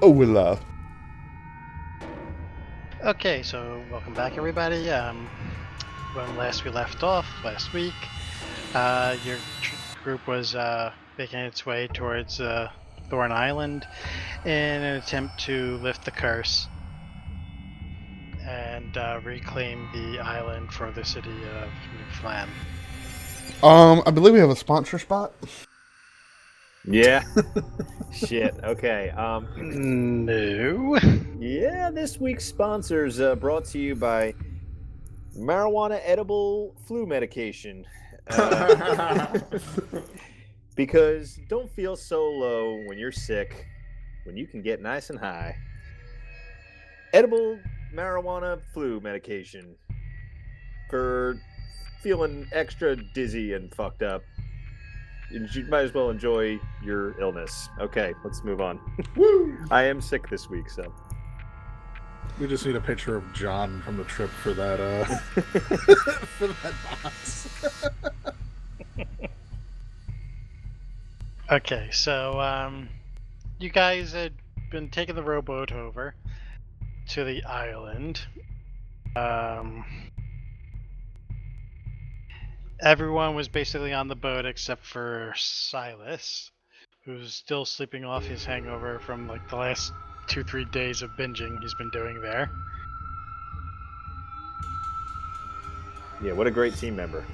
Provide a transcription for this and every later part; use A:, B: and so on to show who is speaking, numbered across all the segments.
A: Oh, we love.
B: Okay, so welcome back, everybody. When last we left off, last week, your group was making its way towards Thorn Island in an attempt to lift the curse and reclaim the island for the city of New Phlan.
A: I believe we have a sponsor spot.
C: Yeah. Shit. Okay.
B: No.
C: Yeah, this week's sponsors brought to you by marijuana edible flu medication. Because don't feel so low when you're sick, when you can get nice and high. Edible marijuana flu medication for feeling extra dizzy and fucked up. You might as well enjoy your illness. Okay, let's move on.
D: Woo!
C: I am sick this week, so.
D: We just need a picture of John from the trip for that for that box.
B: Okay, so you guys had been taking the rowboat over to the island. Everyone was basically on the boat except for Silas, who's still sleeping off his hangover from like the last 2-3 days of binging he's been doing there.
C: Yeah, what a great team member.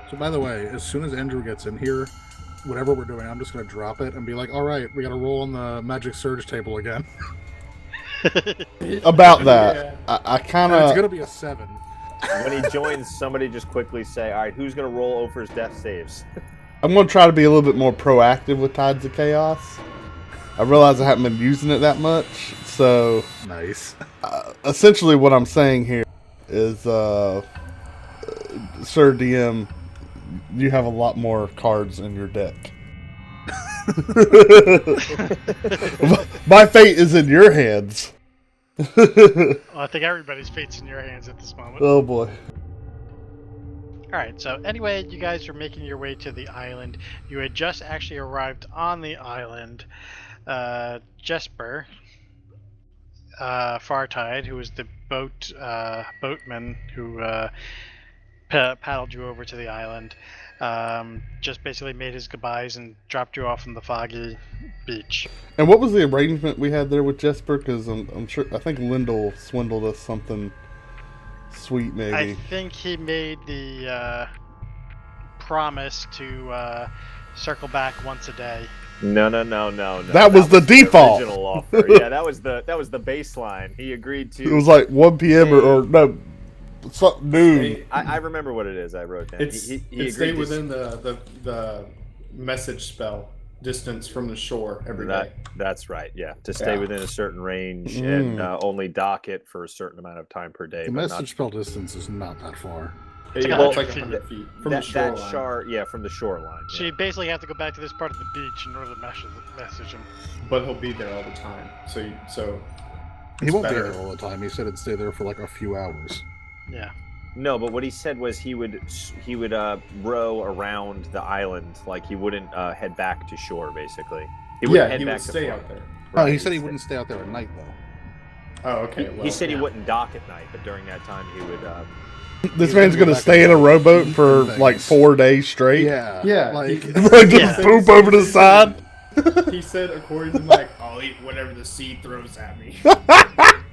D: So, by the way, as soon as Andrew gets in here, whatever we're doing, I'm just going to drop it and be like, all right, we got to roll on the Magic Surge table again.
A: About that, I kind
D: And it's
A: of.
D: going to be a 7.
C: When he joins, somebody just quickly say, all right, who's going to roll Ophir's death saves?
A: I'm going to try to be a little bit more proactive with Tides of Chaos. I realize I haven't been using it that much, so
D: Nice.
A: essentially what I'm saying here is, Sir DM, you have a lot more cards in your deck. My fate is in your hands.
B: Well, I think everybody's fate's in your hands at this moment.
A: Oh boy.
B: Alright, so anyway, you guys are making your way to the island. You had just actually arrived on the island. Jesper, Fartide, who was the boatman who paddled you over to the island, just basically made his goodbyes and dropped you off on the foggy beach.
A: And what was the arrangement we had there with Jesper? Because I'm sure, I think Lyndall swindled us something sweet, maybe.
B: I think he made the promise to circle back once a day.
C: No.
A: That was the default.
C: Original offer. Yeah, that was the baseline. He agreed to.
A: It was like 1 p.m. or no, noon.
C: I remember what it is. I wrote down. He
E: It
C: agreed
E: stayed
C: to
E: within the message spell distance from the shore every day.
C: That's right. Yeah, to stay
E: Yeah.
C: within a certain range and only dock it for a certain amount of time per day.
D: The
C: but
D: message
C: not...
D: spell distance is not that far.
E: Yeah,
C: Well,
E: it's like 100 feet from the shoreline.
C: from the shoreline.
B: So you basically have to go back to this part of the beach in order to message him.
E: But he'll be there all the time. So
D: He
E: it's
D: won't
E: better.
D: be there all the time. He said it'd stay there for like a few hours.
B: Yeah.
C: No, but what he said was he would row around the island, like he wouldn't head back to shore. Basically, he wouldn't head
E: he
C: back
E: would
C: to
E: stay
C: Florida.
E: out there.
D: Oh, he said he wouldn't stay out there at night though.
E: Oh, okay.
C: He said he
B: yeah.
C: wouldn't dock at night, but during that time he would.
A: This
D: He's
A: man's
D: gonna go
A: gonna
D: back
A: stay
D: and
A: in a
D: watch
A: rowboat
D: TV
A: for
D: things.
A: like 4 days straight.
D: Yeah.
E: Yeah,
D: Like,
A: Like just
B: Yeah.
A: poop over the side.
E: He said, according to Mike, I'll eat whatever the sea throws at me.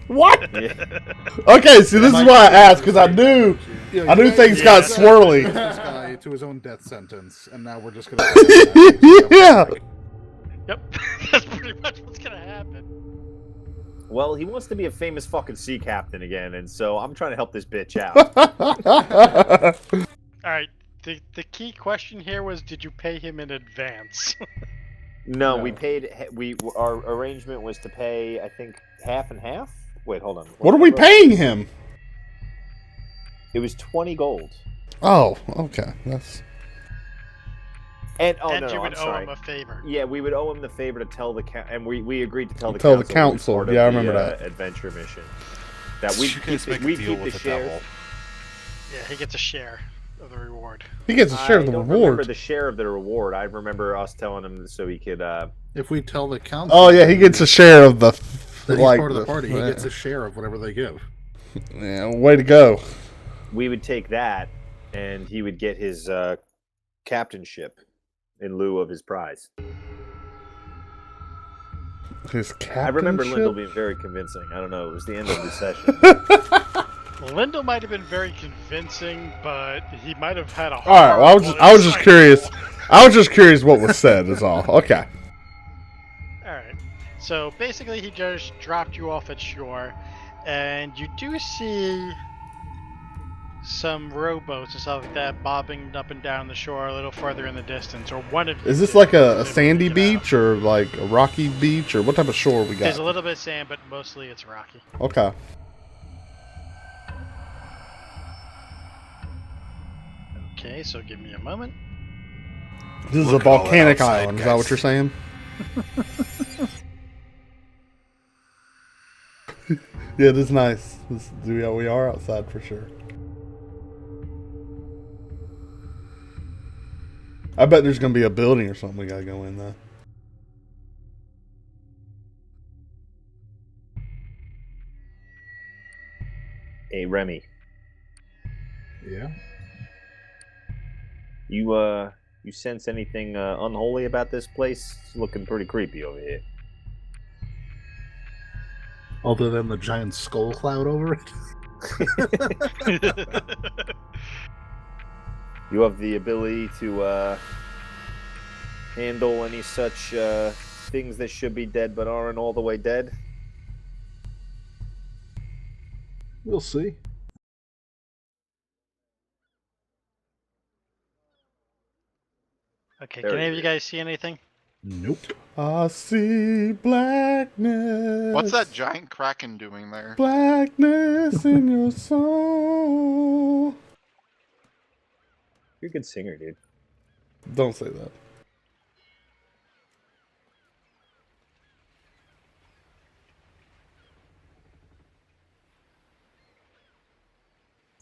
A: What?
C: Yeah.
A: Okay, see, this is
E: Mike
A: why I
E: said
A: asked, because I
E: he
A: knew
D: yeah,
A: I knew
D: you
A: things
D: guys-
A: got
B: Yeah.
A: swirly.
D: This guy to his own death sentence, and now we're just gonna.
A: Yeah.
B: Yep. That's pretty much what's gonna happen.
C: Well, he wants to be a famous fucking sea captain again, and so I'm trying to help this bitch out.
B: Alright, the key question here was, did you pay him in advance?
C: No,
E: No.
C: we paid. Our arrangement was to pay, I think, half and half. Wait, hold on.
A: What are we paying him?
C: It was 20 gold.
A: Oh, okay. That's
C: And
B: and
C: no,
B: you
C: I'm
B: would owe
C: sorry.
B: him a favor.
C: Yeah, we would owe him the favor to tell the and we agreed to tell the
A: Tell the
C: council.
A: council.
C: Part of
A: Yeah, I
C: the,
A: remember that.
C: adventure mission. That we
F: You guys make a
C: we
F: deal
C: keep
F: with
C: the
F: the
C: shares.
F: devil.
B: Yeah, he gets a share of the reward.
A: he gets a share of the
C: I don't remember
A: reward.
C: the share of the reward. I remember us telling him so he could
D: If we tell the council...
A: Oh, yeah, he gets a share of the...
D: that he's
A: like,
D: part of the party, he
A: yeah.
D: gets a share of whatever they give.
A: Yeah, way to go.
C: We would take that, and he would get his captainship in lieu of his prize.
A: His captainship?
C: I remember Lyndall being very convincing. I don't know. It was the end of the session.
B: Lyndall might have been very convincing, but he might have had a.
A: All right. Well, I was just curious. I was just curious what was said. Is all. Okay.
B: All right. So basically, he just dropped you off at shore, and you do see some rowboats and stuff like that bobbing up and down the shore a little further in the distance, or one of.
A: Is this like a sandy beach or like a rocky beach or what type of shore we got?
B: There's a little bit of sand, but mostly it's rocky.
A: Okay.
B: Okay, so give me a moment.
A: This is a volcanic island. Is that what you're saying? Yeah, this is nice. We are outside for sure. I bet there's gonna be a building or something we gotta go in though.
C: Hey, Remy.
D: Yeah?
C: You sense anything unholy about this place? It's looking pretty creepy over here.
D: Other than the giant skull cloud over it?
C: You have the ability to handle any such things that should be dead but aren't all the way dead?
D: We'll see.
B: Okay,
C: There
B: can
C: it
B: any of you
C: is.
B: guys see anything?
D: Nope.
A: I see blackness.
F: What's that giant kraken doing there?
A: Blackness in your soul.
C: You're a good singer, dude.
A: Don't say that.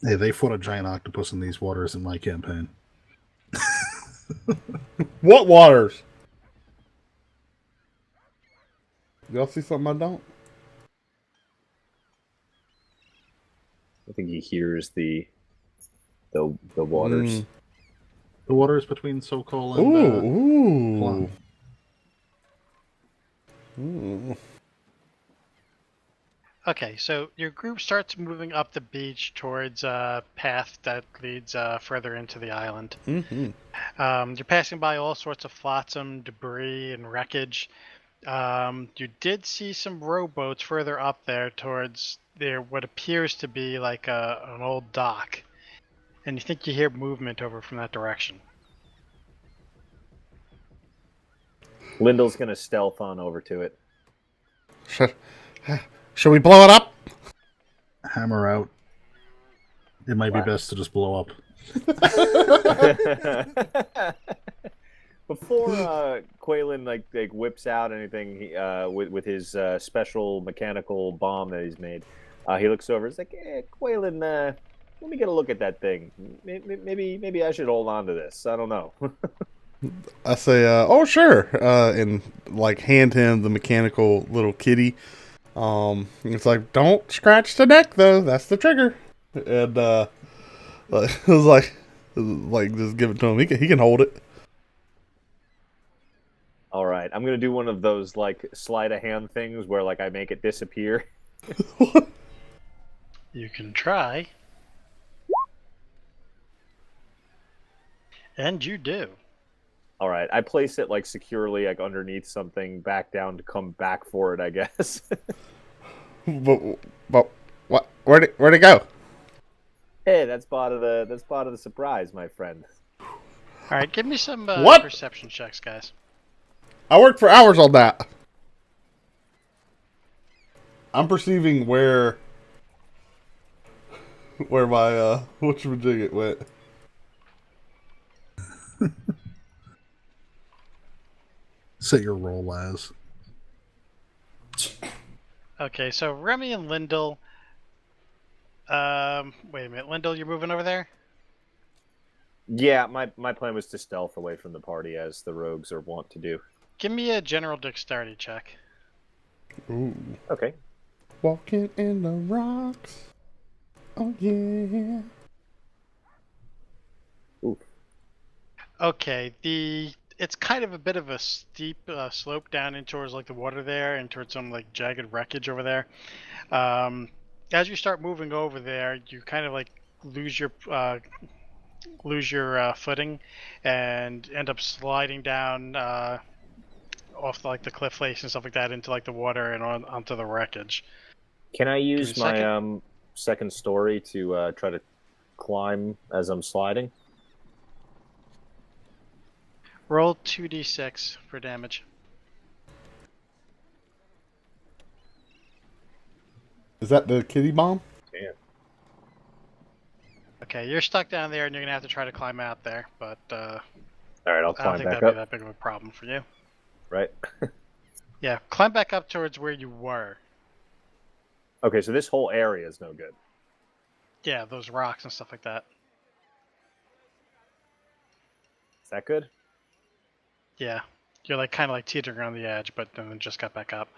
D: Hey, they fought a giant octopus in these waters in my campaign.
A: What waters? Y'all see something I don't?
C: I think he hears the waters.
D: The waters between Sokol and
A: Ooh,
D: Phlan.
A: ooh.
B: Okay, so your group starts moving up the beach towards a path that leads further into the island.
A: Mm-hmm.
B: You're passing by all sorts of flotsam, debris, and wreckage. You did see some rowboats further up there towards what appears to be like an old dock. And you think you hear movement over from that direction.
C: Lyndall's gonna stealth on over to it.
A: Should we blow it up?
D: Hammer out. It might be best to just blow up.
C: Before Quaylen like whips out anything with his special mechanical bomb that he's made, he looks over. It's like, hey, Quaylen, let me get a look at that thing. Maybe I should hold on to this. I don't know.
A: I say, oh sure, and like hand him the mechanical little kitty. It's like, don't scratch the neck though. That's the trigger. And it was like just give it to him. He can hold it.
C: All right, I'm gonna do one of those like sleight of hand things where like I make it disappear.
B: You can try. And you do.
C: All right, I place it like securely, like underneath something, back down to come back for it, I guess.
A: but what? Where'd it go?
C: Hey, that's part of the surprise, my friend.
B: All right, give me some
A: What?
B: perception checks, guys.
A: I worked for hours on that. I'm perceiving where my whatchamajig went.
D: Set your roll as.
B: Okay, so Remy and Lyndall. Wait a minute, Lyndall, you're moving over there?
C: Yeah, my plan was to stealth away from the party as the rogues are wont to do.
B: Give me a general dexterity check.
A: Ooh.
C: Okay.
A: Walking in the rocks. Oh, yeah.
C: Ooh.
B: Okay, it's kind of a bit of a steep slope down in towards like the water there and towards some like jagged wreckage over there. As you start moving over there, you kind of like lose your footing and end up sliding down off like the cliff face and stuff like that into like the water and onto the wreckage.
C: Can I
B: me a
C: use my second story to try to climb as I'm sliding?
B: Roll 2d6 for damage.
A: Is that the kitty bomb?
C: Damn.
B: Okay, you're stuck down there and you're gonna have to try to climb out there, but
C: All right, I'll
B: I don't
C: climb
B: think
C: back
B: that'd
C: up.
B: be that big of a problem for you.
C: Right.
B: Yeah, climb back up towards where you were.
C: Okay, so this whole area is no good.
B: Yeah, those rocks and stuff like that.
C: Is that good?
B: Yeah, you're like kind of like teetering on the edge, but then just got back up.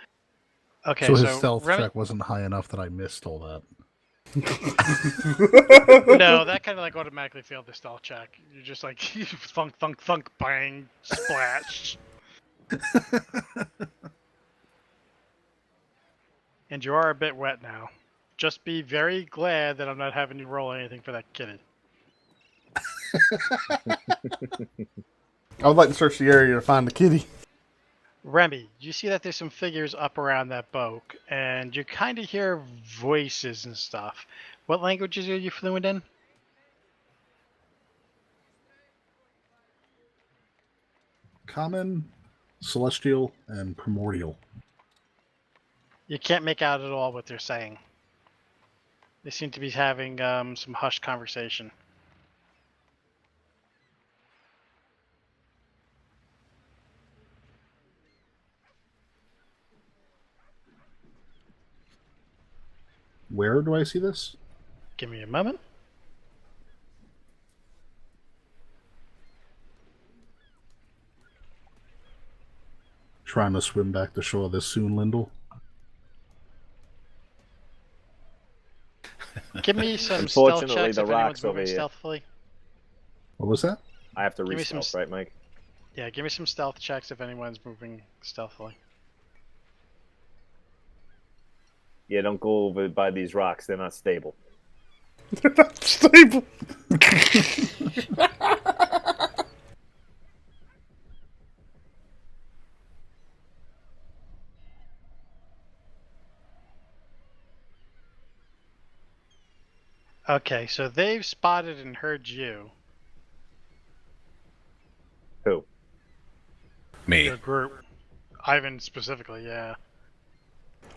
B: Okay,
D: So his stealth
B: Remy-
D: check wasn't high enough that I missed all that.
B: No, that kind of like automatically failed the stealth check. You're just like thunk, thunk, thunk, bang, splash. And you are a bit wet now. Just be very glad that I'm not having you roll anything for that kitty.
A: I would like to search the area to find the kitty.
B: Remy, you see that there's some figures up around that boat, and you kind of hear voices and stuff. What languages are you fluent in?
D: Common, celestial, and primordial.
B: You can't make out at all what they're saying. They seem to be having some hushed conversation.
D: Where do I see this?
B: Give me a moment.
D: Trying to swim back to shore this soon, Lindell.
B: Give me some stealth
C: Unfortunately,
B: checks
C: the
B: if anyone's
C: rocks over
B: moving
C: here.
B: stealthily.
D: What was that?
C: I have to
B: Give me some
C: re-stealth, right, Mike?
B: Yeah, give me some stealth checks if anyone's moving stealthily.
C: Yeah, don't go over by these rocks. They're not stable.
A: They're not stable.
B: Okay, so they've spotted and heard you,
C: Who?
G: Me.
B: your group. Ivan specifically, yeah.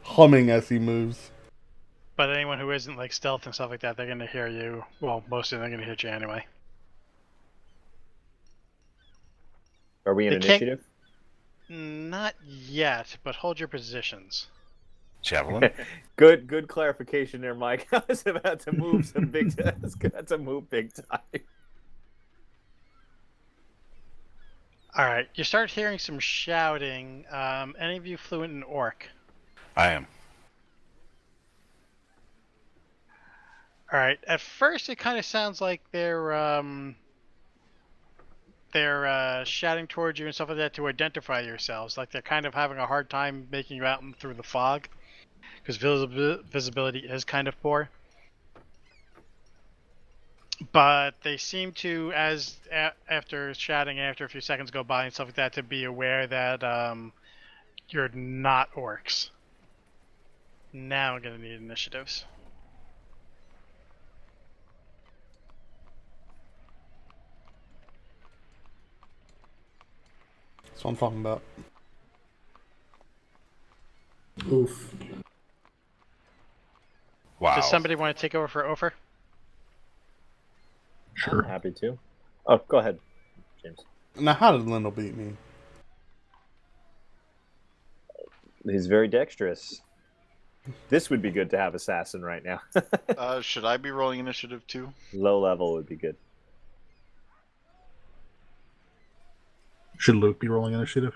A: Humming as he moves.
B: But anyone who isn't like stealth and stuff like that, they're gonna hear you. Well, most of them are gonna hear you anyway.
C: Are we in
B: They can't-
C: initiative?
B: Not yet, but hold your positions.
G: Javelin.
C: Good clarification there, Mike. I was about to move some big. I was about to move big time.
B: All right, you start hearing some shouting. Any of you fluent in Orc?
G: I am.
B: All right. At first, it kind of sounds like they're shouting towards you and stuff like that to identify yourselves. Like they're kind of having a hard time making you out through the fog, because visibility is kind of poor. But they seem to, after shouting, after a few seconds go by and stuff like that, to be aware that you're not orcs. Now I'm gonna need initiatives.
A: That's what I'm talking about.
E: Oof.
G: Wow.
B: Does somebody want to take over for Ofer?
D: Sure.
C: I'm happy to. Oh, go ahead, James.
A: Now, how did Lindell beat me?
C: He's very dexterous. This would be good to have assassin right now.
F: Should I be rolling initiative too?
C: Low level would be good.
D: Should Luke be rolling initiative?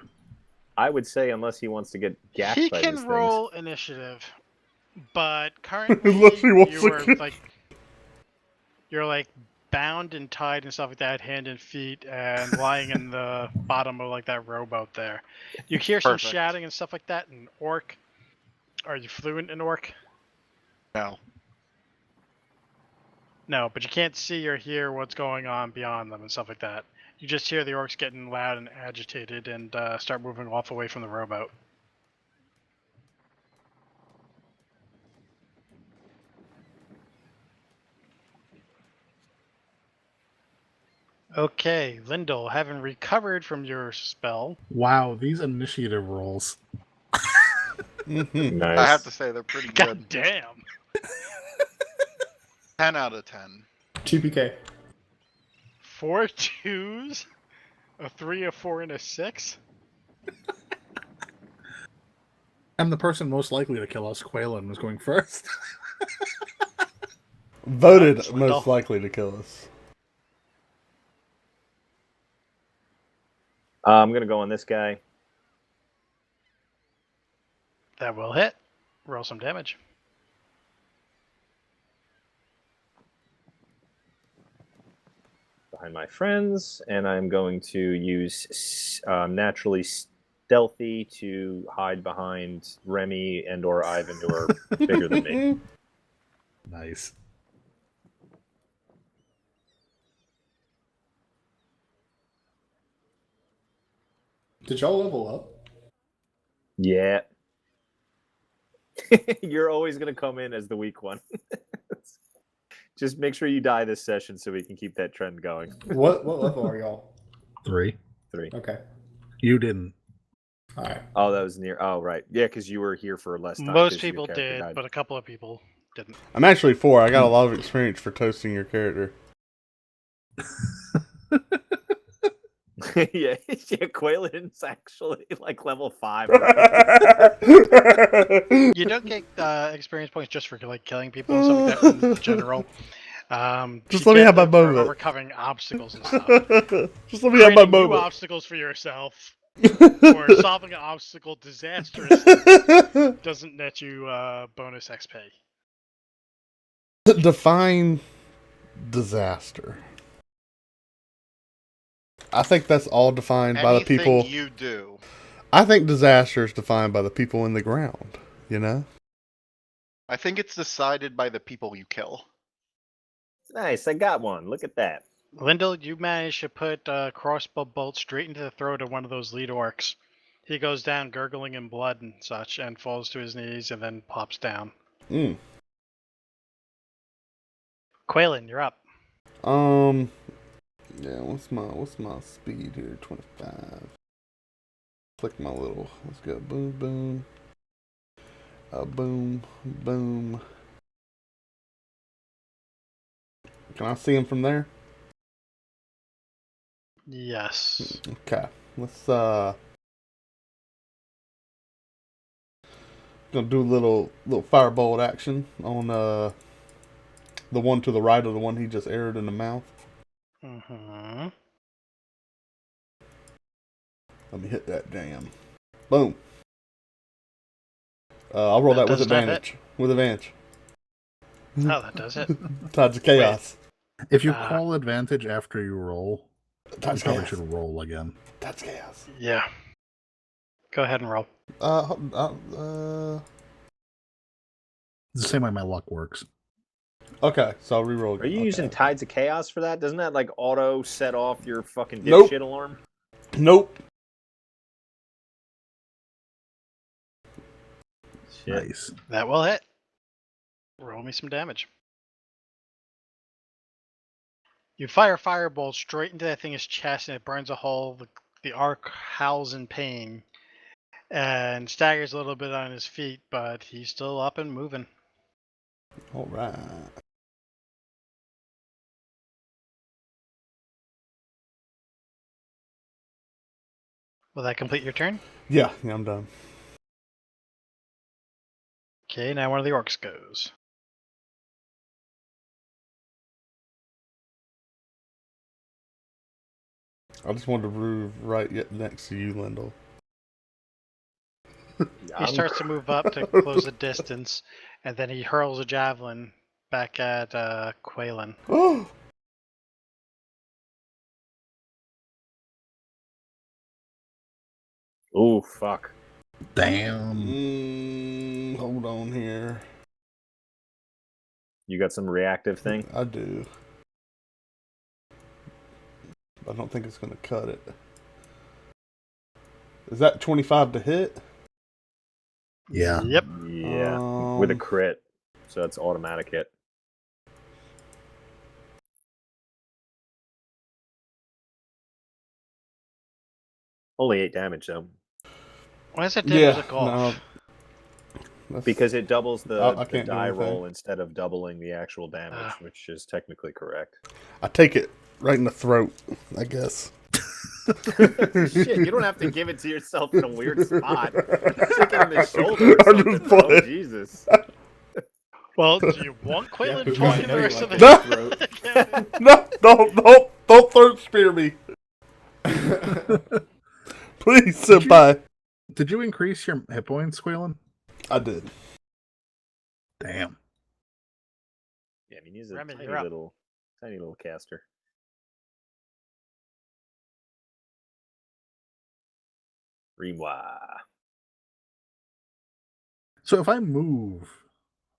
C: I would say unless he wants to get gacked
B: He
C: by
B: can
C: these
B: roll initiative, but
A: Unless
B: currently
A: he wants
B: you
A: to
B: are
A: get-
B: like you're like bound and tied and stuff like that, hand and feet, and lying in the bottom of like that rowboat there. You hear some
F: Perfect.
B: shouting and stuff like that in Orc. Are you fluent in Orc?
F: No.
B: No, but you can't see or hear what's going on beyond them and stuff like that. You just hear the orcs getting loud and agitated and start moving off away from the rowboat. Okay, Lindell, having recovered from your spell,
D: Wow, these initiative rolls.
A: Mhm.
C: things. Nice.
F: I have to say they're pretty good.
B: god damn,
F: 10 out of 10.
E: TPK.
B: 4 2s, a 3, a 4, and a 6.
D: And the person most likely to kill us, Quaylen, was going first.
A: Voted
B: Swindle.
A: most likely to kill us.
C: I'm gonna go on this guy.
B: That will hit. Roll some damage.
C: Behind my friends, and I'm going to use naturally stealthy to hide behind Remy and or Ivan, who are bigger than me.
D: Nice.
E: Did y'all level up?
C: Yeah. You're always gonna come in as the weak one. Just make sure you die this session so we can keep that trend going.
E: What level are y'all?
D: 3.
C: 3.
E: Okay.
D: You didn't.
E: All right.
C: Oh, that was near. Oh, right. Yeah, because you were here for less time. 'cause
B: Most
C: your
B: people
C: character
B: did,
C: died.
B: but a couple of people didn't.
A: I'm actually 4. I got a lot of experience for toasting your character.
C: yeah, Quaylen's actually like level 5.
B: You don't get experience points just for like killing people and stuff like that in general.
A: Just
B: you
A: let me
B: get
A: have my
B: it for
A: moment.
B: overcoming obstacles and stuff.
A: Just let me have my
B: Creating new
A: moment.
B: obstacles for yourself or solving an obstacle disastrously doesn't net you bonus XP.
A: Define disaster. I think that's all defined by the
F: Anything
A: people.
F: you do.
A: I think disaster is defined by the people in the ground. You know.
F: I think it's decided by the people you kill.
C: Nice, I got one. Look at that.
B: Lindell, you managed to put a crossbow bolt straight into the throat of one of those lead orcs. He goes down gurgling in blood and such and falls to his knees and then pops down.
A: Mm.
B: Quaylen, you're up.
A: Yeah. What's my speed here? 25. Click my little. Let's go. Boom, boom. Boom, boom. Can I see him from there?
B: Yes.
A: Okay. Let's gonna do a little firebolt action on the one to the right of the one he just aired in the mouth.
B: Mm-hmm.
A: Let me hit that jam. Boom. I'll roll
B: That
A: that with
B: does not
A: advantage. With advantage.
B: Oh, that does it.
A: Tides of chaos.
D: If you
B: Ah.
D: call advantage after you roll, you
A: Tides of
D: probably
A: chaos.
D: should roll again.
A: Tides of chaos.
B: Yeah. Go ahead and roll.
D: It's the same way my luck works.
A: Okay, so I'll reroll again.
C: Are you
A: Okay.
C: using Tides of Chaos for that? Doesn't that like auto set off your fucking
A: Nope.
C: dipshit alarm?
A: Nope.
C: Shit.
D: Nice.
B: That will hit. Roll me some damage. You fire firebolt straight into that thing's chest and it burns a hole. The arc howls in pain and staggers a little bit on his feet, but he's still up and moving.
A: All right.
B: Will that complete your turn?
A: Yeah, I'm done.
B: Okay, now one of the orcs goes.
A: I just wanted to move right next to you, Lindell.
B: He starts to move up to close the distance, and then he hurls a javelin back at Quaylen.
C: Oh, fuck.
D: Damn.
A: Hold on here.
C: You got some reactive thing?
A: I do. I don't think it's going to cut it. Is that 25 to hit?
D: Yeah.
B: Yep.
C: Yeah. With a crit. So that's automatic hit. Only 8 damage, though.
B: Why is it damage
A: Yeah,
B: a golf?
A: no. That's-
C: Because it doubles
A: I
C: the
A: can't do
C: die
A: anything.
C: roll instead of doubling the actual damage, which is technically correct.
A: I take it right in the throat, I guess.
C: Shit, you don't have to give it to yourself in a weird spot. Take it in the shoulder or
A: I'm
C: something.
A: just
C: Oh,
A: playing.
C: Jesus.
B: Well, do you want Quaylen
E: Pookha,
B: talking
E: I know
B: the
E: you
B: rest
E: like
B: of
E: it
B: the
E: in your throat.
A: No, don't throat spear me. Please, senpai.
D: Did you increase your hit points, Quaylen?
A: I did.
D: Damn.
C: Yeah, I mean, he's a
B: Remy,
C: tiny
B: you're up.
C: little caster. Rewa.
D: So if I move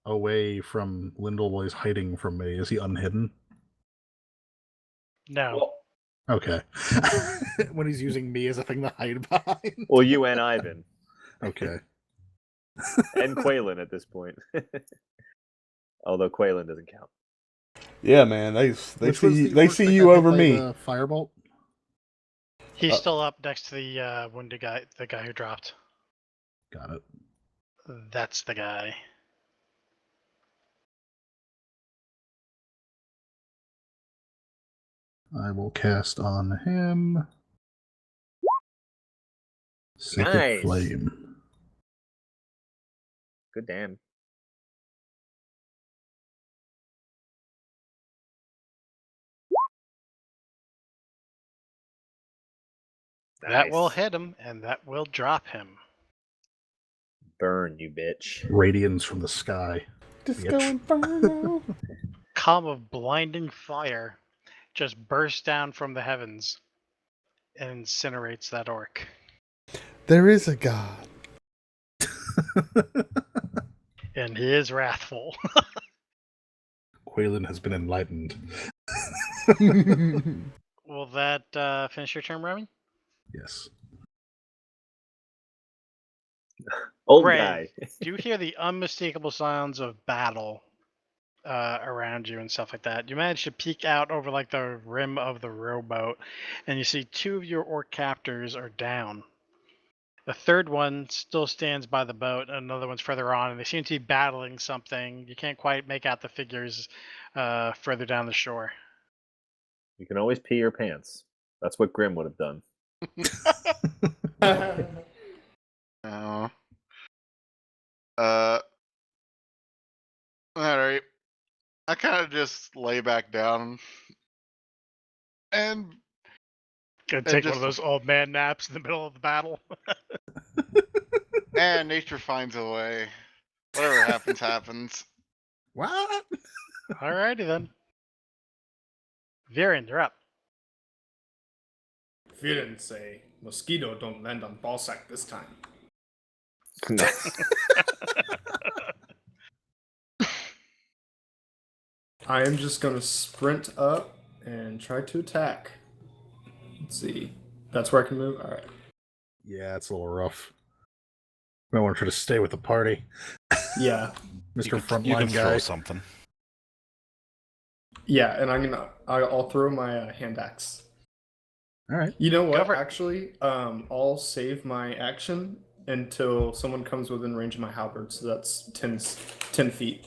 D: away from Lindell while he's hiding from me, is he unhidden?
B: No.
D: Okay. When he's using me as a thing to hide behind.
C: Well, you and Ivan.
D: Okay.
C: And Quaylen at this point. Although Quaylen doesn't count.
A: Yeah, man. They
D: Which was
A: see
D: the orc
A: see
D: that
A: you
D: got hit
A: over
D: by
A: me.
D: the firebolt?
B: He's still up next to the wounded guy, the guy who dropped.
D: Got it.
B: That's the guy.
D: I will cast on him. Sacred
C: Nice.
D: Flame.
C: Good damn.
B: That will
C: Nice.
B: hit him, and that will drop him.
C: Burn, you bitch.
D: Radiance from the sky.
A: Disco
D: Bitch.
A: Inferno.
B: Column of blinding fire just bursts down from the heavens and incinerates that orc.
A: There is a God.
B: And he is wrathful.
D: Quaylen has been enlightened.
B: Will that finish your turn, Remy?
D: Yes.
C: Old
B: Ray,
C: guy.
B: do you hear the unmistakable sounds of battle around you and stuff like that? You manage to peek out over like the rim of the rowboat, and you see two of your orc captors are down. The third one still stands by the boat, and another one's further on, and they seem to be battling something. You can't quite make out the figures further down the shore.
C: You can always pee your pants. That's what Grim would have done.
F: Oh. Alright. I kind of just lay back down and
B: Gonna take one
F: just-
B: of those old man naps in the middle of the battle.
F: nature finds a way. Whatever happens, happens.
D: What?
B: Alrighty then. Viren, you're up.
E: Viren say, mosquito don't land on ballsack this time.
C: No.
E: I am just gonna sprint up and try to attack. Let's see. That's where I can move? Alright.
D: Yeah, it's a little rough. I want to try to stay with the party.
E: Yeah.
D: Mr.
G: You can
D: Frontline
G: throw
D: guy.
G: something.
E: Yeah, and I'll throw my hand axe.
D: All right.
E: You know
B: Go
E: what?
B: for it.
E: Actually, I'll save my action until someone comes within range of my halberd. So that's 10 feet.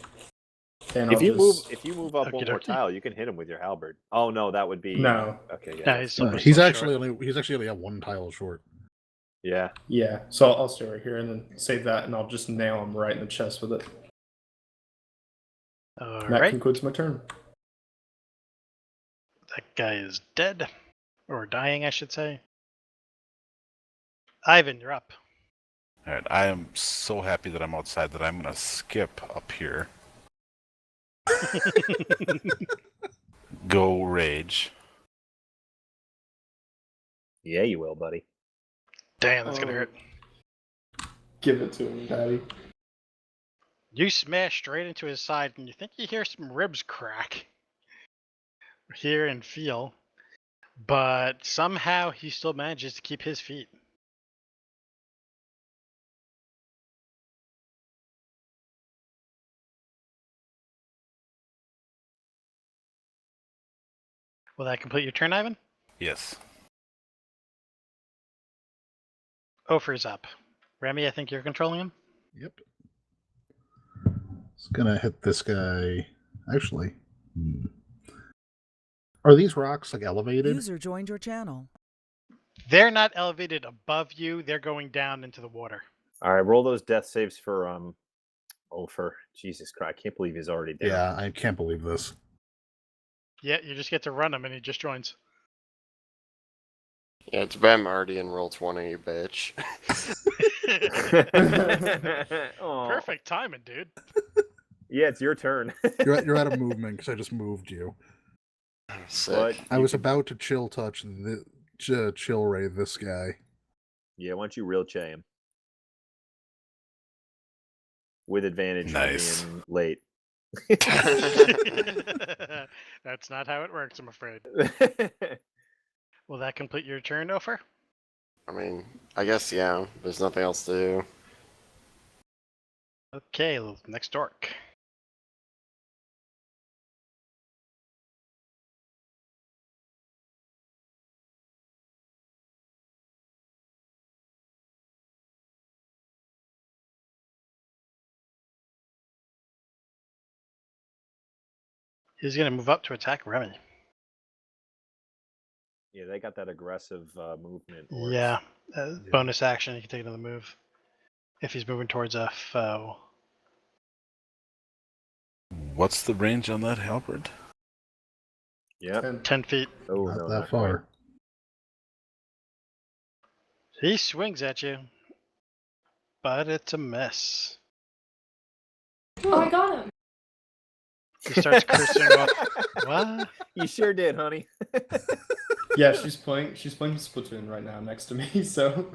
E: And
C: If
E: I'll
C: you
E: just...
C: move up one more
B: Okey-dokey.
C: tile, you can hit him with your halberd. Oh no, that would be
E: No.
C: Okay,
B: Yeah,
C: yeah.
B: he's
D: He's
B: still short.
D: actually only one tile short.
C: Yeah.
E: Yeah, so I'll stay right here and then save that, and I'll just nail him right in the chest with it.
B: All
E: That
B: right.
E: concludes my turn.
B: That guy is dead. Or dying, I should say. Ivan, you're up.
G: All right, I am so happy that I'm outside that I'm gonna skip up here. Go rage.
C: Yeah, you will, buddy.
B: Damn, that's gonna hurt.
E: Give it to him, Daddy.
B: You smash straight into his side, and you think you hear some ribs crack. Hear and feel. But somehow he still manages to keep his feet. Will that complete your turn, Ivan?
G: Yes.
B: Ophir's up. Remy, I think you're controlling him?
D: Yep. It's gonna hit this guy. Actually, are these rocks like elevated?
H: User joined your channel.
B: They're not elevated above you. They're going down into the water.
C: All right, roll those death saves for Ophir. Jesus Christ, I can't believe he's already down.
D: Yeah, I can't believe this.
B: Yeah, you just get to run him, and he just joins.
I: Yeah, it's been already in roll 20, bitch.
C: Aw.
B: Perfect timing, dude.
C: Yeah, it's your turn.
D: You're out of movement because I just moved you.
I: Sick.
C: But
D: I
C: you
D: was
C: can-
D: about to chill touch chill ray this guy.
C: Yeah, why don't you real chay him? With advantage
G: Nice.
C: for being late.
B: That's not how it works, I'm afraid. Will that complete your turn, Ophir?
I: I mean, I guess, yeah. There's nothing else to do.
B: Okay, next orc. He's going to move up to attack Remy.
C: Yeah, they got that aggressive movement. orcs.
B: Yeah, bonus action, he can take another move. If he's moving towards a foe.
G: What's the range on that halberd?
C: Yep.
B: 10 feet.
C: Oh,
D: Not
C: no,
D: that
C: not
D: far.
C: quite.
B: He swings at you, but it's a miss.
J: Oh, I got him.
B: He starts cursing off. What?
C: You sure did, honey.
E: Yeah, she's playing Splatoon right now next to me, so
I: I was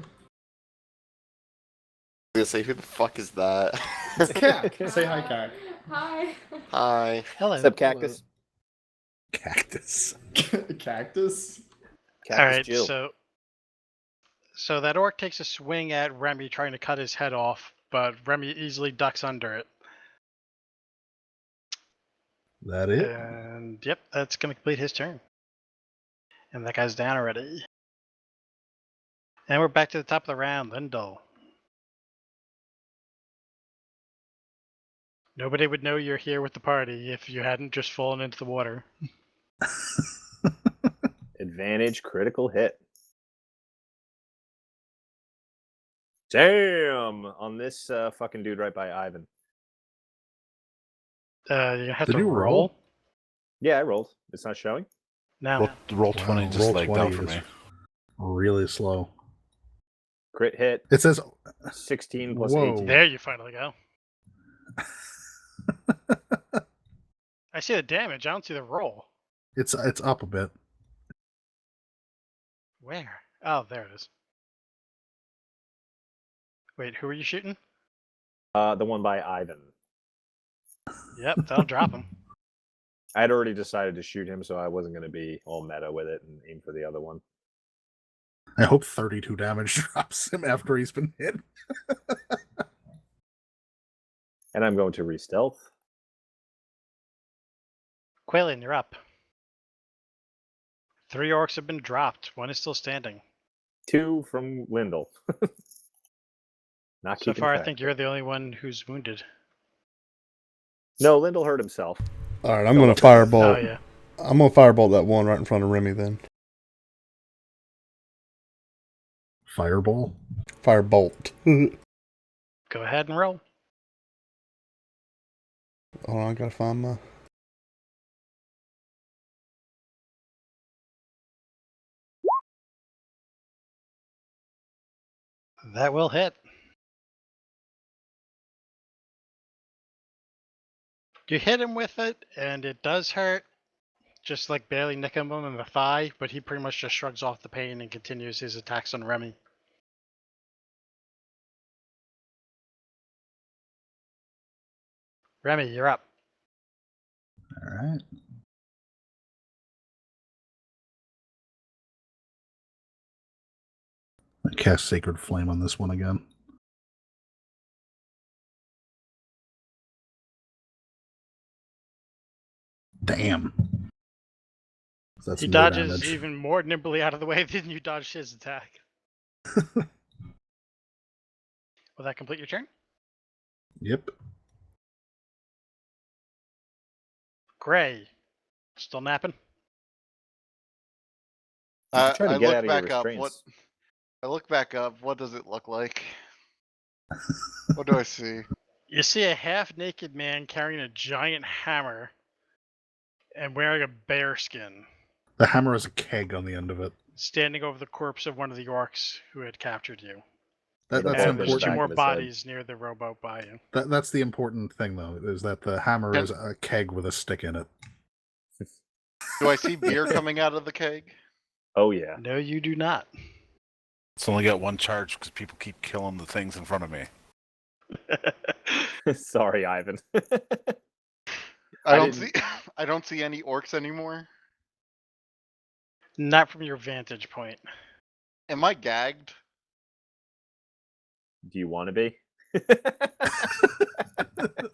I: gonna say, who the fuck is that?
E: it's Cac. Say hi, Cac.
J: Hi.
I: Hi.
B: Hello.
C: What's up, Cactus?
D: Cactus.
E: Cactus.
C: Cactus
B: All right,
C: Jill.
B: so that orc takes a swing at Remy, trying to cut his head off, but Remy easily ducks under it.
D: That it?
B: And yep, that's gonna complete his turn. And that guy's down already. And we're back to the top of the round, Lindell. Nobody would know you're here with the party if you hadn't just fallen into the water.
C: Advantage critical hit. Damn! On this fucking dude right by Ivan.
B: You're gonna have
D: Did
B: to
D: you roll?
C: Yeah, I rolled. It's not showing?
B: No.
G: Roll 20
D: Wow,
G: just
D: roll
G: lagged
D: 20
G: out for
D: is
G: me.
D: really slow.
C: Crit hit.
D: It says
C: 16 plus
D: Whoa.
C: 18.
B: There you finally go. I see the damage. I don't see the roll.
D: it's up a bit.
B: Where? Oh, there it is. Wait, who are you shooting?
C: The one by Ivan.
B: Yep, that'll drop him.
C: I had already decided to shoot him, so I wasn't going to be all meta with it and aim for the other one.
D: I hope 32 damage drops him after he's been hit.
C: And I'm going to re-stealth.
B: Quailin, you're up. 3 orcs have been dropped. 1 is still standing.
C: 2 from Lindell. Not
B: So
C: keeping
B: far, I
C: track.
B: think you're the only one who's wounded.
C: No, Lindell hurt himself.
A: All right, I'm gonna firebolt.
B: Oh, yeah.
A: I'm gonna firebolt that one right in front of Remy. Then
D: Fireball.
A: firebolt.
B: Go ahead and roll.
A: Hold on, I gotta find my.
B: That will hit. You hit him with it, and it does hurt. Just like barely nicking him in the thigh, but he pretty much just shrugs off the pain and continues his attacks on Remy. Remy, you're up.
D: All right. I cast Sacred Flame on this one again. Damn. That's
B: He
D: more
B: dodges
D: damage.
B: even more nimbly out of the way than you dodged his attack. Will that complete your turn?
D: Yep.
C: You
B: Gray, still napping?
C: should try to
F: I
C: get
F: look
C: out of your
F: back up.
C: restraints.
F: I look back up. What does it look like? What do I see?
B: You see a half-naked man carrying a giant hammer and wearing a bear skin,
D: The hammer has a keg on the end of it.
B: standing over the corpse of one of the orcs who had captured you.
C: Hit
D: That's
C: him
B: And
C: both in
B: there's
C: the
B: two
C: back
B: more
C: of his head.
B: bodies near the rowboat by you.
D: That's the important thing, though, is that the hammer is a keg with a stick in it.
F: Do I see beer coming out of the keg?
C: Oh yeah.
B: No, you do not.
G: It's only got one charge because people keep killing the things in front of me.
C: Sorry, Ivan.
F: I don't
C: didn't-
F: see. I don't see any orcs anymore.
B: Not from your vantage point.
F: Am I gagged?
C: Do you want to be?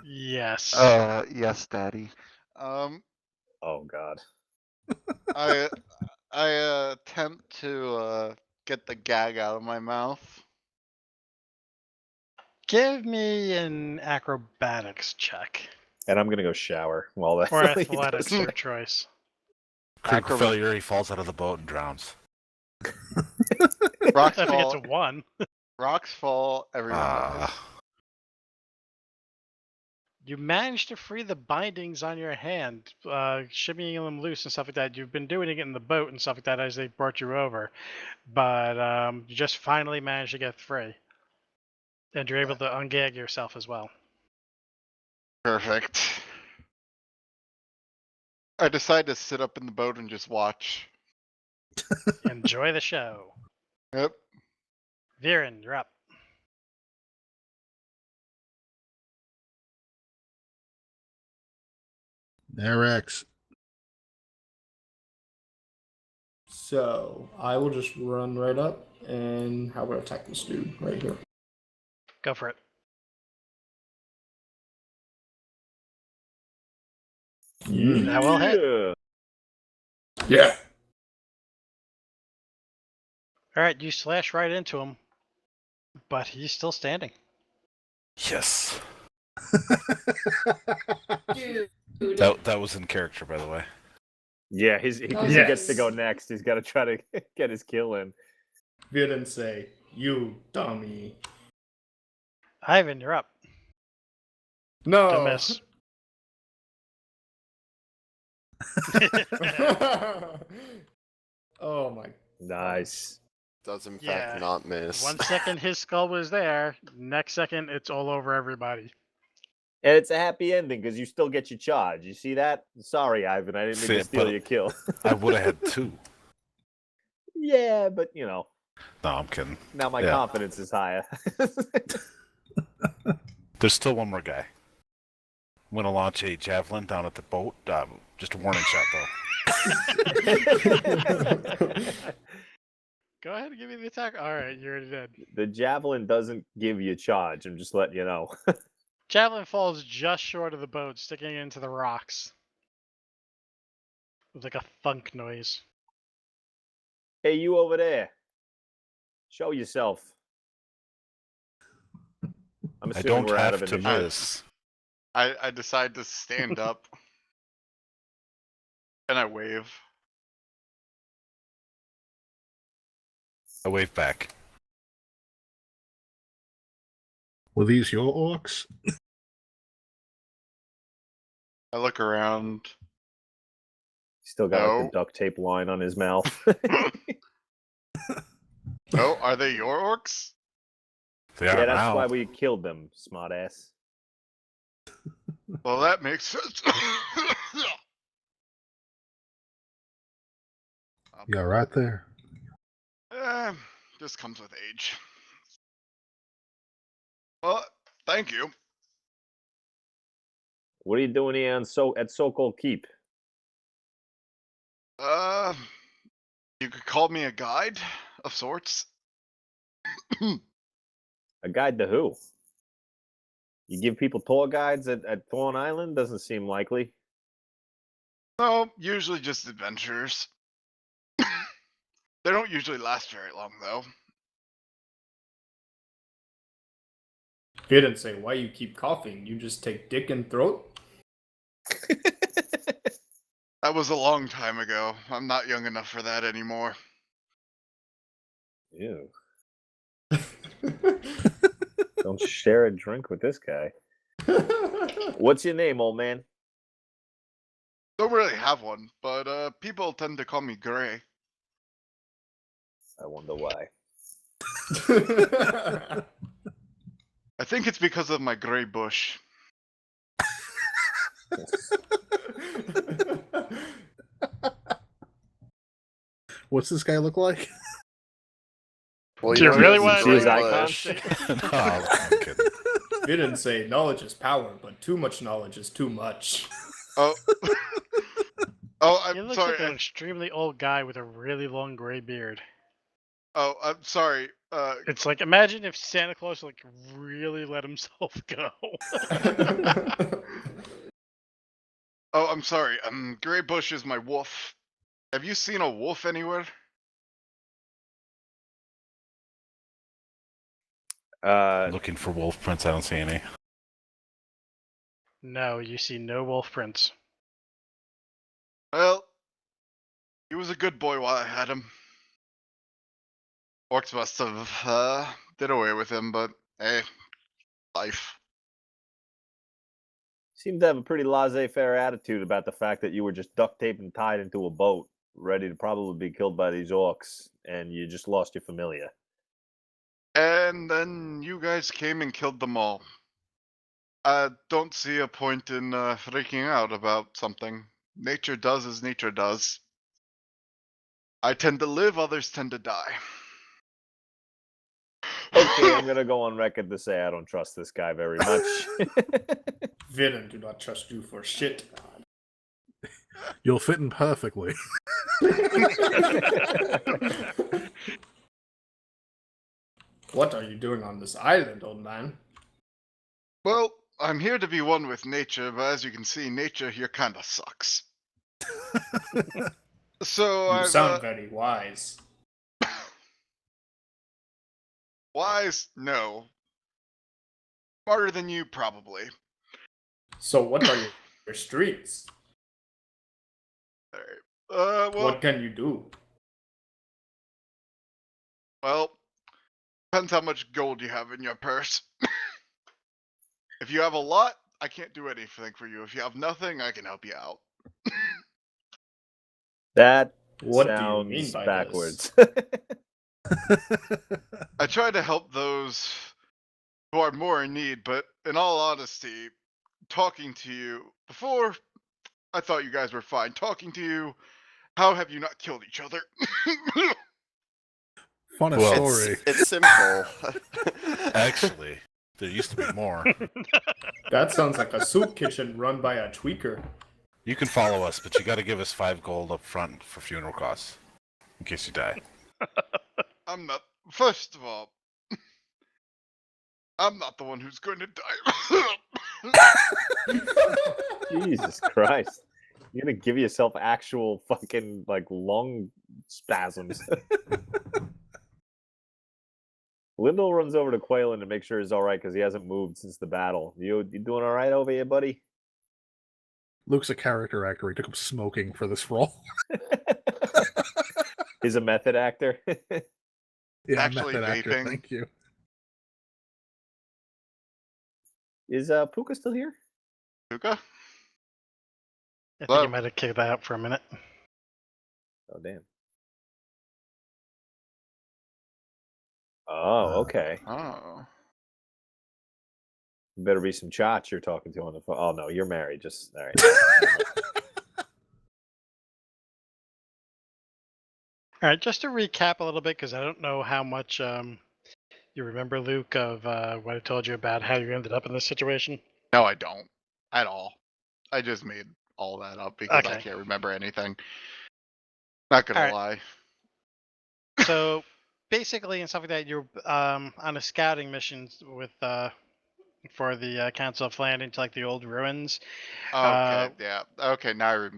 B: Yes.
F: Yes, Daddy.
C: Oh God.
F: I attempt to get the gag out of my mouth.
B: Give me an acrobatics check.
C: And I'm gonna go shower while that.
B: Or
C: while he
B: athletics,
C: does
B: your choice.
G: Critical
F: Acrobat-
G: failure, he falls out of the boat and drowns.
F: Rocks
B: I think it's
F: fall.
B: a 1.
F: Rocks fall. Everyone dies.
B: You managed to free the bindings on your hand, shimmying them loose and stuff like that. You've been doing it in the boat and stuff like that as they brought you over. But you just finally managed to get free. And you're able to ungag yourself as well.
F: Perfect. I decide to sit up in the boat and just watch.
B: Enjoy the show.
F: Yep.
B: Viren, you're up.
D: RX.
E: So I will just run right up and how about attack this dude right here?
B: Go for it. That will hit.
E: Yeah.
B: Alright, you slash right into him. But he's still standing.
G: Yes.
J: Dude.
G: That was in character, by the way.
C: Yeah, he gets to go next. He's got to try to get his kill in.
E: Viren say, "You dummy."
B: Ivan, you're up.
E: No.
B: Don't miss.
E: Oh my.
C: Nice.
I: Does in
B: Yeah.
I: fact not miss.
B: 1 second his skull was there. Next second it's all over everybody.
C: And it's a happy ending because you still get your charge. You see that? Sorry, Ivan. I didn't mean
G: See,
C: to steal
G: but-
C: your kill.
G: I would have had 2.
C: Yeah, but you know,
G: No, I'm kidding.
C: now my
G: Yeah.
C: confidence is higher.
G: There's still one more guy. I'm going to launch a javelin down at the boat. Just a warning shot, though.
B: Go ahead and give me the attack. Alright, you're already dead.
C: The javelin doesn't give you charge. I'm just letting you know.
B: Javelin falls just short of the boat, sticking into the rocks. With like a thunk noise.
C: Hey, you over there. Show yourself. I'm
G: I
C: assuming
G: don't
C: we're out
G: have
C: of
G: to
C: initiative.
G: miss.
F: I decide to stand up. And I wave.
G: I wave back.
D: Were these your orcs?
F: I look around.
C: Still got like,
F: No.
C: the duct tape line on his mouth.
F: Oh, are they your orcs?
G: They are
C: Yeah, that's
G: now.
C: why we killed them, smartass.
F: Well, that makes sense.
D: Yeah, right there.
F: This comes with age. Well, thank you.
C: What are you doing here at so-called Keep?
F: You could call me a guide of sorts.
C: A guide to who? You give people tour guides at Thorn Island? Doesn't seem likely.
F: No, usually just adventurers. They don't usually last very long, though.
E: You didn't say why you keep coughing. You just take dick and throat?
F: That was a long time ago. I'm not young enough for that anymore.
C: Ew. Don't share a drink with this guy. What's your name, old man?
F: Don't really have one, but people tend to call me Gray.
C: I wonder why.
F: I think it's because of my gray bush.
D: What's this guy look like?
I: Well,
B: Do you
I: know,
B: really
I: he
B: want
I: has
B: to
I: a
C: His
B: know
I: great
C: icon?
I: bush.
G: No, I'm kidding.
E: You didn't say knowledge is power, but too much knowledge is too much.
F: Oh. Oh,
B: He
F: I'm
B: looks
F: sorry.
B: like an extremely old guy with a really long gray beard.
F: Oh, I'm sorry.
B: It's like, imagine if Santa Claus like really let himself go.
F: Oh, I'm sorry. Gray Bush is my wolf. Have you seen a wolf anywhere?
G: Looking for wolf prints. I don't see any.
B: No, you see no wolf prints.
F: Well, he was a good boy while I had him. Orcs must have did away with him, but hey, life.
C: Seem to have a pretty laissez-faire attitude about the fact that you were just duct taped and tied into a boat, ready to probably be killed by these orcs, and you just lost your familiar.
F: And then you guys came and killed them all. I don't see a point in freaking out about something. Nature does as nature does. I tend to live, others tend to die.
C: Okay, I'm gonna go on record to say I don't trust this guy very much.
E: Villain, do not trust you for shit.
D: You'll fit in perfectly.
E: What are you doing on this island, old man?
F: Well, I'm here to be one with nature, but as you can see, nature here kinda sucks. So
E: You
F: I've
E: sound very wise.
F: wise? No. Smarter than you, probably.
E: So what are your streets?
F: Alright.
E: What can you do?
F: Well, depends how much gold you have in your purse. If you have a lot, I can't do anything for you. If you have nothing, I can help you out.
C: That
E: What do you
C: sounds
E: mean by
C: backwards.
F: I try to help those who are more in need, but in all honesty, talking to you before, I thought you guys were fine. Talking to you, how have you not killed each other?
D: Funny
G: Well,
D: story.
I: It's simple.
G: Actually, there used to be more.
E: That sounds like a soup kitchen run by a tweaker.
G: You can follow us, but you got to give us 5 gold up front for funeral costs, in case you die.
F: I'm not. First of all, I'm not the one who's going to die.
C: Jesus Christ. You're gonna give yourself actual fucking like lung spasms. Lyndall runs over to Quaylen to make sure he's all right because he hasn't moved since the battle. You doing all right over here, buddy?
D: Luke's a character actor. He took up smoking for this role.
C: He's a method actor.
D: Yeah,
F: Actually
D: method actor.
F: vaping.
D: Thank you.
C: Is Pookha still here?
F: Puka?
B: I think
F: Hello?
B: you might have kicked that out for a minute.
C: Oh damn. Oh, okay.
F: Oh.
C: Better be some chots you're talking to on the phone. Oh no, you're married. Just all right.
B: All right, just to recap a little bit, because I don't know how much you remember, Luke, of what I told you about how you ended up in this situation.
F: No, I don't at all. I just made all that up because I
B: Okay.
F: can't remember anything. Not gonna
B: All right.
F: lie.
B: So basically, and stuff like that, you're on a scouting mission with for the Council of Phlan into like the old ruins.
F: Okay, yeah. Okay, now I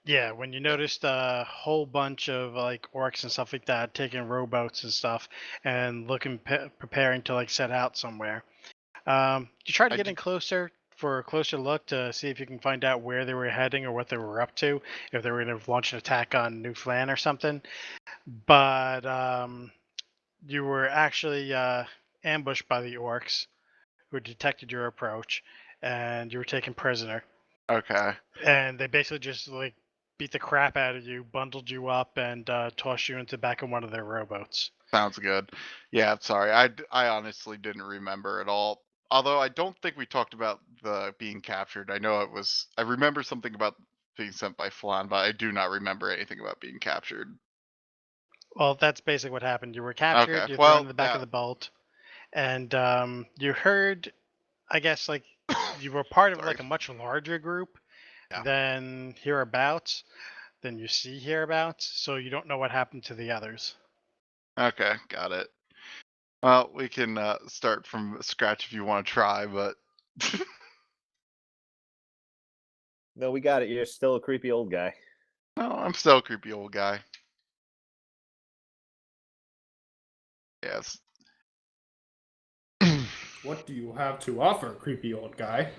B: Yeah, when you noticed a whole bunch of like orcs and stuff like that taking rowboats and stuff and preparing to like set out somewhere. You try to
F: I
B: get
F: did-
B: in closer for a closer look to see if you can find out where they were heading or what they were up to, if they were going to launch an attack on New Phlan or something. But you were actually ambushed by the orcs who detected your approach, and you were taken prisoner.
F: Okay.
B: And they basically just like beat the crap out of you, bundled you up, and tossed you into the back of one of their rowboats.
F: Sounds good. Yeah, I'm sorry. I honestly didn't remember at all. Although I don't think we talked about the being captured. I know it was. I remember something about being sent by Phlan, but I do not remember anything about being captured.
B: Well, that's basically what happened. You were captured,
F: Okay.
B: you're thrown
F: Well,
B: in the back of the boat, and you heard, I guess, like you were part of
F: Sorry.
B: like a much larger group
F: Yeah.
B: than hereabouts, than you see hereabouts, so you don't know what happened to the others.
F: Okay, got it. Well, we can start from scratch if you want to try, but
C: No, we got it. You're still a creepy old guy.
F: no, I'm still a creepy old guy. Yes.
E: What do you have to offer, creepy old guy?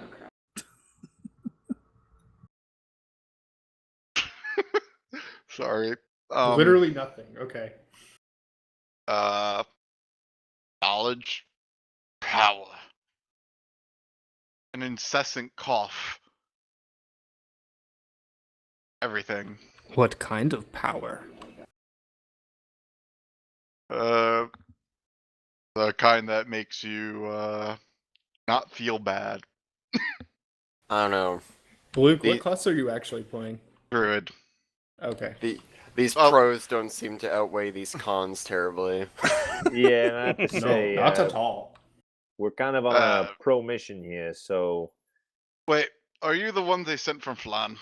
F: Sorry.
E: Literally nothing. Okay.
F: Knowledge, power, an incessant cough. Everything.
E: What kind of power?
F: The kind that makes you not feel bad.
I: I don't know.
E: Luke,
I: The-
E: what class are you actually playing?
F: Druid.
E: Okay.
I: These
F: Well-
I: pros don't seem to outweigh these cons terribly.
C: Yeah, and I have to
E: No,
C: say,
E: not at all.
C: we're kind of on a pro mission here, so
F: Wait, are you the one they sent from Phlan?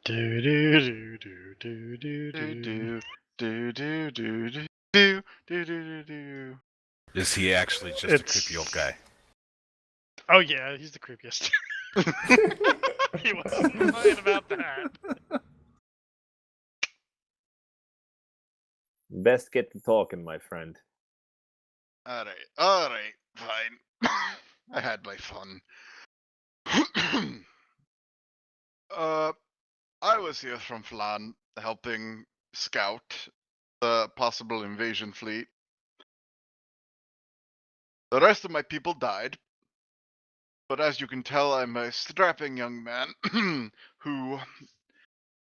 B: Do do do do do do
F: Do
B: do.
F: do do do do do do do do do.
G: Is he actually just a creepy old guy?
B: Oh yeah, he's the creepiest. He wasn't lying about that.
C: best get to talking, my friend.
F: All right, fine. I had my fun. I was here from Phlan, helping scout the possible invasion fleet. The rest of my people died, but as you can tell, I'm a strapping young man who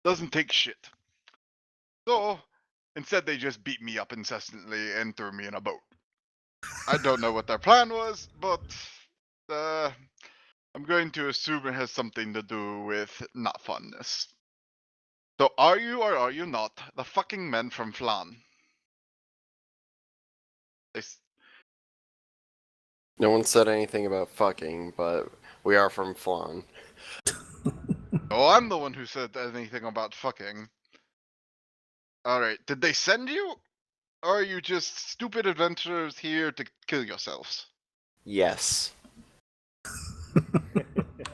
F: doesn't take shit. So, instead they just beat me up incessantly and threw me in a boat. I don't know what their plan was, but I'm going to assume it has something to do with not funness. So are you or are you not the fucking men from Phlan?
I: No one said anything about fucking, but we are from Phlan.
F: Oh, I'm the one who said anything about fucking. Alright, did they send you? Or are you just stupid adventurers here to kill yourselves?
I: Yes.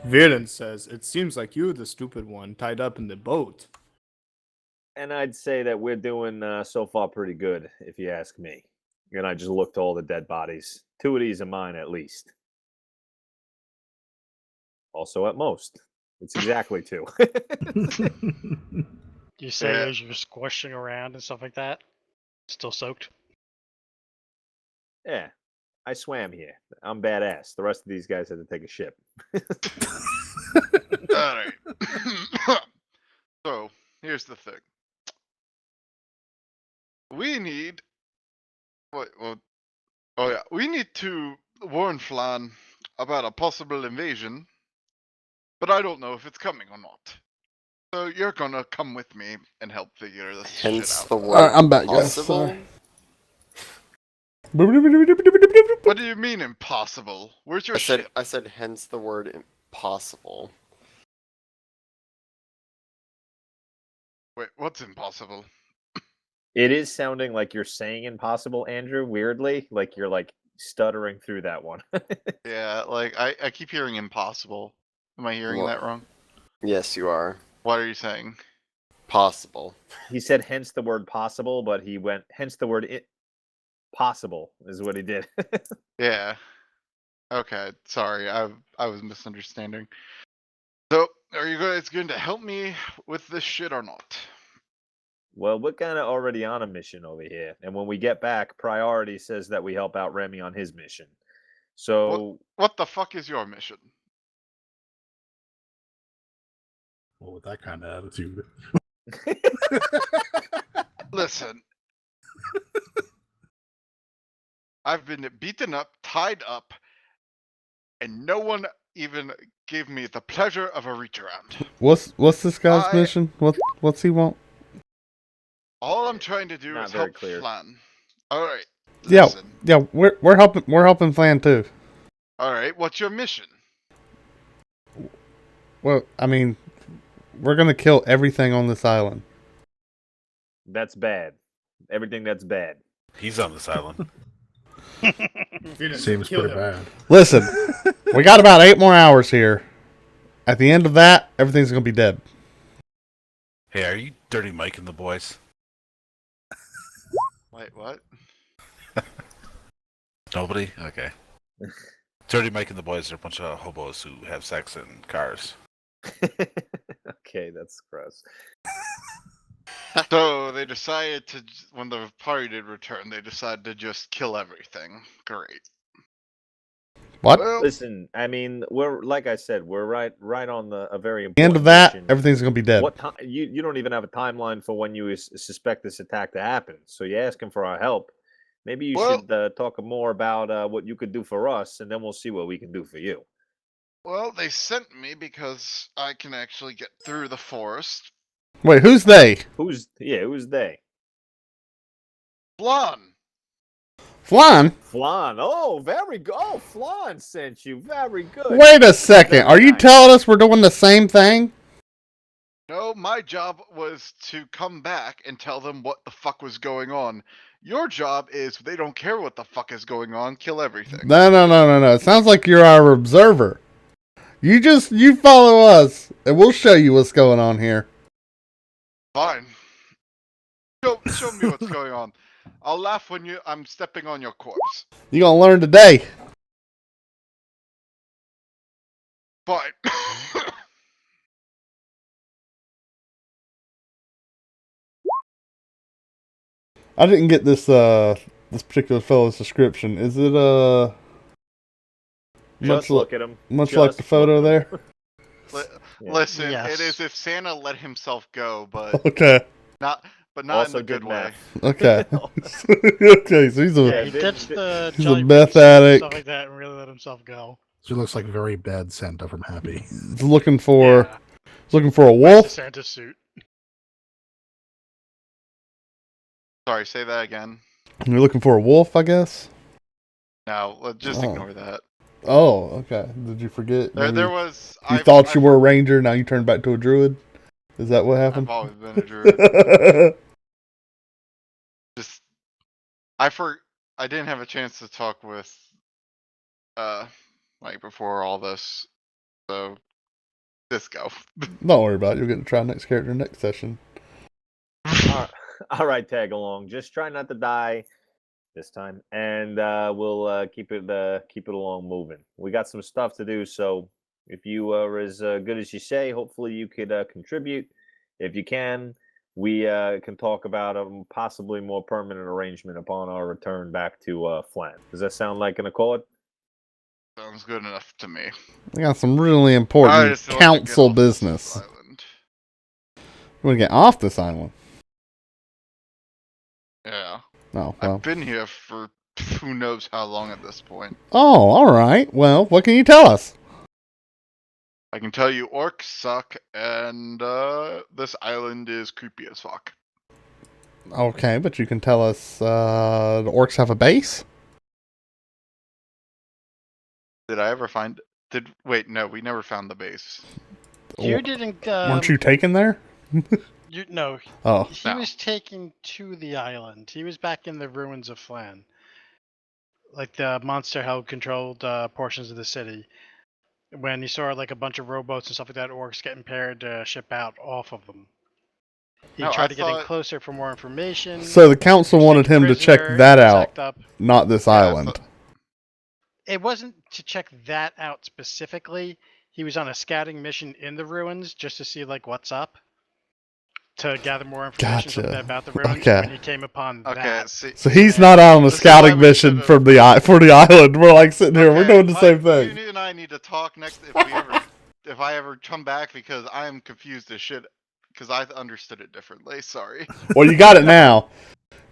E: Viren says, it seems like you're the stupid one tied up in the boat.
C: And I'd say that we're doing so far pretty good, if you ask me. And I just looked at all the dead bodies. 2 of these are mine, at least. Also, at most. It's exactly 2.
B: You say
F: Yeah.
B: as you're squishing around and stuff like that, still soaked.
C: Yeah, I swam here. I'm badass. The rest of these guys had to take a ship.
F: Alright. So, here's the thing. We need. Wait, what? Oh yeah, we need to warn Phlan about a possible invasion, but I don't know if it's coming or not. So you're gonna come with me and help figure this shit
I: Hence
F: out.
I: the word
A: Alright, I'm back, guys.
I: possible.
A: Sorry.
F: What do you mean impossible? Where's your ship?
I: I said hence the word impossible.
F: Wait, what's impossible?
C: It is sounding like you're saying impossible, Andrew, weirdly. Like you're like stuttering through that one.
F: Yeah, like I keep hearing impossible. Am I hearing
I: What?
F: that wrong?
I: Yes, you are.
F: What are you saying?
I: Possible.
C: He said hence the word possible, but he went hence the word possible is what he did.
F: Yeah. Okay, sorry, I was misunderstanding. So, are you guys going to help me with this shit or not?
C: Well, we're kind of already on a mission over here. And when we get back, priority says that we help out Remy on his mission. So,
F: What the fuck is your mission?
D: Well, with that kind of attitude.
F: Listen. I've been beaten up, tied up, and no one even gave me the pleasure of a reach around.
A: What's this guy's mission? What's he want?
F: All I'm trying to do
C: Not
F: is
C: very
F: help
C: clear.
F: Phlan. Alright.
A: Yeah,
F: Listen.
A: yeah, we're helping Phlan too.
F: Alright, what's your mission?
A: Well, I mean, we're gonna kill everything on this island.
C: that's bad. Everything that's bad.
G: He's on this island.
E: If you didn't
D: Seems
E: kill
D: pretty
E: him.
D: bad.
A: Listen, we got about 8 more hours here. At the end of that, everything's gonna be dead.
G: Hey, are you Dirty Mike and the boys?
F: Wait, what?
G: Nobody? Okay. Dirty Mike and the boys are a bunch of hobos who have sex in cars.
C: Okay, that's gross.
F: So they decided to, when the party did return, they decided to just kill everything. Great.
A: What?
F: Well,
C: Listen, I mean, we're like I said, we're right on a very important
A: End of that,
C: mission.
A: everything's gonna be dead.
C: What time? You don't even have a timeline for when you suspect this attack to happen. So you're asking for our help. Maybe you
F: Well-
C: should talk more about what you could do for us, and then we'll see what we can do for you.
F: well, they sent me because I can actually get through the forest.
A: Wait, who's they?
C: Who's they?
F: Phlan!
A: Phlan?
C: Phlan. Oh, very good. Oh, Phlan sent you. Very good.
A: Wait a second.
C: Very
A: Are you
C: nice.
A: telling us we're doing the same thing?
F: No, my job was to come back and tell them what the fuck was going on. Your job is, they don't care what the fuck is going on, kill everything.
A: No. It sounds like you're our observer. You follow us, and we'll show you what's going on here.
F: Fine. Show me what's going on. I'll laugh when I'm stepping on your corpse.
A: You gonna learn today.
F: Fine.
A: I didn't get this particular fellow's description. Is it
C: Just look at him.
A: much like the photo there?
C: Yeah.
F: Listen,
B: Yes.
F: it is if Santa let himself go, but
A: Okay.
F: not in
C: Also
F: the good
C: did
F: way.
C: math.
A: Okay. Okay, so he's a
C: Yeah,
B: He
C: they-
B: ditched the
A: he's a
B: Jolly
A: meth
B: Rancher and
A: addict.
B: stuff like that and really let himself go.
D: She looks like very bad Santa from Happy.
A: he's looking for
B: Yeah,
A: he's looking for a
B: the
A: wolf.
B: Santa suit.
F: Sorry, say that again.
A: You're looking for a wolf, I guess.
F: No, just
A: Oh.
F: ignore that.
A: Oh, okay. Did you forget?
F: There
A: Maybe
F: was.
A: you thought you were a ranger, now you turned back to a druid. Is that what
F: I've
A: happened?
F: always been a druid. Just, I didn't have a chance to talk with, like before all this, so just go.
A: Don't worry about it. You'll get to try next character next session.
C: All right, tag along. Just try not to die this time, and we'll keep it along moving. We got some stuff to do, so if you are as good as you say, hopefully you could contribute. If you can, we can talk about a possibly more permanent arrangement upon our return back to Phlan. Does that sound like an accord?
F: Sounds good enough to me.
A: We got some really
F: I
A: important
F: just want to get
A: council
F: off this
A: business.
F: island.
A: You want to get off this island?
F: Yeah.
A: Oh, well.
F: I've been here for who knows how long at this point.
A: Oh, all right. Well, what can you tell us?
F: I can tell you orcs suck, and this island is creepy as fuck.
A: Okay, but you can tell us the orcs have a base?
F: Did I ever find... Wait, no, we never found the base.
B: You didn't.
A: Weren't you taken there?
B: No.
A: Oh.
B: He
F: No.
B: was taken to the island. He was back in the ruins of Phlan. Like the monster held controlled portions of the city. When he saw like a bunch of rowboats and stuff like that, orcs getting paired to ship out off of them. He
F: No,
B: tried
F: I
B: to get in
F: thought-
B: closer for more information.
A: So the council
B: was
A: wanted
B: taken
A: him to check
B: prisoner,
A: that out,
B: sacked up.
A: not this
F: Yeah, I
A: island.
F: thought-
B: It wasn't to check that out specifically. He was on a scouting mission in the ruins just to see like what's up, to gather more information
A: Gotcha.
B: about the ruins.
A: Okay.
B: When he came upon
F: Okay,
B: that,
F: see...
A: So he's not out on a
F: This is why
A: scouting
F: we
A: mission
F: should've-
A: from for the island. We're like sitting here. We're doing the same thing.
F: You and I need to talk next if I ever come back, because I am confused as shit, because I understood it differently. Sorry.
A: Well, you got it now.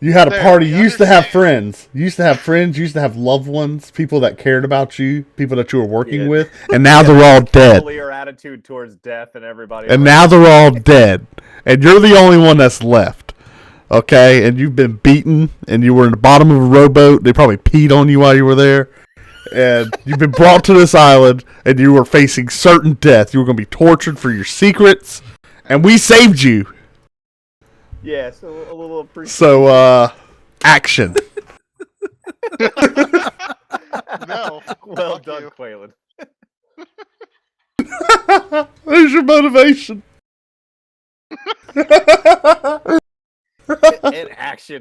A: You had a
F: There,
A: party.
F: we
A: You used to have
F: understand.
A: friends. You used to have friends. You used to have loved ones, people that cared about you, people that you were working
C: Yeah.
A: with, and now they're all dead.
C: Cavalier attitude towards death and everybody.
A: And
C: else.
A: now they're all dead. And you're the only one that's left. Okay? And you've been beaten, and you were in the bottom of a rowboat. They probably peed on you while you were there. And you've been brought to this island, and you were facing certain death. You were going to be tortured for your secrets, and we saved you.
C: Yeah, so a little appreciation.
A: So, action.
F: No.
C: Well
F: Fuck
C: done,
F: you.
C: Quaylen.
A: There's your motivation.
C: In action.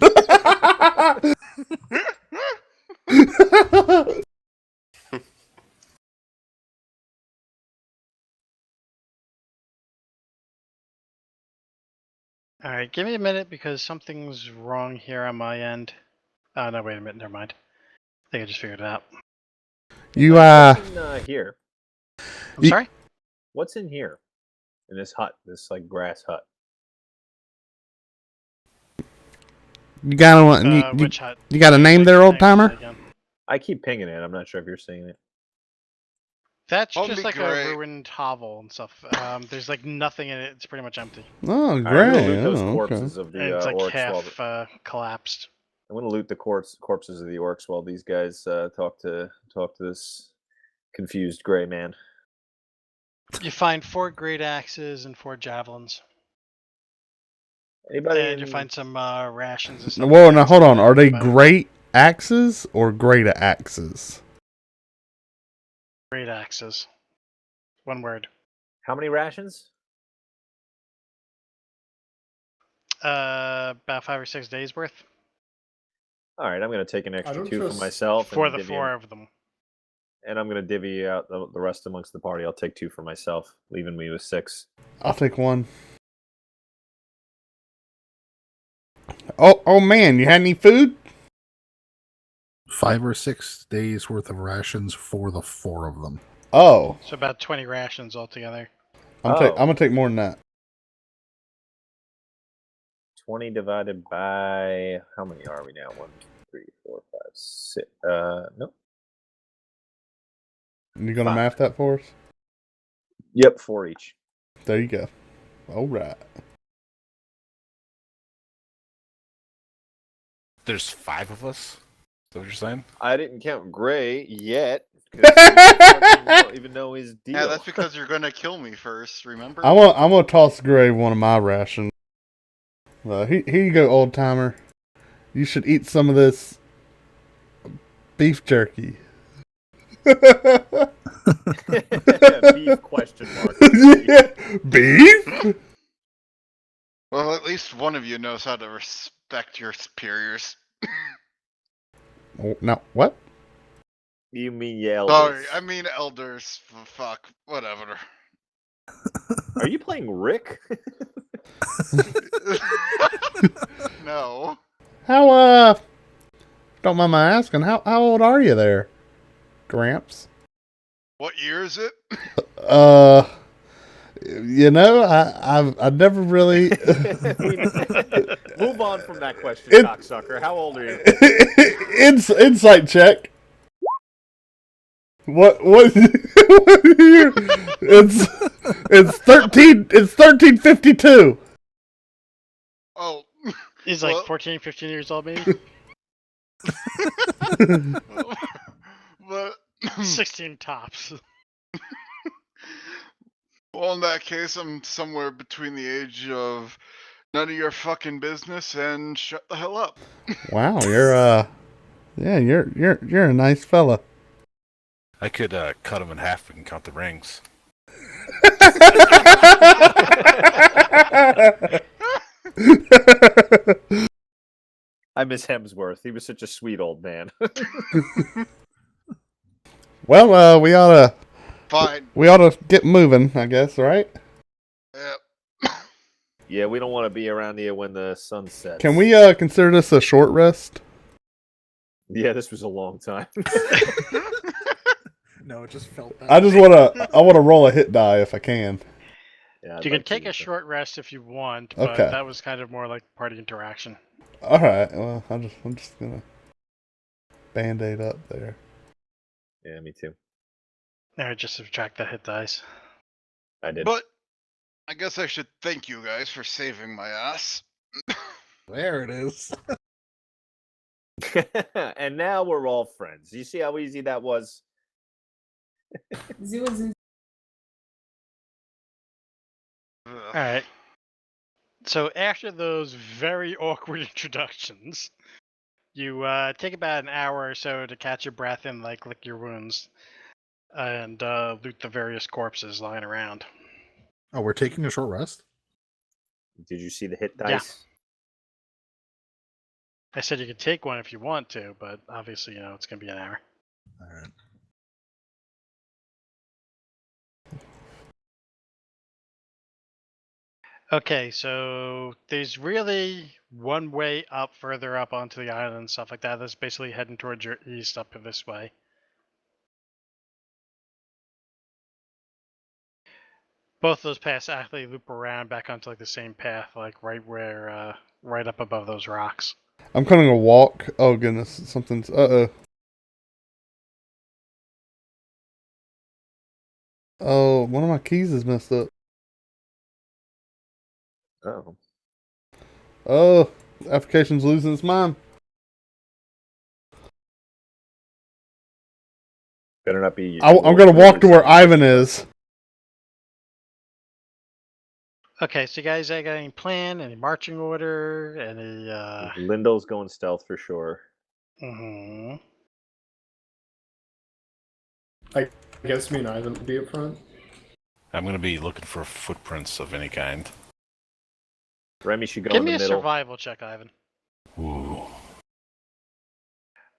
B: all right, give me a minute because something's wrong here on my end. Oh no, wait a minute, never mind. I think I just figured it out.
A: You,
C: What's in here?
B: I'm
A: You-
B: sorry.
C: What's in here? In this hut, this like grass hut.
A: you got a,
B: Which hut?
A: you got a name there, old timer?
B: Again.
C: I keep pinging it. I'm not sure if you're seeing it.
B: That's
F: Wouldn't
B: just
F: be
B: like
F: great.
B: a ruined hovel and stuff. There's like nothing in it. It's pretty much empty.
A: Oh,
C: All right, I'm gonna
A: great.
C: loot those
A: Oh, okay.
C: corpses of the
B: And it's like
C: orcs.
B: half collapsed.
C: I'm gonna loot the corpses of the orcs while these guys talk to this confused gray man.
B: You find 4 great axes and 4 javelins.
C: Anybody?
B: And you
C: in-
B: find some rations and stuff.
A: Whoa, now hold on. Are they
B: But
A: great axes or great axes?
B: Great axes. One word.
C: How many rations?
B: About 5 or 6 days worth.
C: All right, I'm gonna take an extra
E: don't
C: 2 for
E: trust-
C: myself.
B: For
C: and
B: the
C: divvy
B: 4 of them.
C: and I'm gonna divvy out the rest amongst the party. I'll take 2 for myself, leaving me with 6.
A: I'll take one. Oh man, you had any food?
D: 5 or 6 days worth of rations for the 4 of them.
A: Oh,
B: So about 20 rations altogether.
A: I'm gonna take more than that.
C: 20 divided by how many are we now? 1, 2, 3, 4, 5, 6. Nope.
A: You gonna
C: 5.
A: math that for us?
C: Yep, 4 each.
A: There you go. All right.
G: There's 5 of us? Is that what you're saying?
C: I didn't count Gray yet. 'Cause he doesn't even know his deal.
F: Yeah, that's because you're gonna kill me first, remember?
A: I'm gonna toss Gray one of my rations. Here you go, old timer. You should eat some of this beef jerky.
C: Beef question mark.
A: Yeah, beef?
F: Well, at least one of you knows how to respect your superiors.
A: Oh, no, what?
C: You mean yell?
F: Sorry, I mean elders. Fuck, whatever.
C: Are you playing Rick?
F: No.
A: How, don't mind my asking, how old are you there, Gramps?
F: What year is it?
A: You know, I've never really,
C: Move on from that question,
A: It-
C: cocksucker. How old are you?
A: Insight check. What what it's 1352.
F: Oh,
B: He's like
F: Well-
B: 14, 15 years old, maybe?
F: but
B: 16 tops.
F: well, in that case, I'm somewhere between the age of none of your fucking business and shut the hell up.
A: Wow, you're you're a nice fella.
G: I could cut him in half and count the rings.
C: I miss Hemsworth. He was such a sweet old man.
A: Well, we ought
F: Fine.
A: to get moving, I guess, right?
F: Yep.
C: Yeah, we don't want to be around here when the sun sets.
A: Can we consider this a short rest?
C: Yeah, this was a long time.
D: No, it just felt that.
A: I want to roll a hit die if I can.
C: Yeah, I'd
B: You can
C: like to
B: take a
C: use it.
B: short rest if you want, but
A: Okay.
B: that was kind of more like party interaction.
A: All right. Well, I'm just gonna band-aid up there.
C: Yeah, me too.
B: There, just subtract that hit dice.
C: I did.
F: But I guess I should thank you guys for saving my ass.
D: There it is.
C: And now we're all friends. You see how easy that was?
J: Zoo and zoo.
F: Ugh.
B: Alright. So after those very awkward introductions, you take about an hour or so to catch your breath and like lick your wounds and loot the various corpses lying around.
D: Oh, we're taking a short rest?
C: Did you see the hit
B: Yeah.
C: dice?
B: I said you could take one if you want to, but obviously, it's going to be an hour.
D: All right.
B: Okay, so there's really one way up, further up onto the island and stuff like that. That's basically heading towards your east up this way. Both those paths actually loop around back onto like the same path, like right where, right up above those rocks.
A: I'm going to walk. Oh goodness, something's. Oh, one of my keys is messed up.
C: Oh.
A: Oh, the application's losing its mind.
C: Better not be.
A: I'm going to walk to where Ivan is.
B: Okay, so you guys got any plan, any marching order, any,
C: Lindell's going stealth for sure.
B: mhm.
E: I guess me and Ivan will be up front.
G: I'm going to be looking for footprints of any kind.
C: Remy should go
B: Give
C: in
B: me
C: the
B: a
C: middle.
B: survival check, Ivan.
G: Ooh.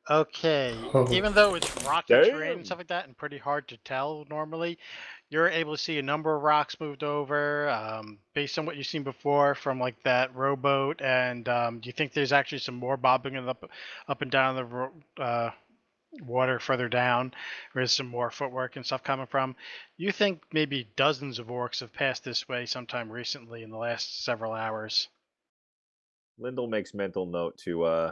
B: Okay,
E: Oh.
B: even though it's rocky terrain
C: Damn.
B: and stuff like that and pretty hard to tell normally, you're able to see a number of rocks moved over based on what you've seen before from like that rowboat, and do you think there's actually some more bobbing up and down the water further down, where there's some more footwork and stuff coming from? You think maybe dozens of orcs have passed this way sometime recently in the last several hours.
C: Lindell makes mental note to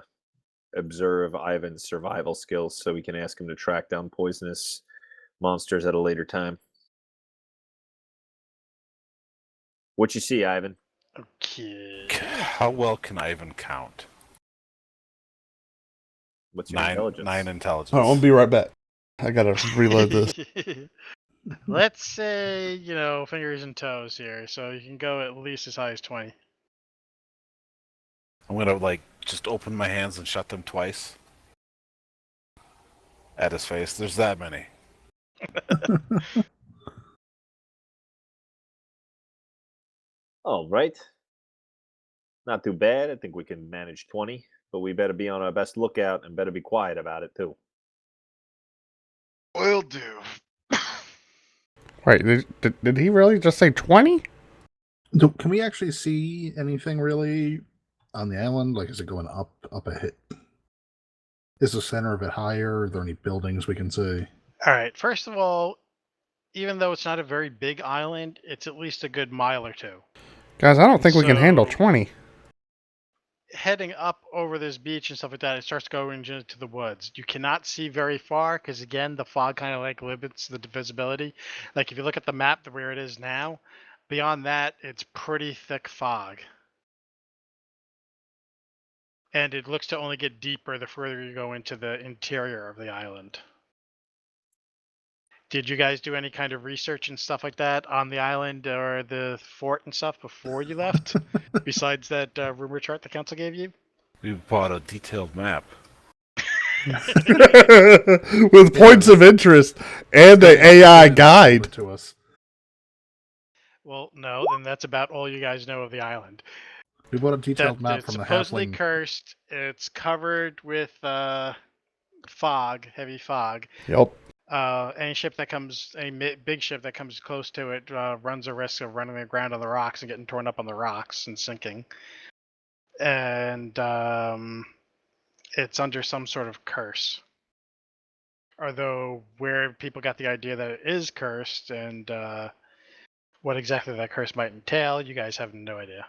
C: observe Ivan's survival skills so we can ask him to track down poisonous monsters at a later time. What you see, Ivan?
B: Okay.
G: How well can I even count?
C: What's your intelligence?
G: 9 intelligence.
A: Hold on, I'll be right back. I gotta reload this.
B: Let's say, fingers and toes here, so you can go at least as high as 20.
G: I'm going to just open my hands and shut them twice. At his face. There's that many.
C: All right. Not too bad. I think we can manage 20, but we better be on our best lookout and better be quiet about it too.
F: Will do.
A: Wait, did he really just say 20?
D: Can we actually see anything really on the island? Like, is it going up a hit? Is the center of it higher? Are there any buildings we can see?
B: All right, first of all, even though it's not a very big island, it's at least a good mile or two.
A: Guys, I don't think we can handle
B: So-
A: 20.
B: heading up over this beach and stuff like that, it starts going into the woods. You cannot see very far because, again, the fog kind of like limits the visibility. Like if you look at the map where it is now, beyond that, it's pretty thick fog. And it looks to only get deeper the further you go into the interior of the island. Did you guys do any kind of research and stuff like that on the island or the fort and stuff before you left? Besides that rumor chart the council gave you?
G: We bought a detailed map.
A: With points of interest and an AI guide.
D: To us.
B: Well, no, then that's about all you guys know of the island.
D: We bought a detailed map
B: It's
D: from the
B: supposedly
D: halfling.
B: cursed. It's covered with fog, heavy fog.
A: Yep.
B: Any ship that comes, big ship that comes close to it, runs a risk of running aground on the rocks and getting torn up on the rocks and sinking. And it's under some sort of curse. Although where people got the idea that it is cursed and what exactly that curse might entail, you guys have no idea.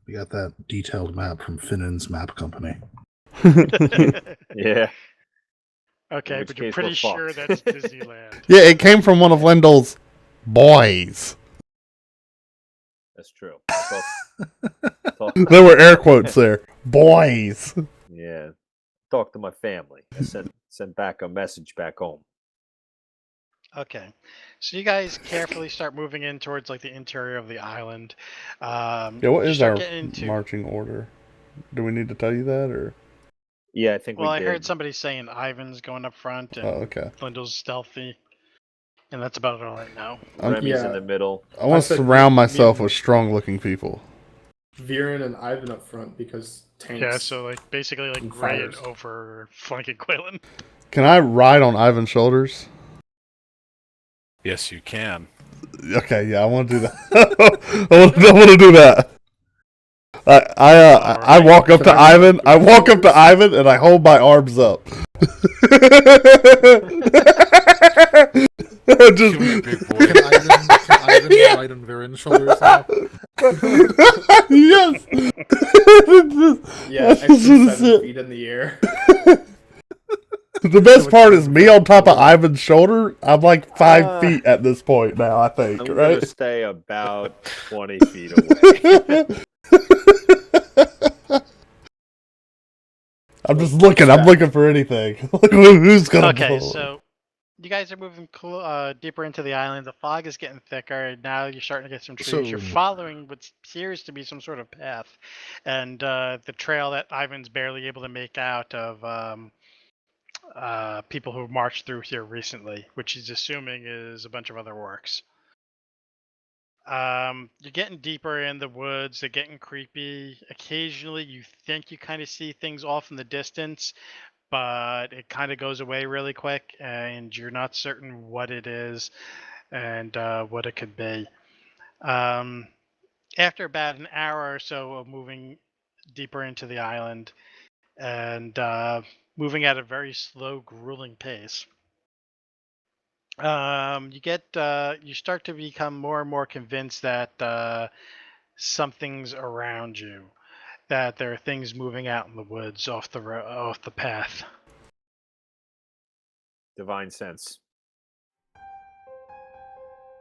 D: We got that detailed map from Finnan's Map Company.
C: Yeah.
B: Okay,
C: which
B: but you're
C: case we're
B: pretty sure
C: fucked.
B: that's Disneyland.
A: Yeah, it came from one of Lendl's boys.
C: That's true. Talk,
A: There were air quotes there. Boys.
C: yeah. Talk to my family. I sent back a message back home.
B: Okay, so you guys carefully start moving in towards like the interior of the island.
A: Yeah, what
B: you
A: is
B: start
A: our
B: getting into-
A: marching order? Do we need to tell you that, or?
C: Yeah, I think
B: Well,
C: we
B: I
C: did.
B: heard somebody saying Ivan's going up front and
A: Okay.
B: Lyndall's stealthy, and that's about all I know.
C: Remy's in the middle.
A: I want to
E: said
A: surround
E: me
A: myself
E: and-
A: with strong-looking people.
E: Viren and Ivan up front because tanks.
B: Yeah, so like basically like
E: and
B: Ray and
E: fires.
B: over flanking Quaylen.
A: Can I ride on Ivan's shoulders?
G: Yes, you can.
A: Okay, yeah, I want to do that. I want to do that. I walk up to Ivan. I walk up to Ivan and I hold my arms up. Just
G: Big boy.
D: Can Ivan ride on Viren's shoulders now?
A: yes.
E: Yeah, extra 7 feet in the air.
A: The best part is me on top of Ivan's shoulder. I'm like 5 feet at this point now, I think,
C: I'm
A: right?
C: gonna stay about 20 feet away.
A: I'm just looking. I'm looking for anything. Who's gonna
B: Okay,
A: blow?
B: so you guys are moving deeper into the island. The fog is getting thicker. Now you're starting to get some trees. You're
D: So-
B: following what appears to be some sort of path, and the trail that Ivan's barely able to make out of people who marched through here recently, which he's assuming is a bunch of other orcs. You're getting deeper in the woods. They're getting creepy. Occasionally, you think you kind of see things off in the distance, but it kind of goes away really quick, and you're not certain what it is and what it could be. After about an hour or so of moving deeper into the island and moving at a very slow, grueling pace, you start to become more and more convinced that something's around you, that there are things moving out in the woods off the path.
C: Divine sense.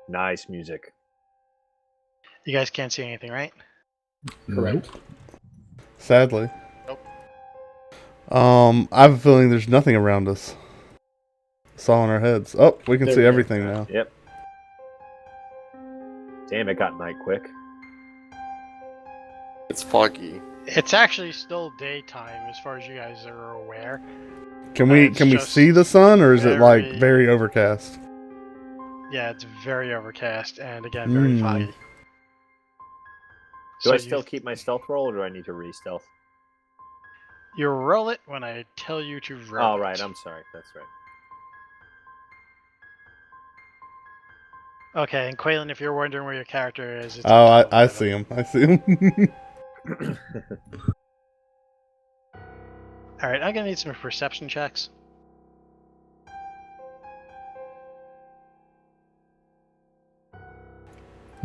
C: Nice music.
B: You guys can't see anything, right?
E: Correct.
A: Sadly.
B: Nope.
A: I have a feeling there's nothing around us. It's all in our heads. Oh, we can
E: There
A: see
E: we go.
A: everything now.
C: Yep. Damn, it got night quick.
I: It's foggy.
B: It's actually still daytime as far as you guys are aware.
A: Can we
B: It's
A: can we
B: just
A: see the sun, or is it like
B: very-
A: very overcast?
B: Yeah, it's very overcast and again very foggy.
C: Do
B: So
C: I still keep my stealth roll, or do I need to re-stealth?
B: you roll it when I tell you to roll.
C: Oh, right.
B: it.
C: I'm sorry. That's right.
B: Okay, and Quaylen, if you're wondering where your character is, it's
A: Oh,
B: on top
A: I
B: of
A: see
B: it.
A: him. I see him.
B: All right, I'm gonna need some perception checks.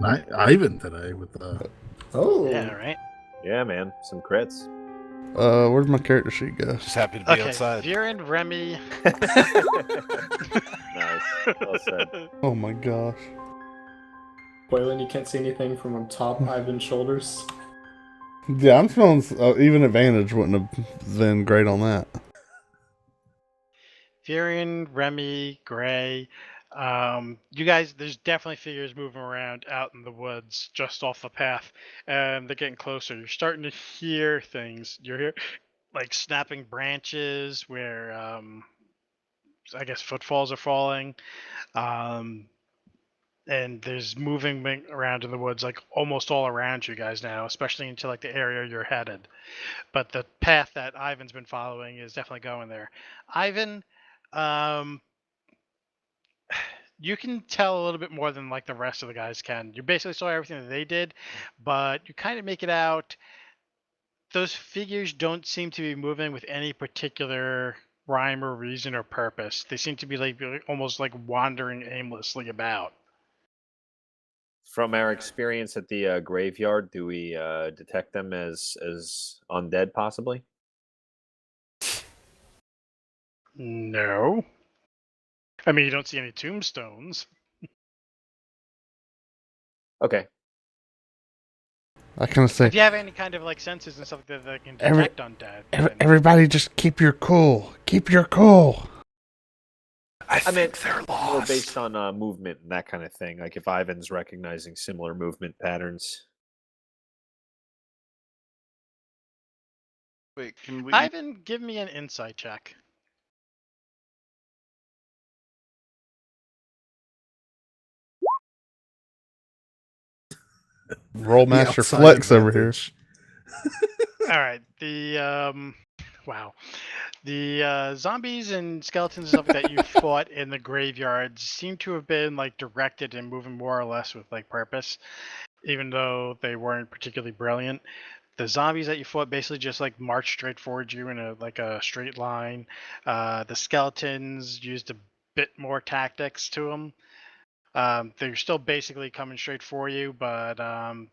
D: Ivan today with the.
E: Oh.
B: Yeah, all right.
C: Yeah, man. Some crits.
A: Where'd my character sheet go?
G: Just happy to be
B: Okay,
G: outside.
B: Viren, Remy.
C: Nice. Well said.
A: Oh my gosh.
E: Quaylen, you can't see anything from on top Ivan's shoulders.
A: Yeah, I'm feeling even advantage wouldn't have been great on that.
B: Viren, Remy, Gray. You guys, there's definitely figures moving around out in the woods just off the path, and they're getting closer. You're starting to hear things. You're here, like snapping branches where I guess footfalls are falling. And there's moving around in the woods like almost all around you guys now, especially into like the area you're headed. But the path that Ivan's been following is definitely going there. Ivan, you can tell a little bit more than like the rest of the guys can. You basically saw everything that they did, but you kind of make it out. Those figures don't seem to be moving with any particular rhyme or reason or purpose. They seem to be like almost like wandering aimlessly about.
C: From our experience at the graveyard, do we detect them as undead, possibly?
B: No. I mean, you don't see any tombstones.
C: Okay.
A: I kind of say,
B: If you have any kind of like senses and stuff that can detect undead, then-
A: everybody just keep your cool. Keep your cool.
G: I
C: I meant
G: think they're
C: more
G: lost.
C: based on movement and that kind of thing. Like if Ivan's recognizing similar movement patterns.
F: Wait, can we?
B: Ivan, give me an insight check.
A: Roll
D: The
A: master
D: outside
A: flex over here.
D: advantage.
B: All right, wow, the zombies and skeletons and stuff that you fought in the graveyards seem to have been like directed and moving more or less with like purpose, even though they weren't particularly brilliant. The zombies that you fought basically just like marched straight forward you in a straight line. The skeletons used a bit more tactics to them. They're still basically coming straight for you, but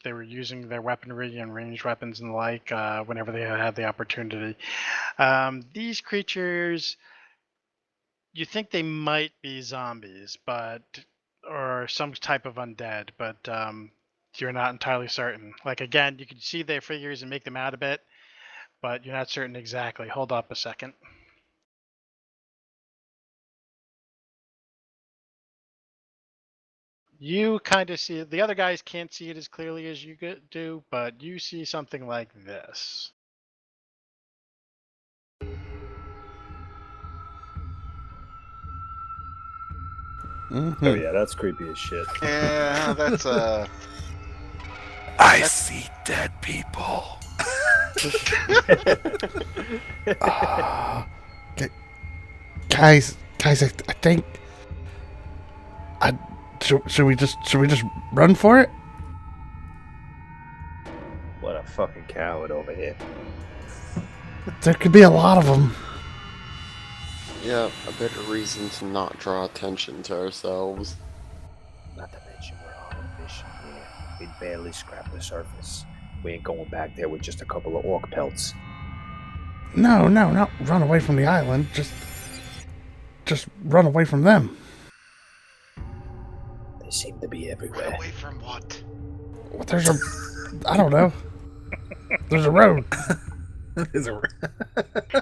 B: they were using their weaponry and ranged weapons and the like whenever they had the opportunity. These creatures, you think they might be zombies, or some type of undead, but you're not entirely certain. Like again, you can see their figures and make them out a bit, but you're not certain exactly. Hold up a second. You kind of see it. The other guys can't see it as clearly as you do, but you see something like this.
A: Mm-hmm.
C: Oh yeah, that's creepy as shit.
F: Yeah, that's
G: I see dead people.
A: Guys, I think. Should we just run for it?
C: What a fucking coward over here.
A: There could be a lot of them.
I: Yeah, a better reason to not draw attention to ourselves.
C: Not to mention we're on a mission here. We barely scrapped the surface. We ain't going back there with just a couple of orc pelts.
A: No, not run away from the island. Just run away from them.
C: They seem to be everywhere.
F: run away from what?
A: There's I don't know. There's a road.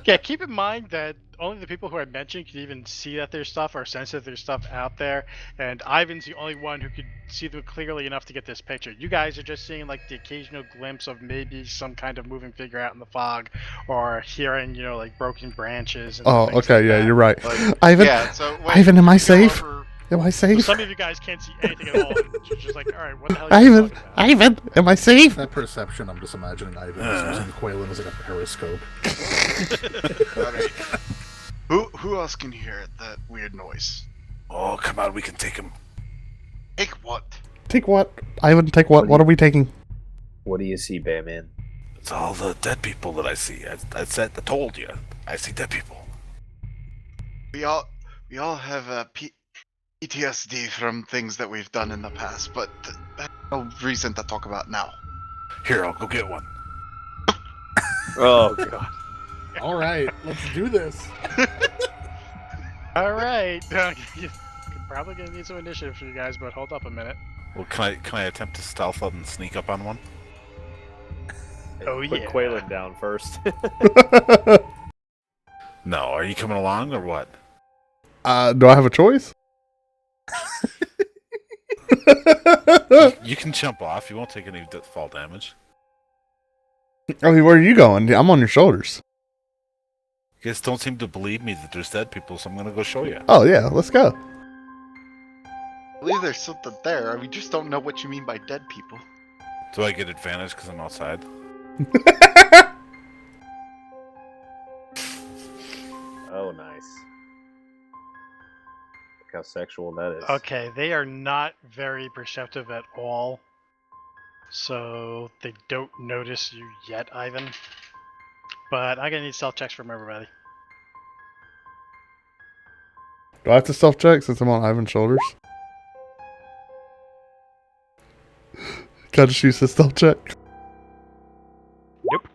B: Yeah, keep in mind that only the people who I mentioned can even see that there's stuff or sense that there's stuff out there, and Ivan's the only one who could see them clearly enough to get this picture. You guys are just seeing like the occasional glimpse of maybe some kind of moving figure out in the fog, or hearing, like broken branches. And
A: Oh,
B: things
A: okay,
B: like
A: yeah,
B: that.
A: you're right.
F: Like,
A: Ivan,
F: yeah, so wait,
A: Ivan, am I
F: go
A: safe?
F: over-
A: Am I
B: So
A: safe?
B: some of you guys can't see anything at all. And you're just like, all right, what the hell are you
A: Ivan,
B: talking about?
A: Ivan, am I safe?
D: That perception, I'm just imagining Ivan is using Quaylen as like a periscope.
F: Alright. Who else can hear that weird noise?
G: Oh, come on, we can take him.
F: Take what?
A: Take what? Ivan, take what? What are we taking?
C: What do you see, Bearman?
G: It's all the dead people that I see. I told you. I see dead people.
F: We all have PTSD from things that we've done in the past, but that's no reason to talk about now.
G: Here, I'll go get one.
C: Oh god.
D: All right, let's do this.
B: All right. You're probably gonna need some initiative for you guys, but hold up a minute.
G: Well, can I attempt to stealth and sneak up on one?
B: Oh,
C: Put
B: yeah.
C: Quaylen down first.
G: No. Are you coming along or what?
A: Do I have a choice?
G: You can jump off. You won't take any fall damage.
A: I mean, where are you going? I'm on your shoulders.
G: You guys don't seem to believe me that there's dead people, so I'm gonna go show you.
A: Oh yeah, let's go.
F: I believe there's something there. We just don't know what you mean by dead people.
G: Do I get advantage because I'm outside?
C: Oh, nice. Look how sexual that is.
B: Okay, they are not very perceptive at all. So they don't notice you yet, Ivan. But I'm gonna need stealth checks from everybody.
A: Do I have to self check since I'm on Ivan's shoulders? Can I just use his stealth check?
B: Nope.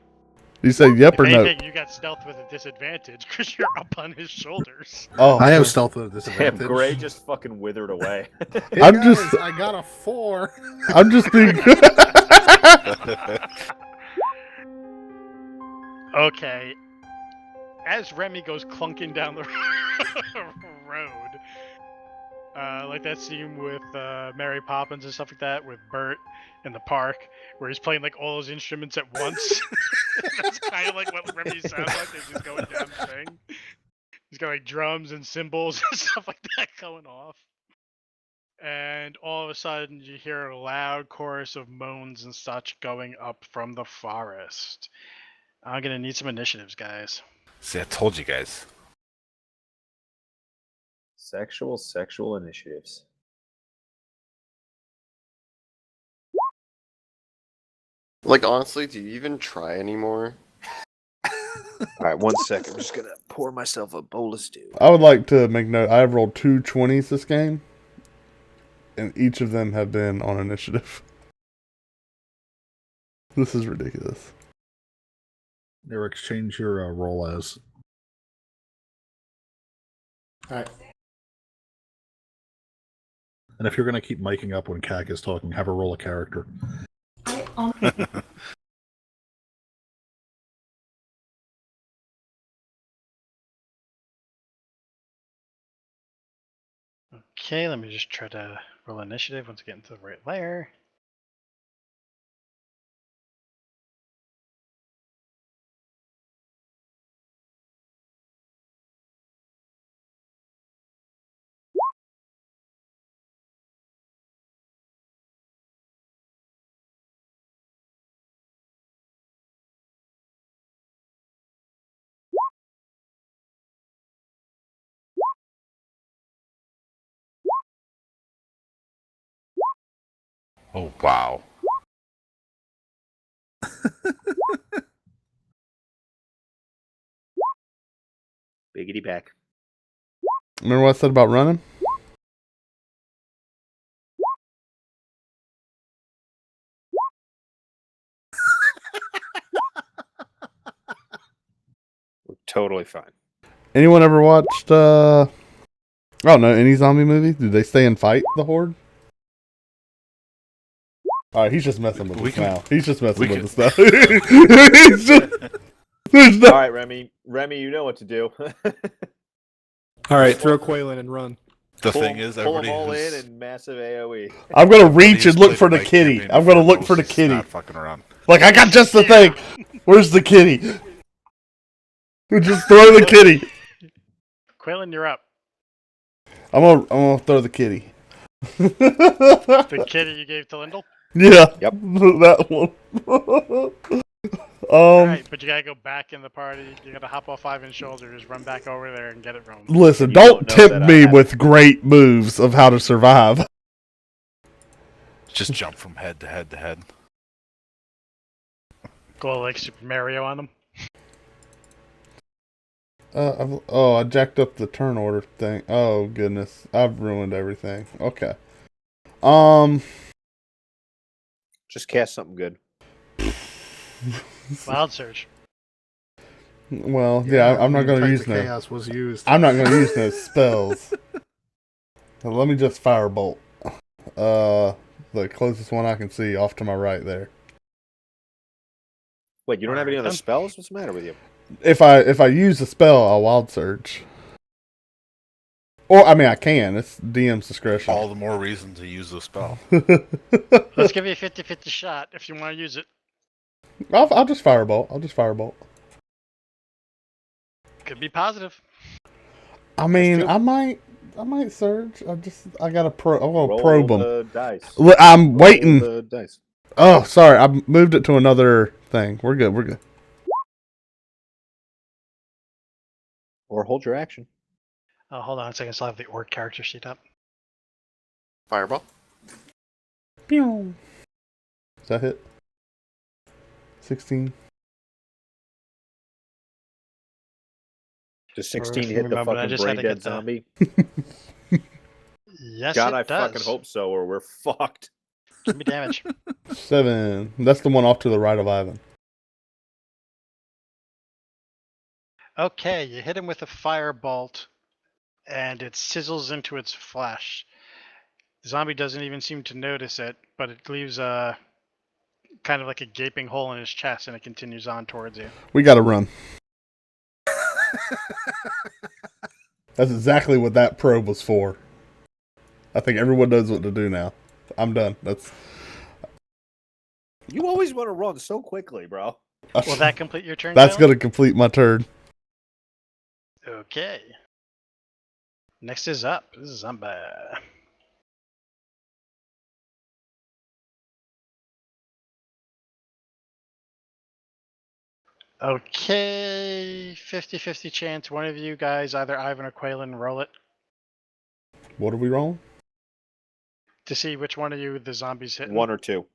A: You say yep or
B: If
A: no?
B: anything, you got stealth with a disadvantage because you're up on his shoulders.
A: Oh,
D: I have stealth with a
C: Damn,
D: disadvantage.
C: Gray just fucking withered away.
D: Hey
A: I'm
D: guys,
A: just-
D: I got a 4.
A: I'm just being.
B: Okay. As Remy goes clunking down the road, like that scene with Mary Poppins and stuff like that, with Bert in the park, where he's playing like all those instruments at once. That's kind of like what Remy sounds like. They're just going down the thing. He's got like drums and cymbals and stuff like that going off. And all of a sudden, you hear a loud chorus of moans and such going up from the forest. I'm gonna need some initiatives, guys.
G: See, I told you guys.
C: Sexual initiatives.
I: Like, honestly, do you even try anymore?
C: Alright, 1 second. I'm just gonna pour myself a bowl of stew.
A: I would like to make note. I have rolled 2 20s this game, and each of them have been on initiative. This is ridiculous.
D: There, exchange your roll as.
E: Alright.
D: And if you're going to keep miking up when Kak is talking, have her roll a character.
B: Okay, let me just try to roll initiative once I get into the right layer.
G: Oh, wow.
C: Biggity back.
A: Remember what I said about running?
C: We're totally fine.
A: Anyone ever watched? Oh no, any zombie movie? Did they stay and fight the horde? All right, he's just messing with us now. He's just messing with us now. He's just, there's no.
C: Alright, Remy. Remy, you know what to do.
E: Alright, throw Quaylen and run.
G: The thing is,
C: pull
G: everybody
C: them all in
G: who's,
C: and massive AoE.
A: I'm gonna
G: everybody
A: reach
G: who's
A: and look
G: played
A: for the
G: my
A: kitty.
G: campaign
A: I'm gonna
G: before
A: look for the
G: knows he's
A: kitty.
G: not fucking around.
A: Like I got just the thing. Where's the kitty? Just throw the kitty.
B: Quaylen, you're up.
A: I'm gonna throw the kitty.
B: The kitty you gave to Lyndall?
A: Yeah.
C: Yep.
A: That one.
B: Alright, but you gotta go back in the party. You gotta hop off Ivan's shoulders, run back over there, and get it rolling.
A: Listen,
C: You
A: don't
C: don't know
A: tempt
C: that I
A: me
C: have-
A: with great moves of how to survive.
G: Just jump from head to head to head.
B: Go like Super Mario on them.
A: I jacked up the turn order thing. Oh goodness, I've ruined everything. Okay.
C: Just cast something good.
B: Wild Surge.
A: Well, yeah, I'm not going to
D: Type
A: use
D: of
A: no.
D: chaos was used.
A: I'm not going to use no spells. So let me just firebolt. The closest one I can see off to my right there.
C: Wait, you don't have any
B: Alright,
C: other
B: then.
C: spells? What's the matter with you?
A: If I use a spell, I'll wild surge. Or I mean, I can. It's DM's discretion.
G: All the more reason to use the spell.
B: Let's give you a 50-50 shot if you want to use it.
A: I'll just firebolt.
B: Could be positive.
A: I mean,
C: true.
A: I might surge. I gotta I want to
C: Roll
A: probe them.
C: the dice.
A: I'm
C: Roll
A: waiting.
C: the dice.
A: Oh, sorry. I moved it to another thing. We're good.
C: Or hold your action.
B: Oh, hold on a second. I still have the orc character sheet up.
I: Fireball.
A: Pew. Does that hit? 16.
C: Does 16 hit the
B: Remember, I
C: fucking
B: just had
C: brain
B: to
C: dead
B: get the-
C: zombie?
B: Yes,
C: God,
B: it
C: I
B: does.
C: fucking hope so, or we're fucked.
B: Give me damage.
A: 7. That's the one off to the right of Ivan.
B: Okay, you hit him with a firebolt, and it sizzles into its flesh. The zombie doesn't even seem to notice it, but it leaves a kind of like a gaping hole in his chest, and it continues on towards you.
A: We gotta run. That's exactly what that probe was for. I think everyone knows what to do now. I'm done.
C: You always want to run so quickly, bro.
B: Will that complete your turn?
A: That's
B: Kylan?
A: gonna complete my turn.
B: Okay. Next is up. This is zombie. Okay, 50-50 chance one of you guys, either Ivan or Quaylen, roll it
A: What are we rolling?
B: to see which one of you the zombie's hitting.
C: One or two.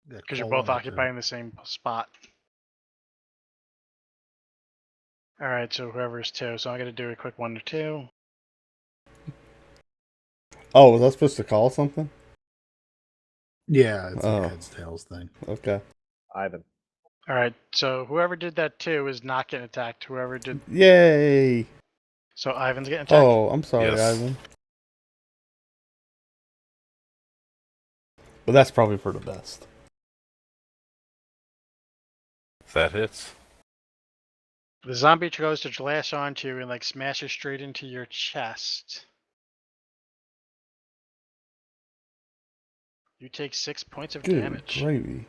B: Because you're both occupying the same spot. Alright, so whoever's 2. So I'm going to do a quick 1 or 2.
A: Oh, was I supposed to call something?
D: Yeah, it's
A: Oh.
D: a heads tails thing.
A: Okay.
C: Ivan.
B: Alright, so whoever did that 2 is not getting attacked. Whoever did...
A: Yay!
B: So Ivan's getting attacked?
A: Oh, I'm sorry,
G: Yes.
A: Ivan. But that's probably for the best.
G: That hits.
B: The zombie goes to lash onto you and smashes straight into your chest. You take 6 points of
A: Good
B: damage.
A: gravy.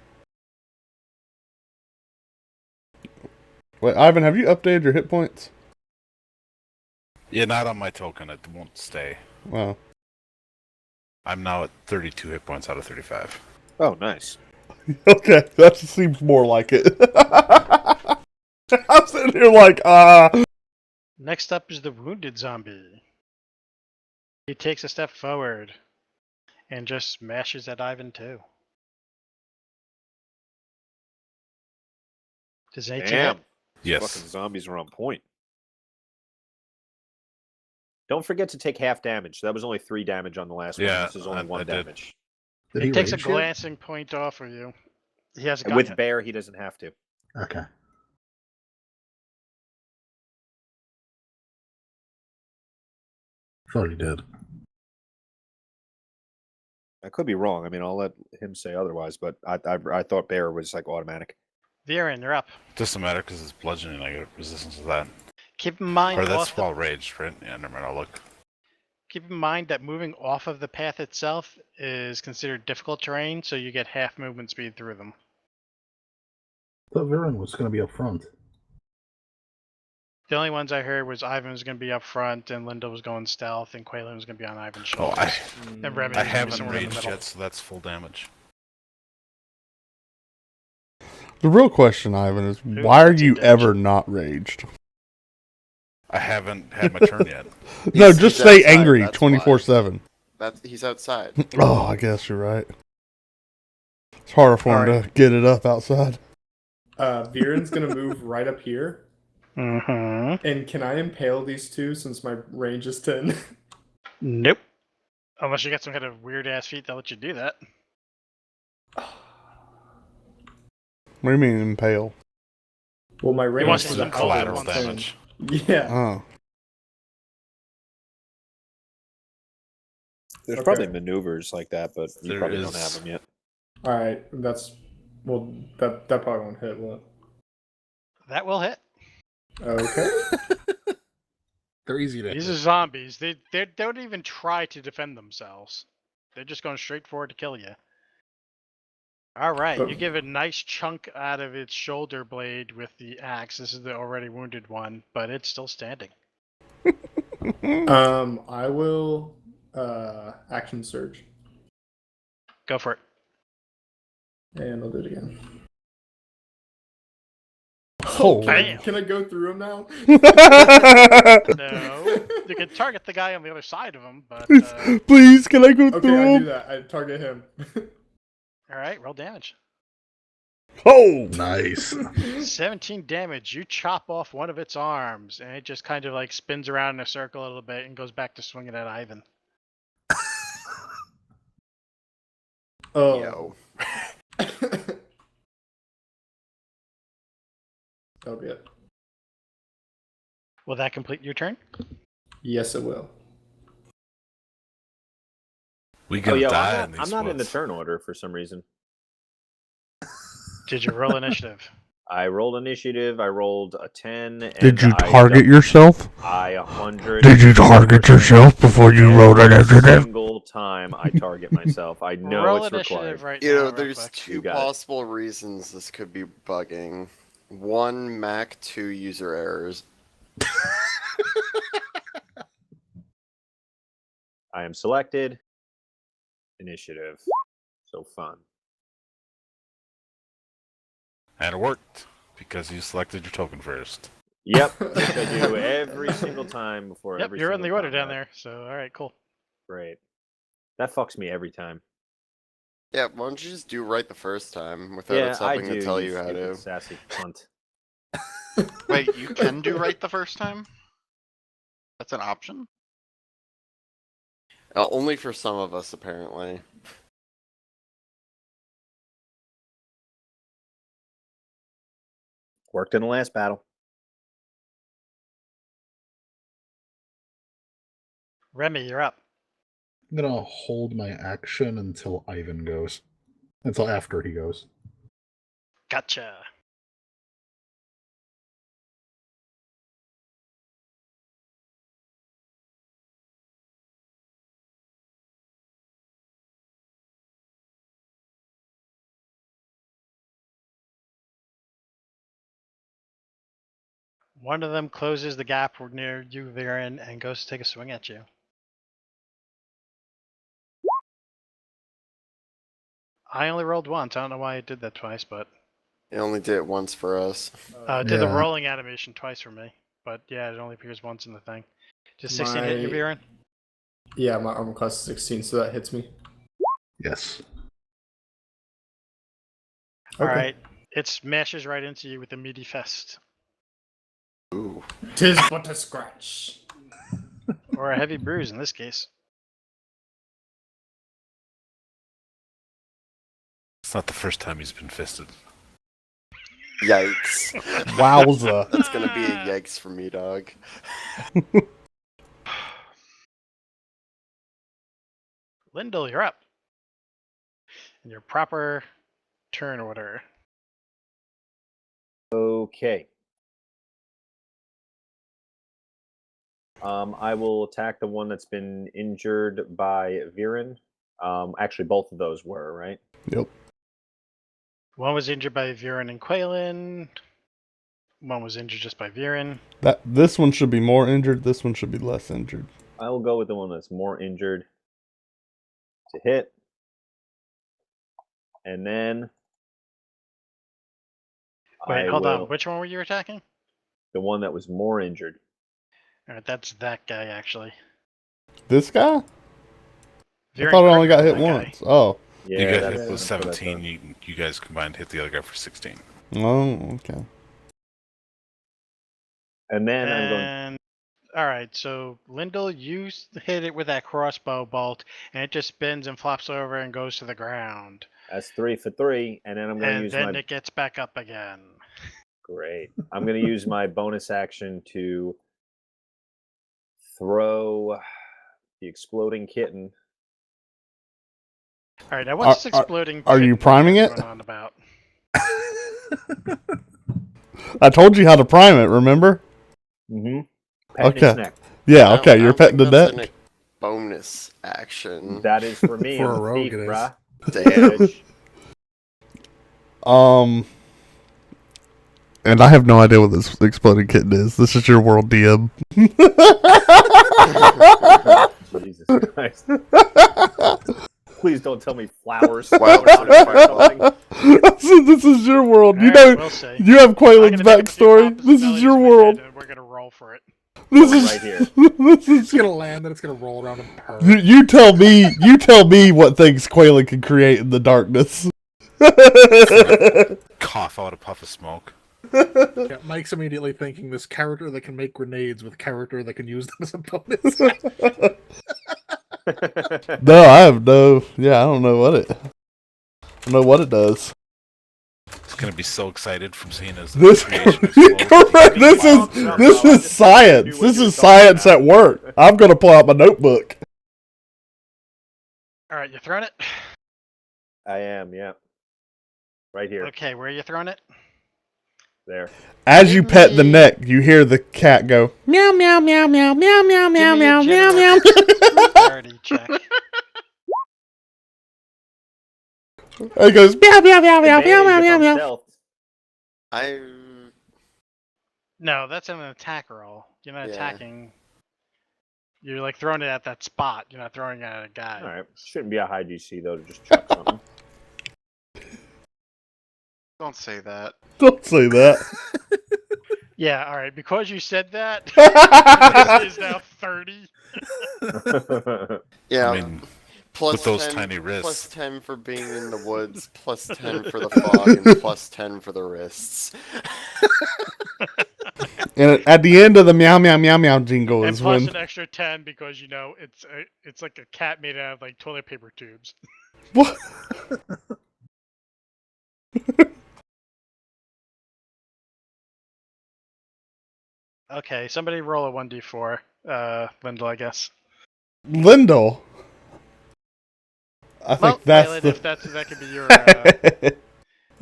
A: Wait, Ivan, have you updated your hit points?
G: Yeah, not on my token. It won't stay.
A: Wow.
G: I'm now at 32 hit points out of 35.
C: Oh, nice.
A: Okay, that seems more like it. I'm sitting here
B: Next up is the wounded zombie. He takes a step forward and just smashes at Ivan too. Does an 18
C: Damn.
B: hit?
G: Yes.
C: Fucking zombies are on point. Don't forget to take half damage. That was only 3 damage on the last one.
G: Yeah,
C: This is only
G: I
C: 1
G: did.
C: damage.
D: Did
B: He
D: he
B: takes a
D: rage yet?
B: glancing point off of you. He has a
C: And
B: gun
C: with
B: yet.
C: Bear, he doesn't have to.
D: Okay. Thought he did.
C: I could be wrong. I mean, I'll let him say otherwise, but I thought Bear was automatic.
B: Viren, you're up.
G: Doesn't matter because it's bludgeoning. I get resistance to that.
B: Keep in mind
G: Or that's
B: off the-
G: while raged, right? Yeah, never mind. I'll look.
B: keep in mind that moving off of the path itself is considered difficult terrain, so you get half movement speed through them.
D: I thought Viren was going to be up front.
B: The only ones I heard was Ivan was going to be up front, and Linda was going stealth, and Quaylen was going to be on Ivan's
G: Oh,
B: shoulders.
G: I
B: And Remy
G: I
B: was gonna be
G: haven't
B: somewhere in the
G: raged
B: middle.
G: yet, so that's full damage.
A: The real question, Ivan, is
B: Who
A: why are
B: gets
A: you
B: damage?
A: ever not raged?
G: I haven't had my turn yet.
A: No,
I: He's
A: just stay
I: outside,
A: angry
I: that's why.
A: 24/7.
I: He's outside.
A: Oh, I guess you're right. It's harder for him to get it up outside.
E: Viren's gonna move right up here.
B: Mm-hmm.
E: And can I impale these two since my range is 10?
B: Nope. Unless you got some kind of weird ass feat that let you do that.
A: What do you mean impale?
E: Well, my range
B: wants
E: for
B: to
E: the
B: do
G: collateral
E: halberd is 10.
G: damage.
E: Yeah.
A: Oh.
C: There's
E: Okay.
C: probably maneuvers like that, but you
G: There
C: probably don't
G: is.
C: have them yet.
E: All right. That probably won't hit, will it?
B: That will hit.
E: Okay.
D: They're easy to
B: These
D: hit.
B: are zombies. They don't even try to defend themselves. They're just going straight forward to kill you. All right, you give a nice chunk out of its shoulder blade with the axe. This is the already wounded one, but it's still standing.
E: I will action surge,
B: Go for it.
E: and I'll do it again.
A: Oh.
B: Bam!
E: Can I go through him now?
B: No, you can target the guy on the other side of him, but
A: Please, can I go
E: Okay,
A: through
E: I
A: him?
E: do that. I target him.
B: all right, roll damage.
A: Oh!
D: Nice.
B: 17 damage. You chop off one of its arms, and it just kind of like spins around in a circle a little bit and goes back to swinging at Ivan.
E: Oh.
I: Yo.
E: That'll be it.
B: Will that complete your turn?
E: Yes, it will.
G: We
C: Oh,
G: gonna
C: yeah,
G: die in these
C: I'm not in the
G: woods.
C: turn order for some reason.
B: Did you roll initiative?
C: I rolled initiative. I rolled a 10. And
A: Did you
C: I
A: target yourself?
C: I 100.
A: Did you target yourself before you rolled an
C: Every
A: initiative?
C: single time I target myself, I know
B: roll
C: it's
B: initiative
C: required.
B: right
I: You
B: now.
I: know,
B: real
I: there's
B: quick.
I: two
C: You got it.
I: possible reasons this could be bugging. One, Mac, 2, user errors.
C: I am selected. Initiative. So fun.
G: And it worked because you selected your token first.
C: Yep, which I do every single time before
B: Yep,
C: every
B: you're in
C: single
B: the order down
C: combat.
B: there. So all right, cool.
C: Great. That fucks me every time.
I: Yeah, why don't you just do right the first time without
C: Yeah,
I: it stopping
C: I do.
I: to tell you how
C: stupid
I: to?
C: sassy cunt.
F: Wait, you can do right the first time? That's an option?
I: Only for some of us, apparently.
C: Worked in the last battle.
B: Remy, you're up.
D: I'm gonna hold my action until Ivan goes. Until after he goes.
B: Gotcha. One of them closes the gap near you, Viren, and goes to take a swing at you. I only rolled once. I don't know why it did that twice, but
I: It only did it once for us.
B: it did the
D: Yeah.
B: rolling animation twice for me. But yeah, it only appears once in the thing. Just 16 hit you,
E: My-
B: Viren?
E: Yeah, my armor class is 16, so that hits me.
D: Yes.
B: All right. It smashes right into you with a meaty fist.
I: Ooh.
E: 'Tis but a scratch.
B: Or a heavy bruise in this case.
G: It's not the first time he's been fisted.
I: Yikes.
A: Wowza.
I: That's gonna be a yikes for me, dog.
B: Lyndall, you're up. In your proper turn order.
C: Okay. I will attack the one that's been injured by Viren. Actually, both of those were, right?
A: Yep.
B: One was injured by Viren and Quaylen. One was injured just by Viren.
A: This one should be more injured. This one should be less injured.
C: I will go with the one that's more injured to hit. And then
B: Wait,
C: I
B: hold
C: will,
B: on. Which one were you attacking?
C: the one that was more injured.
B: All right, that's that guy, actually.
A: This guy? I
B: Viren
A: thought I only got
B: crippled
A: hit
B: that guy.
A: once. Oh.
C: Yeah,
G: You got
C: that's-
G: hit with
C: that's what I thought.
G: 17. You guys combined hit the other guy for 16.
A: Oh, okay.
C: And then I'm going.
B: And all right, so Lyndall, you hit it with that crossbow bolt, and it just spins and flops over and goes to the ground.
C: That's 3 for 3, and then I'm going to
B: And
C: use
B: then
C: my.
B: it gets back up again.
C: Great. I'm going to use my bonus action to throw the exploding kitten.
B: All right, now what's this exploding?
A: Are you
B: kitten
A: priming
B: you
A: it?
B: got Going on about?
A: I told you how to prime it, remember?
C: Mm-hmm. Petting its
A: Okay.
C: neck.
A: Yeah,
I: I
A: okay, you're
I: don't
A: petting the
I: think that's
A: neck.
I: in a bonus action.
C: That is for me.
D: For
C: I'm
D: a
C: a
D: rogue
C: thief,
D: it is.
C: bruh.
I: Damn.
A: And I have no idea what this exploding kitten is. This is your world, DM.
C: Jesus Christ. Please don't tell me flowers.
I: Wow.
A: I said this is your world.
B: All
A: You
B: right,
A: know,
B: we'll see.
A: you have
B: I'm
A: Quaylen's
B: gonna pick up a few
A: backstory.
B: pops
A: This
B: and
A: is your
B: melodies in my
A: world.
B: head, and we're gonna roll for it.
A: This
C: Going
A: is
C: right here.
A: This
D: It's
A: is
D: gonna land, then it's gonna roll around and purr.
A: you tell me. You tell me what things Quaylen can create in the darkness.
G: Cough out a puff of smoke.
D: Yeah, Mike's immediately thinking this character that can make grenades with character that can use them as a bonus.
A: No, I have no. Yeah, I don't know what it. I don't know what it does.
G: He's gonna be so excited from seeing his
A: This
G: creation of
A: correct.
G: smoke.
A: This is science. This is science at work. I'm gonna pull out my notebook.
B: All right, you throwing it?
C: I am, yeah. Right here.
B: Okay, where are you throwing it?
C: There.
A: As you pet the neck, you hear the cat go meow meow meow meow meow meow meow meow meow meow.
B: Dexterity check.
A: It goes meow meow meow meow meow
C: Advantage
A: meow
C: if I'm
A: meow.
C: stealth.
B: No, that's an attack roll. You're not
I: Yeah.
B: attacking. You're like throwing it at that spot. You're not throwing it at a guy.
C: All right. Shouldn't be a high DC, though, to just chuck something.
F: Don't say that.
A: Don't say that.
B: Yeah, all right. Because you said that, this is now 30.
I: Yeah.
G: I mean,
I: Plus
G: with those
I: 10,
G: tiny wrists.
I: Plus 10 for being in the woods, plus 10 for the fog, and plus 10 for the wrists.
A: And at the end of the meow meow meow meow jingle
B: And
A: is
B: plus
A: when
B: an extra 10 because, you know, it's like a cat made out of like toilet paper tubes.
A: what?
B: Okay, somebody roll a 1d4. Lyndall, I guess.
A: Lyndall. I think that's
B: Waylon,
A: the
B: if that could be your
A: my
B: 2.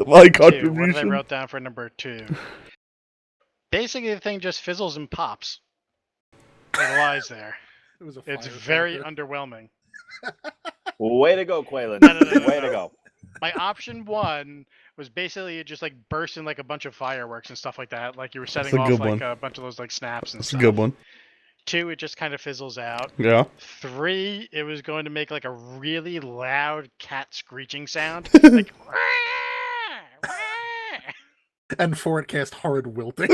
B: What I
A: contribution.
B: wrote down for number 2. Basically, the thing just fizzles and pops. It lies there.
D: It was a
B: It's
D: fire
B: very
D: cracker.
B: underwhelming.
C: Way to go, Quaylen.
B: No.
C: Way to go.
B: My option 1 was basically just like bursting like a bunch of fireworks and stuff like that. Like you were setting
A: a
B: off
A: good
B: like
A: one.
B: a bunch of those like snaps and
A: That's a
B: stuff.
A: good one.
B: 2, it just kind of fizzles out.
A: Yeah.
B: 3, it was going to make like a really loud cat screeching sound. Like, "Wah, wah."
D: And 4, it cast horrid wilting.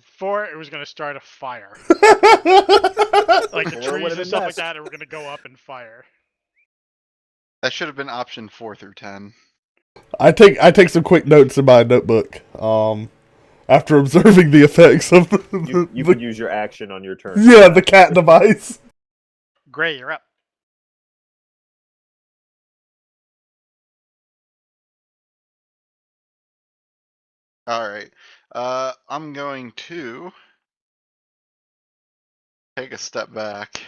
B: 4, it was going to start a fire. Like the
C: Or it would've
B: trees and
C: been
B: stuff like
C: best.
B: that are going to go up and fire.
F: That should have been option 4 through 10.
A: I take some quick notes in my notebook. After observing the effects of
C: You could use your action on your turn.
A: yeah, the cat device.
B: Gray, you're up.
F: All right. I'm going to take a step back.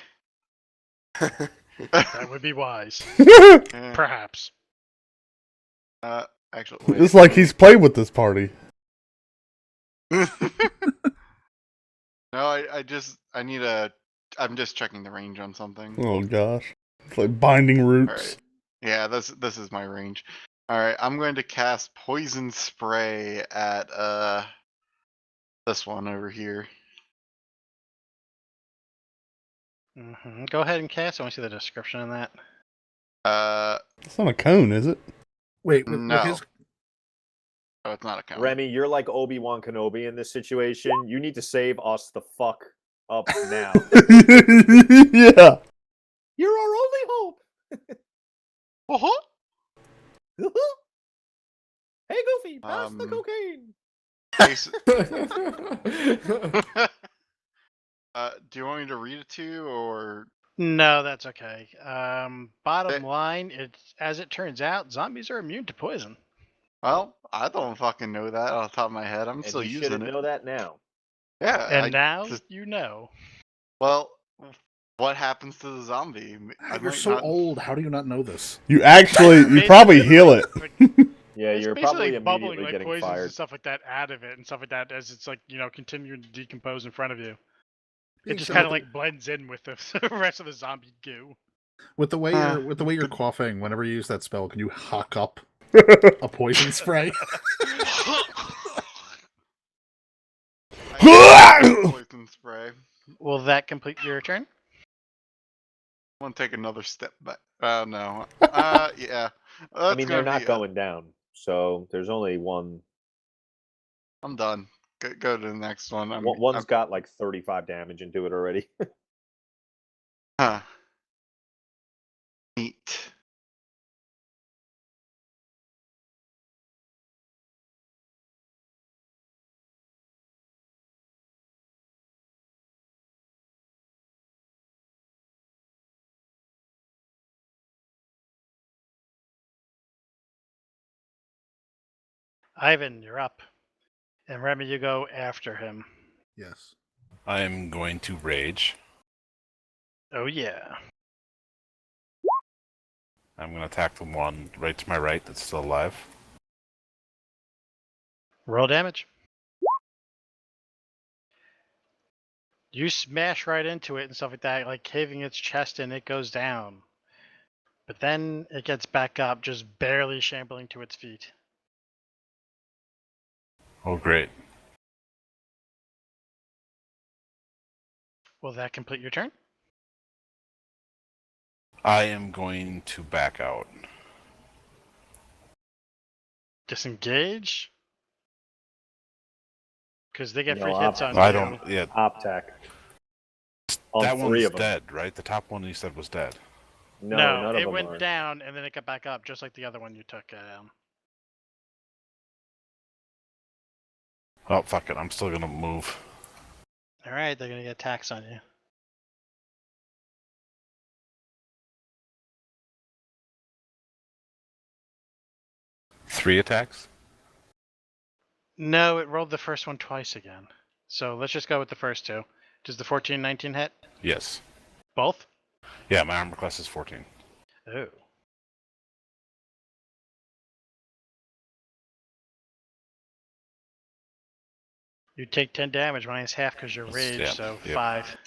B: That would be wise.
F: Eh,
B: Perhaps.
F: actually, wait.
A: It's like he's played with this party.
F: No, I need a. I'm just checking the range on something.
A: Oh gosh, it's like binding roots.
F: All right. Yeah, this is my range. All right, I'm going to cast poison spray at this one over here.
B: Go ahead and cast. I want to see the description on that.
A: It's not a cone, is it?
D: Wait,
F: No.
D: his...
F: Oh, it's not a cone.
C: Remy, you're like Obi-Wan Kenobi in this situation. You need to save us the fuck up now.
A: Yeah.
C: You're our only hope.
F: Uh-huh.
C: Hey, Goofy, pass the cocaine.
F: Do you want me to read it to you, or
B: No, that's okay. Bottom line, as it turns out, zombies are immune to poison.
F: Well, I don't fucking know that off the top of my head. I'm
C: And
F: still
C: you
F: using
C: shouldn't
F: it.
C: know that now.
F: Yeah.
B: And now you know.
F: Well, what happens to the zombie? I
D: You're
F: might
D: so
F: not.
D: old. How do you not know this?
A: You probably heal it.
C: Yeah,
B: It's
C: you're
B: basically
C: probably
B: like bubbling
C: immediately
B: like
C: getting
B: poisons
C: fired.
B: and stuff like that out of it and stuff like that as it's like, continuing to decompose in front of you. It just kind of like blends in with the rest of the zombie goo.
D: With the way you're coughing, whenever you use that spell, can you huck up a poison spray?
F: Poison spray.
B: Will that complete your turn?
F: I want to take another step back. No. Yeah.
C: I mean, they're not going down, so there's only one.
F: I'm done. Go to the next one.
C: One's got like 35 damage into it already.
F: Huh. Neat.
B: Ivan, you're up. And Remy, you go after him.
D: Yes.
G: I am going to rage.
B: Oh, yeah.
G: I'm going to attack the one right to my right that's still alive.
B: Roll damage. You smash right into it and stuff like that, like caving its chest and it goes down. But then it gets back up, just barely shambling to its feet.
G: Oh, great.
B: Will that complete your turn?
G: I am going to back out.
B: Disengage? Because they get
C: No,
B: free hits on
G: I
B: you.
G: don't. Yeah,
C: Optac. On
G: that
C: 3
G: one's
C: of them.
G: dead, right? The top one you said was dead.
C: No, none of
B: it
C: them
B: went
C: are.
B: down and then it got back up, just like the other one you took down.
G: Oh, fuck it. I'm still going to move.
B: Alright, they're going to get attacks on you.
G: Three attacks?
B: No, it rolled the first one twice again. So let's just go with the first two. Does the 14-19 hit?
G: Yes.
B: Both?
G: Yeah, my armor class is 14.
B: Oh. You take 10 damage, minus half because you're raged,
G: Yeah,
B: so
G: yep.
B: 5.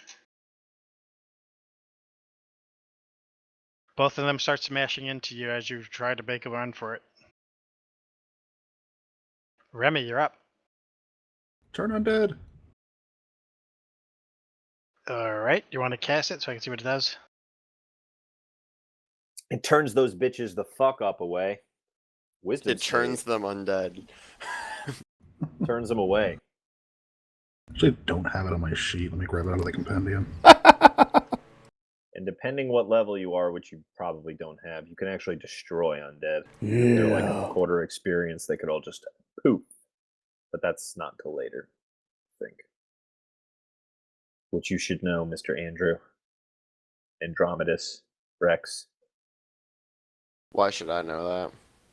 B: Both of them start smashing into you as you try to make a run for it. Remy, you're up.
D: Turn undead.
B: Alright, you want to cast it so I can see what it does?
C: It turns those bitches the fuck up away. Wisdom
I: It turns them undead.
C: turns them away.
D: Actually, don't have it on my sheet. Let me grab it out of the compendium.
C: And depending what level you are, which you probably don't have, you can actually destroy undead. If they're like a quarter experience, they could all just poof. But that's not till later, I think. Which you should know, Mr. Andrew. Andromedus Rex.
I: Why should I know that?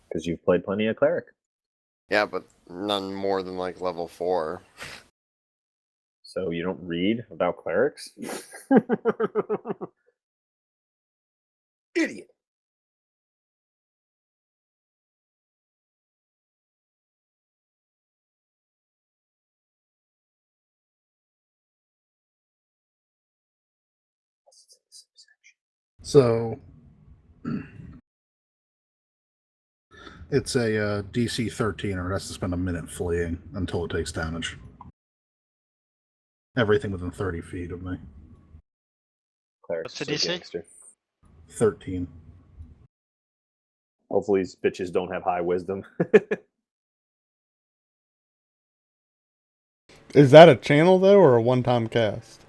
C: Because you've played plenty of cleric.
I: Yeah, but none more than like level 4.
C: So you don't read about clerics? Idiot.
D: So it's a DC 13, or it has to spend a minute fleeing until it takes damage. Everything within 30 feet of me.
C: Clerics
B: What's the DC?
C: gangster.
D: 13.
C: Hopefully these bitches don't have high wisdom.
A: Is that a channel though, or a one-time cast?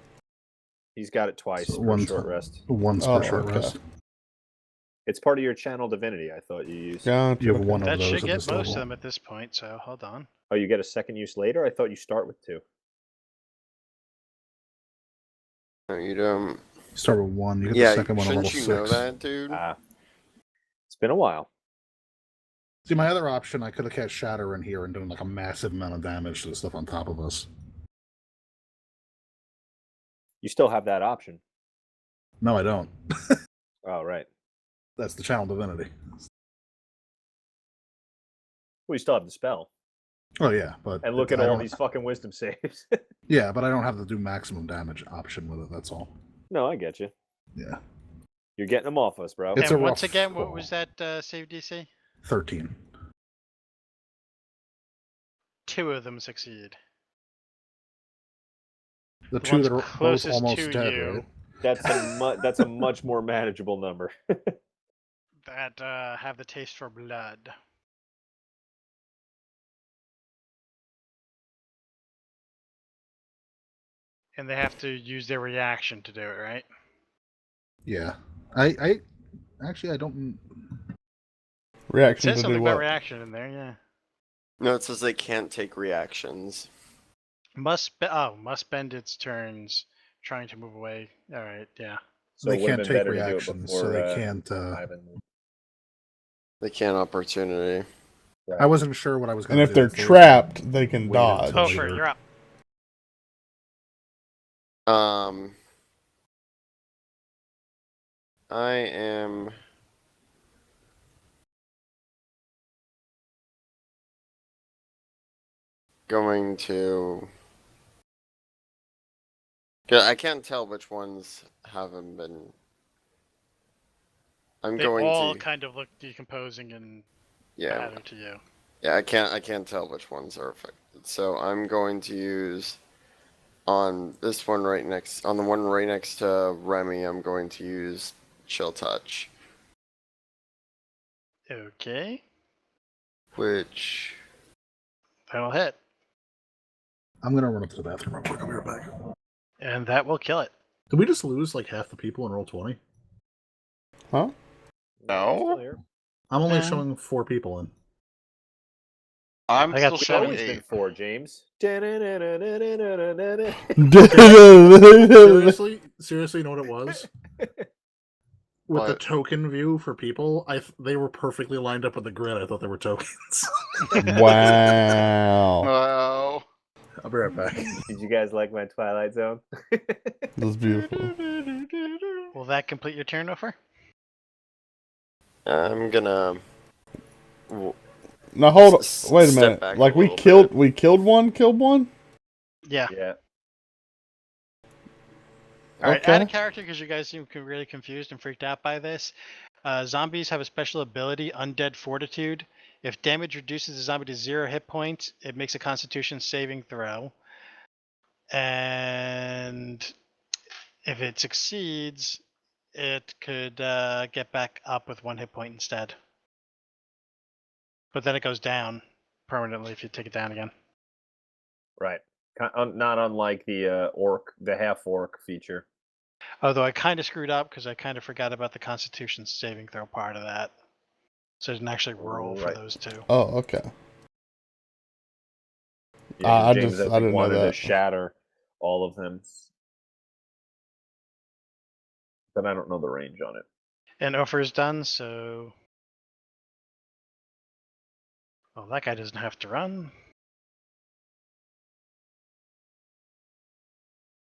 C: He's got it twice
D: So
C: for
D: one
C: short
D: time.
C: rest.
D: Once
A: Oh,
D: per short
A: okay.
D: rest.
C: It's part of your channel divinity, I thought you used.
A: Gotcha.
D: You have one of
B: That
D: those
B: should
D: at
B: get
D: this
B: most
D: level.
B: of them at this point, so hold on.
C: Oh, you get a second use later? I thought you start with 2.
I: No, you don't.
D: Start with 1. You get
I: Yeah,
D: the second one on level
I: shouldn't you know
D: 6.
I: that, dude?
C: It's been a while.
D: See, my other option, I could have cast Shatter in here and done like a massive amount of damage to the stuff on top of us.
C: You still have that option.
D: No, I don't.
C: Oh, right.
D: That's the Channel Divinity.
C: Well, you still have the spell.
D: Oh yeah, but
C: And look at all these fucking wisdom saves.
D: Yeah, but I don't have to do maximum damage option with it. That's all.
C: No, I get you.
D: Yeah.
C: You're getting them off us, bro.
D: It's
B: and
D: a
B: once
D: rough
B: again, what
D: call.
B: was that save DC?
D: 13.
B: 2 of them succeed.
D: The
B: The
D: two
B: ones
D: that are both
B: closest
D: almost
B: to
D: dead,
B: you.
D: right?
C: That's a much more manageable number.
B: That have the taste for blood. And they have to use their reaction to do it, right?
D: Yeah. I actually I don't.
B: It
A: Reaction
B: says
A: to
B: something
A: do
B: about
A: what?
B: reaction in there, yeah.
I: No, it says they can't take reactions.
B: Must spend its turns trying to move away. All right, yeah.
C: So
D: They
C: it would have
D: can't
C: been
D: take
C: better to do it
D: reactions,
C: before,
D: so they can't.
C: Ivan.
I: They can't opportunity.
D: I wasn't sure what I was going
A: And
D: to
A: if
D: do.
A: they're
D: so I
A: trapped, they can
D: waited
A: dodge.
D: till
B: Hofer,
D: later.
B: you're up.
I: I am going to. I can't tell which ones haven't been. I'm
B: They
I: going
B: all
I: to.
B: kind of look decomposing and
I: Yeah,
B: bad to you.
I: yeah. I can't tell which ones are affected. So I'm going to use on this one right next, on the one right next to Remy. I'm going to use Chill Touch,
B: Okay,
I: which
B: that'll hit,
D: I'm going to run up to the bathroom real quick. I'll be right back.
B: and that will kill it.
D: Did we just lose like half the people in roll 20?
A: Huh?
F: No.
D: I'm only
B: No.
D: showing 4 people in.
F: I'm
B: I got
F: still
C: We've
F: showing
C: always been
F: 8.
C: 4, James.
D: Seriously, you know what it was? With the
I: What?
D: token view for people, they were perfectly lined up with the grid. I thought they were tokens.
A: Wow.
F: Oh.
D: I'll be right back.
C: Did you guys like my Twilight Zone?
A: That's beautiful.
B: Will that complete your turn, Hofer?
I: I'm gonna.
A: Now hold on. Wait a
I: Step
A: minute.
I: back
A: Like
I: a
A: we
I: little
A: killed
I: bit.
A: killed one?
B: Yeah.
C: Yeah.
B: All right,
A: Okay.
B: add a character because you guys seem really confused and freaked out by this. Zombies have a special ability, Undead Fortitude. If damage reduces the zombie to 0 hit points, it makes a Constitution saving throw. And if it succeeds, it could get back up with 1 hit point instead. But then it goes down permanently if you take it down again.
C: Right. Not unlike the half orc feature.
B: Although I kind of screwed up because I kind of forgot about the Constitution saving throw part of that. So I didn't actually roll for
C: Right.
B: those 2.
A: Oh, okay.
C: Yeah,
A: I
C: James,
A: didn't know
C: wanted to
A: that.
C: shatter all of them. But I don't know the range on it.
B: And Ophir's done, so... Well, that guy doesn't have to run.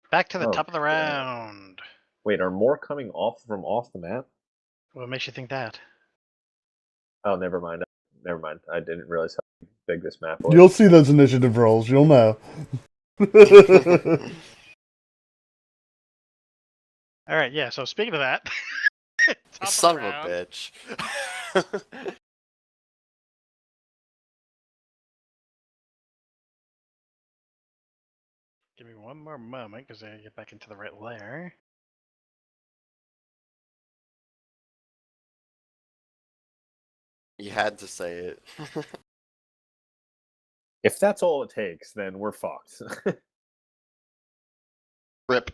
B: Back to the top of the round.
C: Wait, are more coming off the map?
B: What makes you think that?
C: Oh, never mind. Never mind. I didn't realize how big this map was.
A: You'll see those initiative rolls. You'll know.
B: All right, yeah. So speaking of that, top
I: Son
B: of
I: of
B: the
I: a
B: round,
I: bitch.
B: give me one more moment because I gotta get back into the right layer.
I: You had to say it.
C: If that's all it takes, then we're fucked.
F: Rip.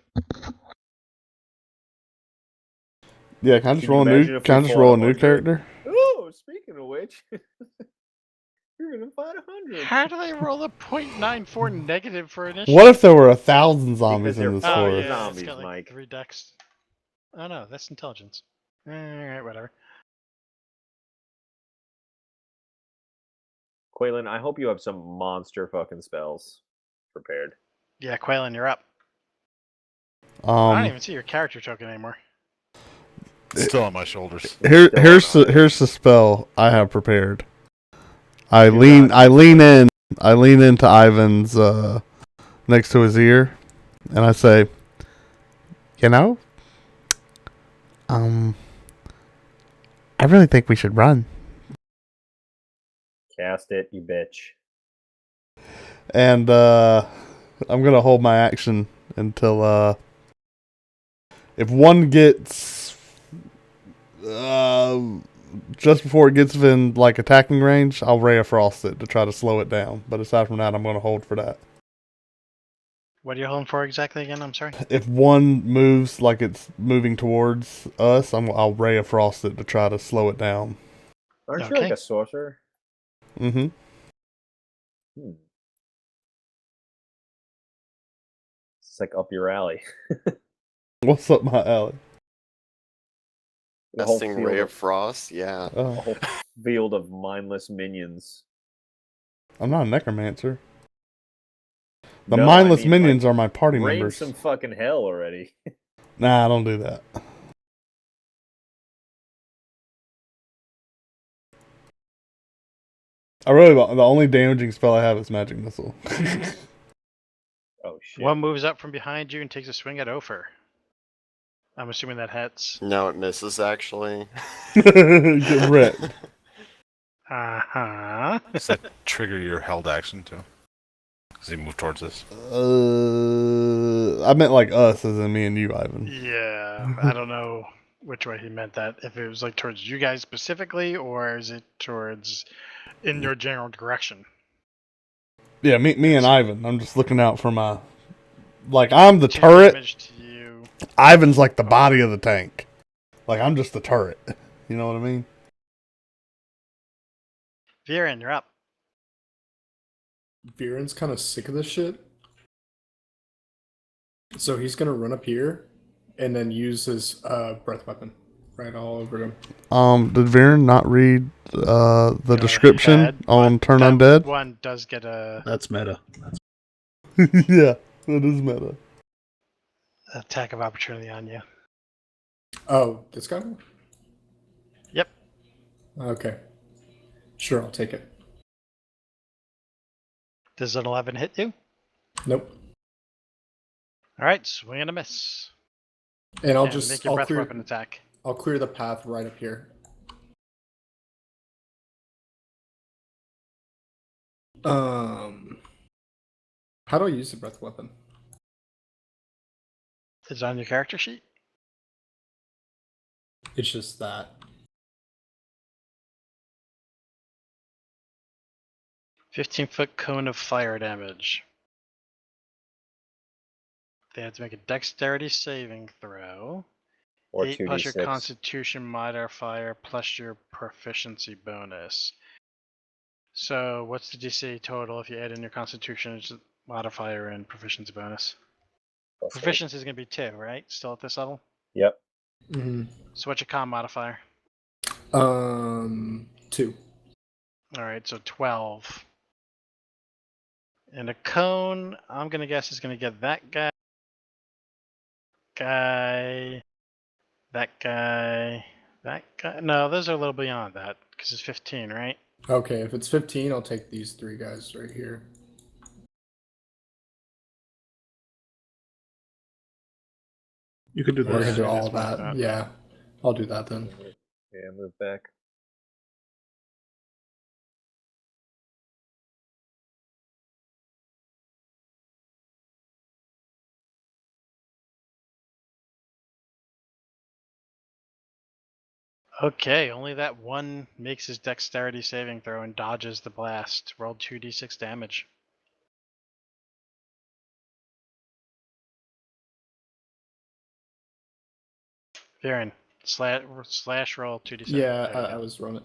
A: Yeah, can I just
C: Can you
A: roll a
C: imagine
A: new?
C: if we
A: Can I just
C: fought
A: roll a
C: a
A: new
C: 100?
A: character?
C: Oh, speaking of which, you're gonna find 100.
B: How do they roll a 0.94 negative for initiative?
A: What if there were 1,000 zombies
C: they're
A: in this
B: Oh
C: fucking
B: yeah,
A: forest?
C: zombies,
B: it's got like
C: Mike.
B: 3 decks. Oh no, that's intelligence. All right, whatever.
C: Quaylen, I hope you have some monster fucking spells prepared.
B: Yeah, Quaylen, you're up. I don't
A: Um,
B: even see your character token anymore.
G: Still on my shoulders.
A: here's
C: Still on
A: the spell I have prepared. I
C: You
A: lean
C: got-
A: I lean into Ivan's next to his ear, and I say, you know, I really think we should run.
C: Cast it, you bitch.
A: And I'm gonna hold my action until if one gets just before it gets within like attacking range, I'll Ray of Frost it to try to slow it down. But aside from that, I'm gonna hold for that.
B: What are you holding for exactly again? I'm sorry.
A: If one moves like it's moving towards us, I'll Ray of Frost it to try to slow it down.
C: Aren't you
B: Okay.
C: like a sorcerer?
A: Mm-hmm.
C: It's like up your alley.
A: What's up my alley?
C: The whole
I: Casting
C: field
I: Ray
C: of-
I: of Frost, yeah.
C: A
A: Oh,
C: whole field of mindless minions.
A: I'm not a necromancer. The
C: No, I
A: mindless
C: mean,
A: minions
C: like,
A: are my party
C: rain
A: members.
C: some fucking hell already.
A: Nah, I don't do that. I really don't. The only damaging spell I have is Magic Missile.
C: Oh shit.
B: One moves up from behind you and takes a swing at Ophir. I'm assuming that hits.
I: No, it misses actually.
A: Get wrecked.
B: Uh-huh.
G: Does that trigger your held action too? Does he move towards us?
A: I meant like us, as in me and you, Ivan.
B: Yeah, I don't know which way he meant that. If it was like towards you guys specifically, or is it towards in your general direction?
A: Yeah, me and Ivan. I'm just looking out for my. Like, I'm the
B: 2
A: turret.
B: damage to you.
A: Ivan's like the body of the tank. Like, I'm just the turret. You know what I mean?
B: Viren, you're up.
E: Viren's kind of sick of this shit. So he's gonna run up here and then use his breath weapon right all over him.
A: Did Viren not read the
B: Go
A: description
B: ahead,
A: on
B: but
A: Turn
B: that
A: Undead?
B: one does get a
D: That's meta.
A: Yeah, that is meta.
B: attack of opportunity on you.
E: Oh, this guy?
B: Yep.
E: Okay. Sure, I'll take it.
B: Does an 11 hit you?
E: Nope.
B: All right, swing and a miss.
E: And I'll
B: And
E: just
B: make your breath weapon attack.
E: I'll clear the path right up here. How do I use the breath weapon?
B: Is it on your character sheet?
E: It's just that.
B: 15-foot cone of fire damage. They have to make a dexterity saving throw.
C: Or
B: 8 plus your
C: 2d6.
B: constitution modifier plus your proficiency bonus. So what's the DC total if you add in your constitution modifier and proficiency bonus?
C: Plus eight.
B: Proficiency is going to be 2, right? Still at this level?
C: Yep.
E: Mm-hmm.
B: So what's your con modifier?
E: 2.
B: Alright, so 12. And a cone, I'm going to guess is going to get that guy, that guy. No, those are a little beyond that, because it's 15, right?
E: Okay, if it's 15, I'll take these 3 guys right here.
D: You could do
E: We're gonna
D: this.
E: do
B: Yeah,
E: all
B: that's what I
E: that.
B: thought.
E: Yeah, I'll do that then.
C: Yeah, move back.
B: Okay, only that one makes his dexterity saving throw and dodges the blast. Rolled 2d6 damage. Viren, slash roll 2d6.
E: Yeah,
B: There you
E: I
B: go.
E: was running.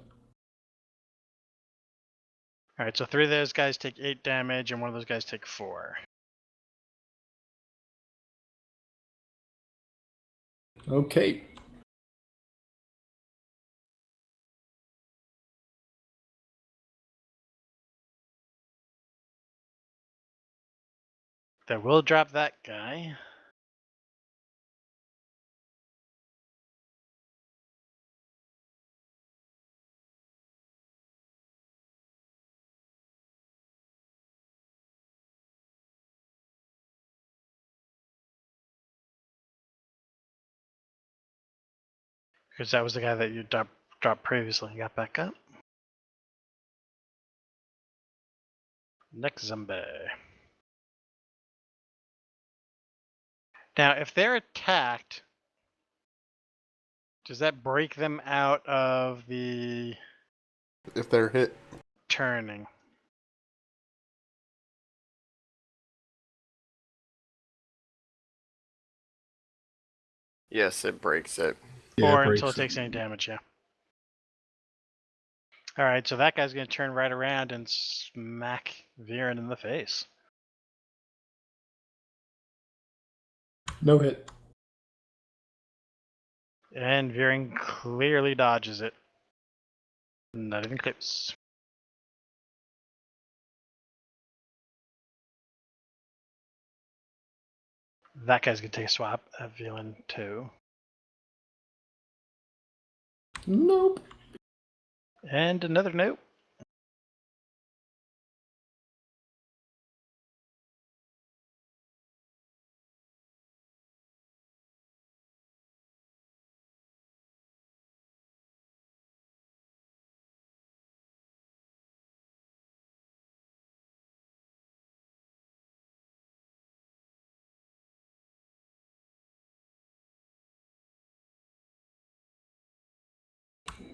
B: Alright, so 3 of those guys take 8 damage and one of those guys take 4.
E: Okay.
B: That will drop that guy. Because that was the guy that you dropped previously and got back up. Next zombie. Now, if they're attacked, does that break them out of the
A: If they're hit,
B: turning?
I: Yes, it breaks it.
D: Yeah,
B: Or
D: it
B: until it
D: breaks
B: takes any damage, yeah. Alright, so that guy's going to turn right around and smack Viren in the face.
E: No hit.
B: And Viren clearly dodges it. Not even close. That guy's going to take a swap at Viren too.
E: Nope.
B: And another note.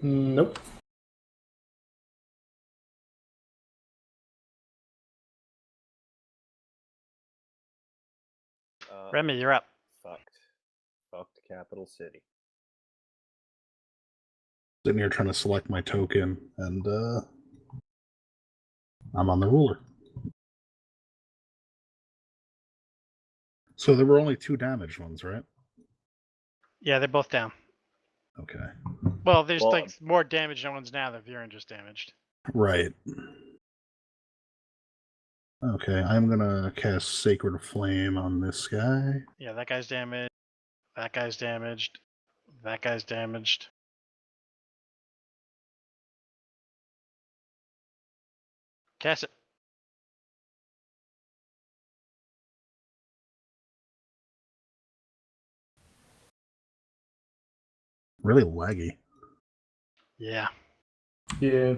E: Nope.
B: Remy, you're up.
C: Fucked capital city.
D: sitting here trying to select my token, and I'm on the ruler. So there were only 2 damaged ones, right?
B: Yeah, they're both down.
D: Okay.
B: Well, there's
C: Well,
B: like more damaged ones now that Viren just damaged.
D: Right. Okay, I'm gonna cast Sacred Flame on this guy.
B: Yeah, that guy's damaged. That guy's damaged. That guy's damaged. Cast it.
D: Really laggy.
B: Yeah.
E: Yeah.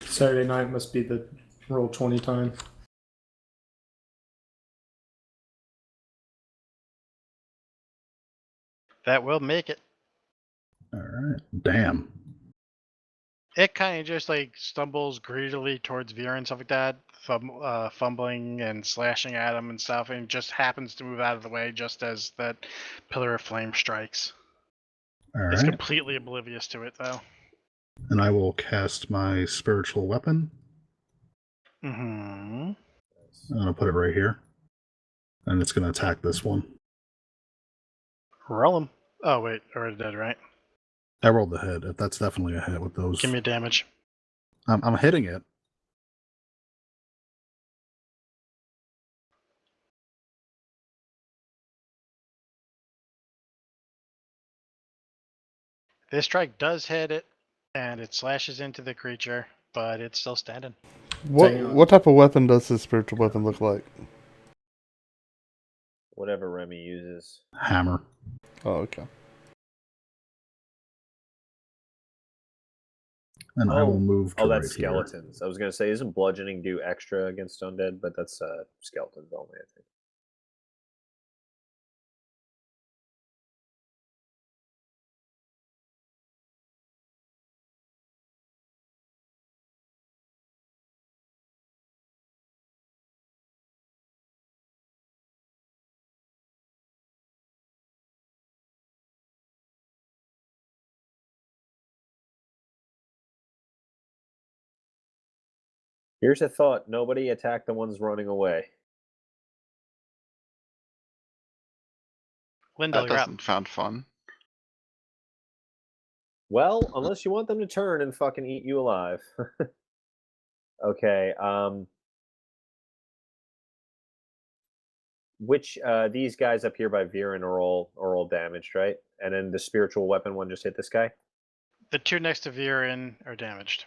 E: Saturday night must be the roll 20 time.
B: That will make it.
D: Alright. Damn.
B: It kind of just like stumbles greedily towards Viren and stuff like that, fumbling and slashing at him and stuff, and just happens to move out of the way just as that pillar of flame strikes. It's
D: Alright.
B: completely oblivious to it, though.
D: And I will cast my Spiritual Weapon.
B: Mm-hmm.
D: I'm gonna put it right here. And it's gonna attack this one.
B: Roll him. Oh, wait. Already dead, right?
D: I rolled the hit. That's definitely a hit with those.
B: Give me damage.
D: I'm hitting it.
B: This strike does hit it, and it slashes into the creature, but it's still standing.
A: what type of weapon does this spiritual weapon look like?
C: Whatever Remy uses.
D: Hammer.
A: Oh, okay.
D: And I will move to
C: that's
D: right here.
C: skeletons. I was gonna say, isn't bludgeoning do extra against undead? But that's skeletons only, I think. Here's a thought: nobody attack the ones running away.
B: Lindell,
F: That
B: you're up.
F: doesn't sound fun.
C: Well, unless you want them to turn and fucking eat you alive. Okay. which these guys up here by Viren are all damaged, right? And then the spiritual weapon one just hit this guy.
B: The two next to Viren are damaged.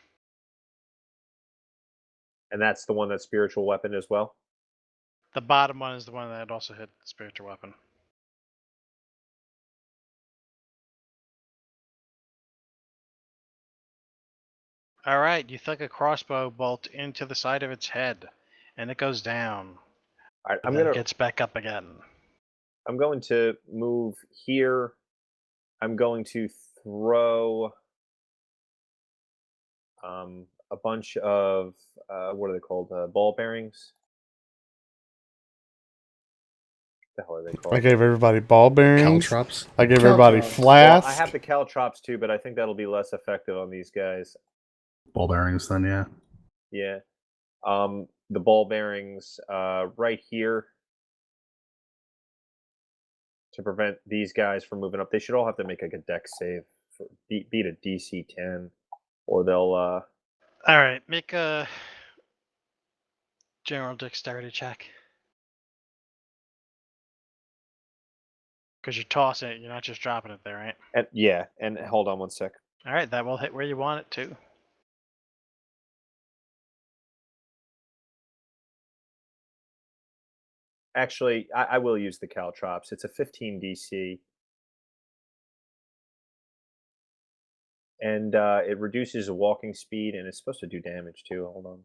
C: And that's the one that's spiritual weapon as well.
B: The bottom one is the one that also hit the spiritual weapon. All right, you thug a crossbow bolt into the side of its head, and it goes down.
C: All right,
B: And then it gets back up again.
C: I'm going to move here. I'm going to throw a bunch of what are they called? Ball bearings. What the hell are they called?
A: I gave everybody ball bearings.
D: Caltrops.
A: I gave everybody
E: Caltrops.
A: flask.
C: Well, I have the caltrops too, but I think that'll be less effective on these guys.
D: Ball bearings, then, yeah.
C: Yeah. The ball bearings right here to prevent these guys from moving up. They should all have to make like a dex save, for, beat a DC 10, or they'll.
B: All right, make a general dexterity check. Because you're tossing it, you're not just dropping it there, right?
C: And yeah, and hold on one sec.
B: All right, that will hit where you want it to.
C: Actually, I will use the caltrops. It's a 15 DC. And it reduces walking speed, and it's supposed to do damage too. Hold on.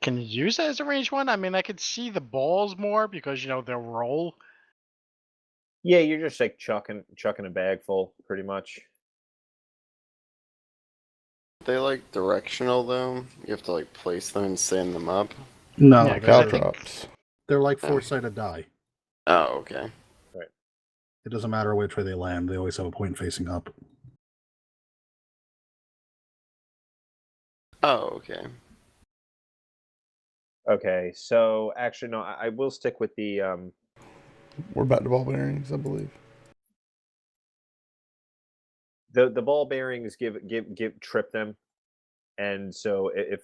B: Can you use it as a ranged one? I mean, I could see the balls more because, you know, they'll roll.
C: Yeah, you're just like chucking a bag full, pretty much.
I: They like directional though. You have to like place them and stand them up.
D: No,
B: Yeah,
A: Caltrops.
D: they're like four-sided die.
I: Oh, okay.
C: Right.
D: It doesn't matter which way they land. They always have a point facing up.
I: Oh, okay.
C: Okay, so actually, no, I will stick with the.
A: We're back to ball bearings, I believe.
C: The ball bearings give trip them, and so if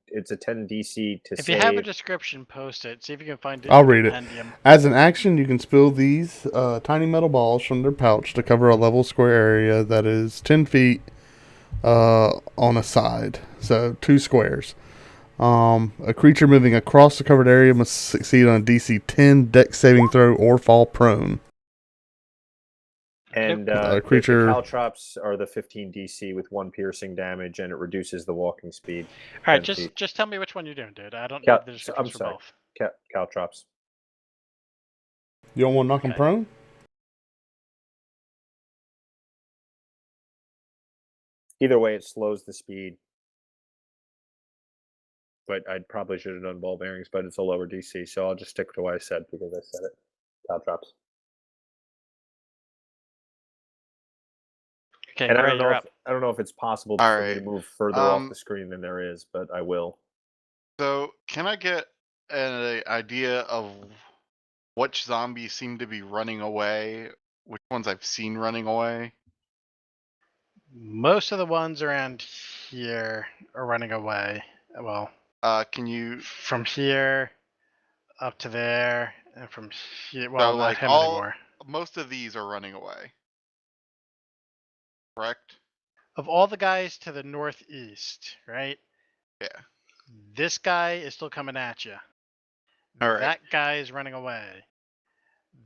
C: it's a 10 DC to
B: If
C: save.
B: you have a description, post it. See if you can find it.
A: I'll
B: in
A: read
B: the
A: it.
B: compendium.
A: As an action, you can spill these tiny metal balls from their pouch to cover a level square area that is 10 feet on a side. So 2 squares. A creature moving across the covered area must succeed on a DC 10 dex saving throw or fall prone.
C: And
A: creature-
C: the caltrops are the 15 DC with 1 piercing damage, and it reduces the walking speed.
B: All right,
C: 10 feet.
B: just tell me which one you're doing, dude. I don't
C: Cal-
B: need the descriptions
C: I'm
B: for
C: sorry.
B: both.
C: Caltrops.
A: You don't want to knock them
B: Okay.
A: prone?
C: Either way, it slows the speed. But I probably should have done ball bearings, but it's a lower DC, so I'll just stick to what I said because I said it. Caltrops.
B: Okay,
C: And
B: Gray, you're up.
C: I don't know if it's possible
F: All
C: for me to
F: right.
C: move further off the screen than there is, but I will.
F: So, can I get an idea of which zombies seem to be running away? Which ones I've seen running away?
B: Most of the ones around here are running away. Well,
F: Can you?
B: from here up to there, and from here. Well,
F: So,
B: not
F: like
B: him
F: all,
B: anymore.
F: most of these are running away. Correct?
B: Of all the guys to the northeast, right?
F: Yeah.
B: This guy is still coming at you.
F: All right.
B: That guy is running away.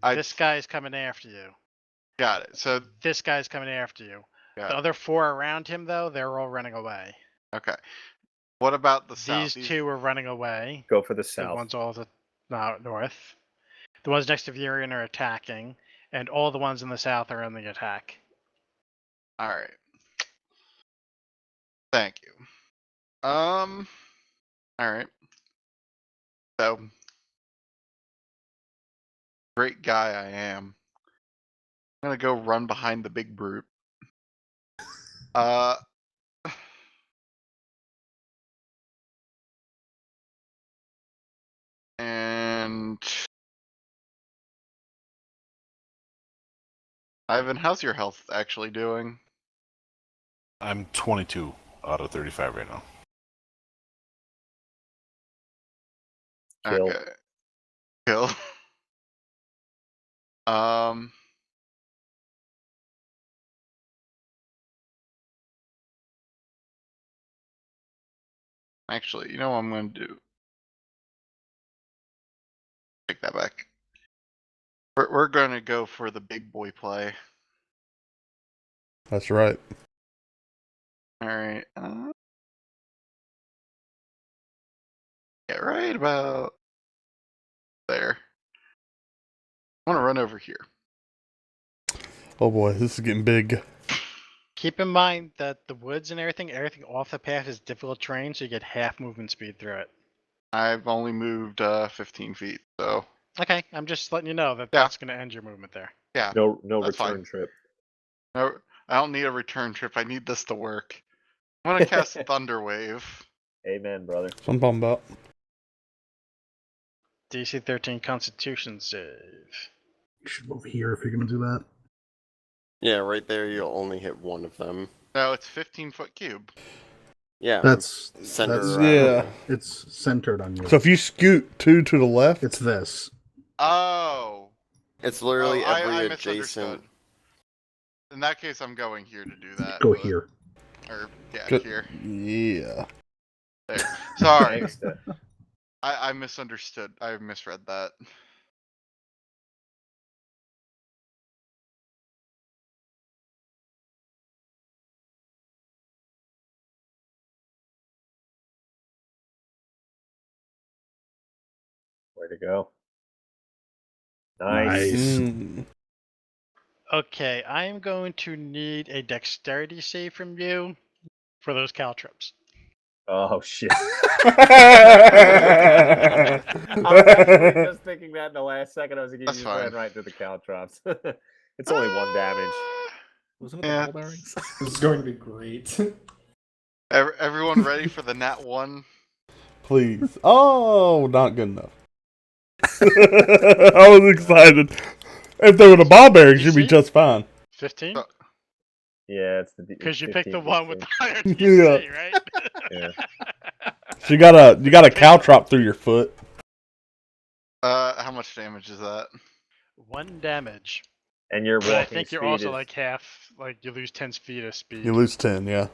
F: I-
B: This guy is coming after you.
F: Got it. So,
B: This guy's coming after you.
F: got
B: The
F: it.
B: other 4 around him, though, they're all running away.
F: Okay. What about the south?
B: These 2 are running away.
C: Go for the
B: The
C: south.
B: ones all the north. The ones next to Virion are attacking, and all the ones in the south are on the attack.
F: All right. Thank you. All right. So, great guy I am. I'm gonna go run behind the big brute. And Ivan, how's your health actually doing?
G: I'm 22 out of 35 right now.
C: Kill.
F: Okay. Kill. Um. Actually, you know what I'm going to do? Take that back. We're going to go for the big boy play.
A: That's right.
F: All right. Yeah, right about there. I want to run over here.
A: Oh boy, this is getting big.
B: Keep in mind that the woods and everything off the path is difficult terrain, so you get half movement speed through it.
F: I've only moved 15 feet, so
B: Okay, I'm just letting you know that
F: Yeah.
B: that's going to end your movement there.
F: yeah.
C: No
F: That's
C: return
F: fine.
C: trip.
F: No, I don't need a return trip. I need this to work. I'm gonna cast Thunder Wave.
C: Amen, brother.
A: That's what I'm talking about.
B: DC 13 Constitution save.
D: You should move here if you're gonna do that.
I: Yeah, right there. You'll only hit one of them.
F: No, it's 15-foot cube.
I: Yeah.
D: That's
I: center.
D: that's
A: Yeah.
D: It's centered on you.
A: So if you scoot 2 to the left,
D: It's this.
F: Oh.
I: It's literally
F: I
I: every
F: misunderstood.
I: adjacent.
F: In that case, I'm going here to do that.
D: Go
F: but-
D: here.
F: Or yeah,
A: Good.
F: here.
A: Yeah.
F: There. Sorry,
C: Thanks to
F: I misunderstood. I misread that.
C: Way to go. Nice.
A: Mm.
B: Okay, I am going to need a dexterity save from you for those caltrops.
C: Oh shit. I was actually just thinking that in the last second. I was like, you
F: That's
C: just ran
F: fine.
C: right through the caltrops. It's only 1 damage.
D: Wasn't
F: Yeah.
D: the ball bearings?
E: This is going to be great.
F: Everyone ready for the nat 1?
A: Please. Oh, not good enough. I was excited. If they were the ball bearings, you'd be
B: DC?
A: just fine.
B: 15?
F: Uh,
C: Yeah, it's the
B: Because you picked the
C: 15
B: one with the higher
A: Yeah.
B: DC, right?
C: Yeah.
A: So you got a caltrop through your foot.
F: How much damage is that?
B: 1 damage.
C: And your
B: But
C: walking
B: I think you're
C: speed
B: also
C: is...
B: like half, like you lose 10 feet of speed.
A: You lose 10, yeah.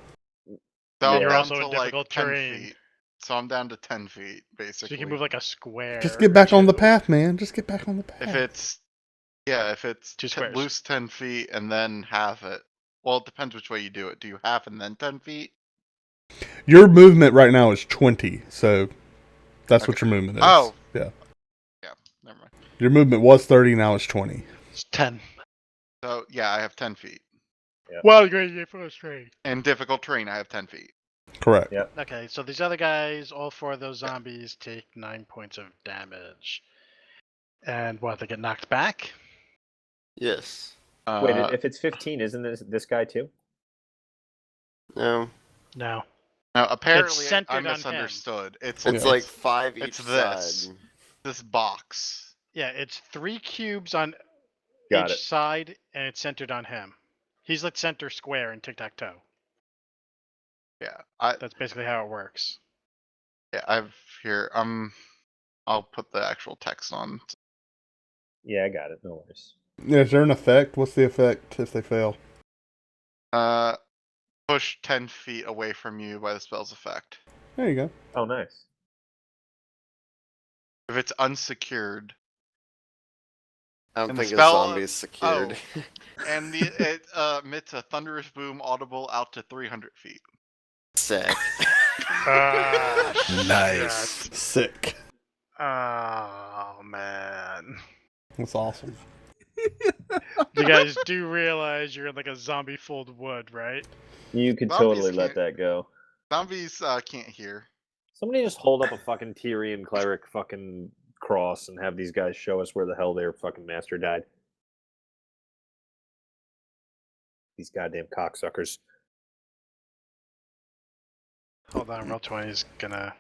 F: So I'm
B: You're
F: down
B: also
F: to
B: in
F: like
B: difficult
F: 10
B: terrain.
F: feet. So I'm down to 10 feet,
B: So
F: basically.
B: you can move like a square.
A: Just get back
B: or
A: on the
B: two.
A: path, man. Just get back on the path.
F: If it's
B: 2 squares.
F: lose 10 feet and then half it. Well, it depends which way you do it. Do you half and then 10 feet?
A: Your movement right now is 20, so that's what your movement is.
F: Oh.
A: Yeah.
F: Yeah, never mind.
A: Your movement was 30, now it's 20.
B: It's 10.
F: So yeah, I have 10 feet.
B: Well, you're going to get first trade.
F: In difficult terrain, I have 10 feet.
A: Correct.
C: Yep.
B: Okay, so these other guys, all 4 of those zombies take 9 points of damage. And what, they get knocked back?
I: Yes.
C: Wait, if it's 15, isn't this guy too?
I: No.
B: No.
F: Now, apparently,
B: centered
F: I
B: on him.
F: misunderstood. It's
I: It's
A: Yeah.
I: like 5 each
F: it's this.
I: side.
F: this box.
B: Yeah, it's 3 cubes on
C: Got
B: each
C: it.
B: side, and it's centered on him. He's like center square in tic-tac-toe.
F: Yeah,
B: That's basically how it works.
F: I've here. I'll put the actual text on.
C: Yeah, I got it. No worries.
A: Yeah, is there an effect? What's the effect if they fail?
F: Push 10 feet away from you by the spell's effect.
A: There you go.
C: Oh, nice.
F: If it's unsecured,
I: I don't
F: And the
I: think a
F: spell-
I: zombie is secured.
F: and it emits a thunderous boom audible out to 300 feet.
I: Sick.
G: Nice.
A: Sick.
B: Oh, man.
A: That's awesome.
B: You guys do realize you're in like a zombie-filled wood, right?
C: You could
F: Zombies
C: totally let
F: can't-
C: that go.
F: Zombies can't hear.
C: Somebody just hold up a fucking Tyrian cleric fucking cross and have these guys show us where the hell their fucking master died. These goddamn cocksuckers.
B: Hold on, roll 20 is gonna...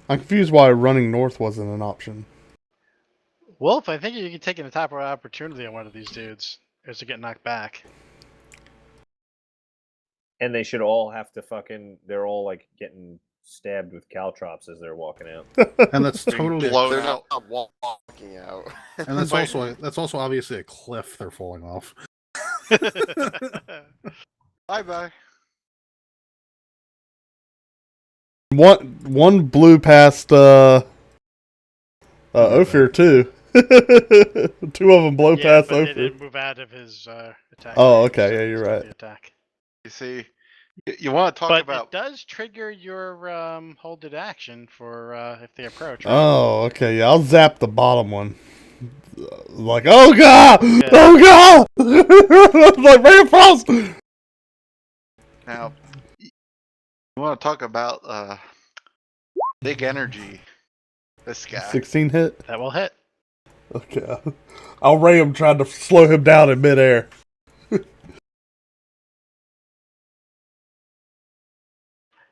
A: I'm confused why running north wasn't an option.
B: Wolf, I think you can take an attack of opportunity on one of these dudes, is to get knocked back.
C: And they should all have to fucking... They're all, like, getting stabbed with caltrops as they're walking out.
D: And that's
F: Being
D: totally.
F: blown
I: They're
F: out.
I: not walking out.
D: And that's
F: Wait.
D: also obviously a cliff they're falling off.
F: Bye-bye.
A: One blew past Ophir too. Two of them blow
B: Yeah,
A: past
B: but they
A: Ophir.
B: didn't move out of his attack.
A: Oh,
B: range,
A: okay,
B: so
A: yeah,
B: it's
A: you're
B: not
A: right.
B: the attack.
F: You see, you want to talk
B: But
F: about
B: it does trigger your holded action for if they approach. Right?
A: Oh, okay, yeah, I'll zap the bottom one. Like, oh god! Oh god! Like, reinforce!
F: now. You want to talk about big energy. This guy.
A: 16 hit?
B: That will hit.
A: Okay. I'll ray him trying to slow him down in midair.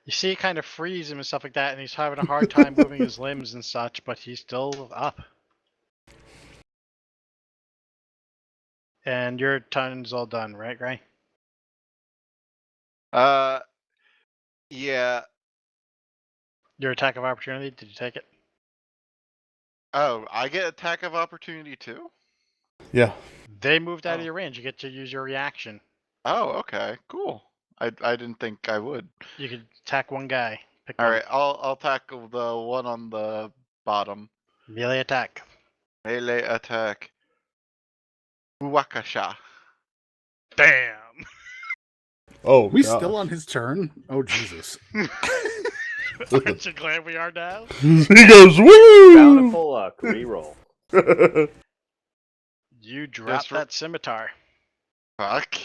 B: You see, it kind of frees him and stuff like that, and he's having a hard time moving his limbs and such, but he's still up. And your turn's all done, right, Gray?
F: Yeah.
B: Your attack of opportunity, did you take it?
F: Oh, I get attack of opportunity too?
A: Yeah.
B: They moved out of
F: Oh.
B: your range. You get to use your reaction.
F: Oh, okay, cool. I didn't think I would.
B: You could attack one guy. Pick
F: All
B: one.
F: right, I'll tackle the one on the bottom.
B: Melee attack.
F: Melee attack. Uwakasha.
B: Bam!
A: Oh,
D: Are we
A: God.
D: still on his turn? Oh, Jesus.
B: Aren't you glad we are now?
A: He goes, woo!
C: Bountiful luck. Reroll.
B: You dropped
F: for-
B: that scimitar.
F: Fuck.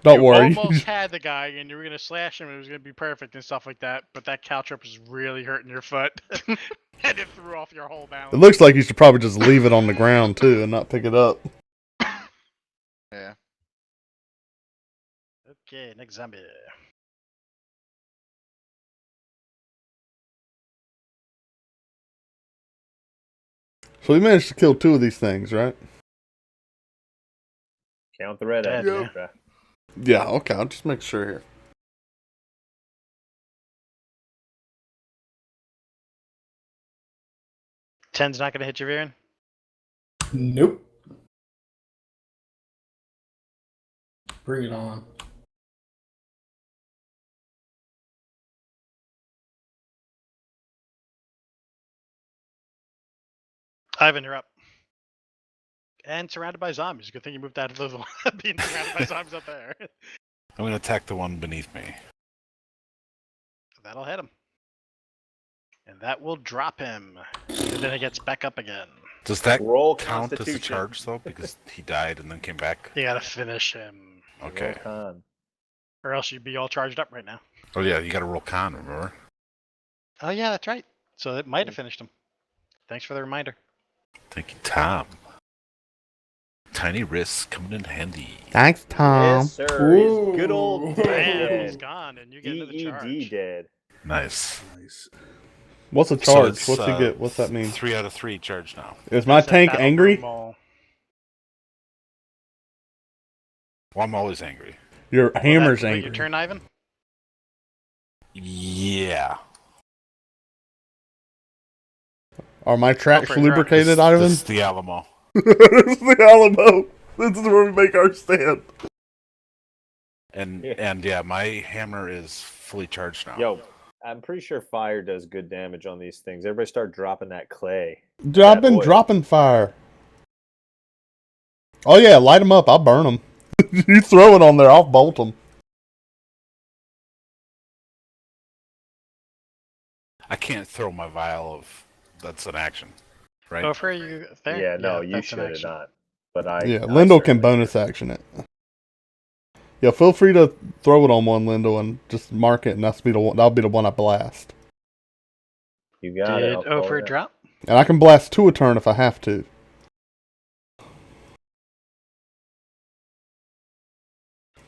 A: Don't
B: You
A: worry.
B: almost had the guy, and you were gonna slash him, and it was gonna be perfect and stuff like that. But that caltrop was really hurting your foot, and it threw off your whole balance.
A: It looks like you should probably just leave it on the ground too and not pick it up.
F: Yeah.
B: Okay, next zombie.
A: So we managed to kill 2 of these things, right?
C: Count the red
B: Dead,
C: edge.
B: yeah.
A: Yeah, okay, I'll just make sure here.
B: Ten's not gonna hit you, Viren?
E: Nope. Bring it on.
B: Ivan, you're up. And surrounded by zombies. Good thing you moved out of those being surrounded by zombies up there.
G: I'm gonna attack the one beneath me.
B: That'll hit him. And that will drop him. And then he gets back up again.
G: Does that
C: Roll
G: count as a
C: Constitution.
G: charge though? Because he died and then came back.
B: You gotta finish him.
G: Okay.
C: Roll con.
B: Or else you'd be all charged up right now.
G: Oh yeah, you got to roll con. Remember?
B: Oh yeah, that's right. So it might have finished him. Thanks for the reminder.
G: Thank you, Tom. Tiny risks coming in handy.
A: Thanks, Tom.
C: Yes, sir. He's good old
B: Bam, he's
C: dead.
B: gone, and you get another
C: DED
B: charge.
C: dead.
G: Nice.
D: Nice.
A: What's a
G: So
A: charge?
G: it's,
A: What's he get? What's that mean?
G: 3 out of 3 charge now.
A: Is my
B: It's a
A: tank
B: battle
A: angry?
B: room.
G: Well, I'm always angry.
A: Your
B: Will
A: hammer's
B: that complete
A: angry.
B: Your turn, Ivan.
G: Yeah.
A: Are my tracks
B: for it, you're up.
A: lubricated,
G: This
A: Ivan?
G: is the Alamo.
A: This is the Alamo. This is where we make our stand.
G: And
C: Yeah.
G: and yeah, my hammer is fully charged now.
C: Yo, I'm pretty sure fire does good damage on these things. Everybody start dropping that clay.
A: Dropping,
C: oil.
A: dropping fire. Oh yeah, light them up. I'll burn them. You throw it on there, I'll bolt them.
G: I can't throw my vial of. That's an action, right?
B: Go for you there.
C: Yeah, no, you
B: that's an
C: should
B: action.
C: not. But I.
A: Yeah,
C: I
A: Lindell can
C: certainly
A: bonus action it. Yeah, feel free to throw it on one, Lindell, and just mark it, and that'll be the one I blast.
C: You got it.
B: Did
C: I'll call
B: Ophir
C: it out.
B: drop?
A: And I can blast 2 a turn if I have to.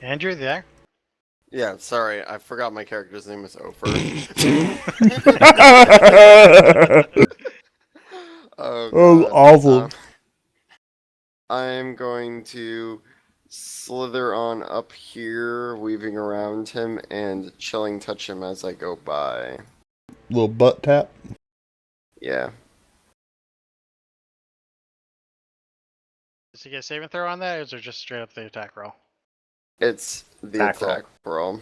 B: Andrew, there?
I: Yeah, sorry, I forgot my character's name is Ophir. Oh,
A: Oh,
I: God.
A: awful.
I: I'm going to slither on up here, weaving around him, and chilling touch him as I go by.
A: Little butt tap.
I: Yeah.
B: Does he get a saving throw on that, or is it just straight up the attack roll?
I: It's the
C: Attack
I: roll.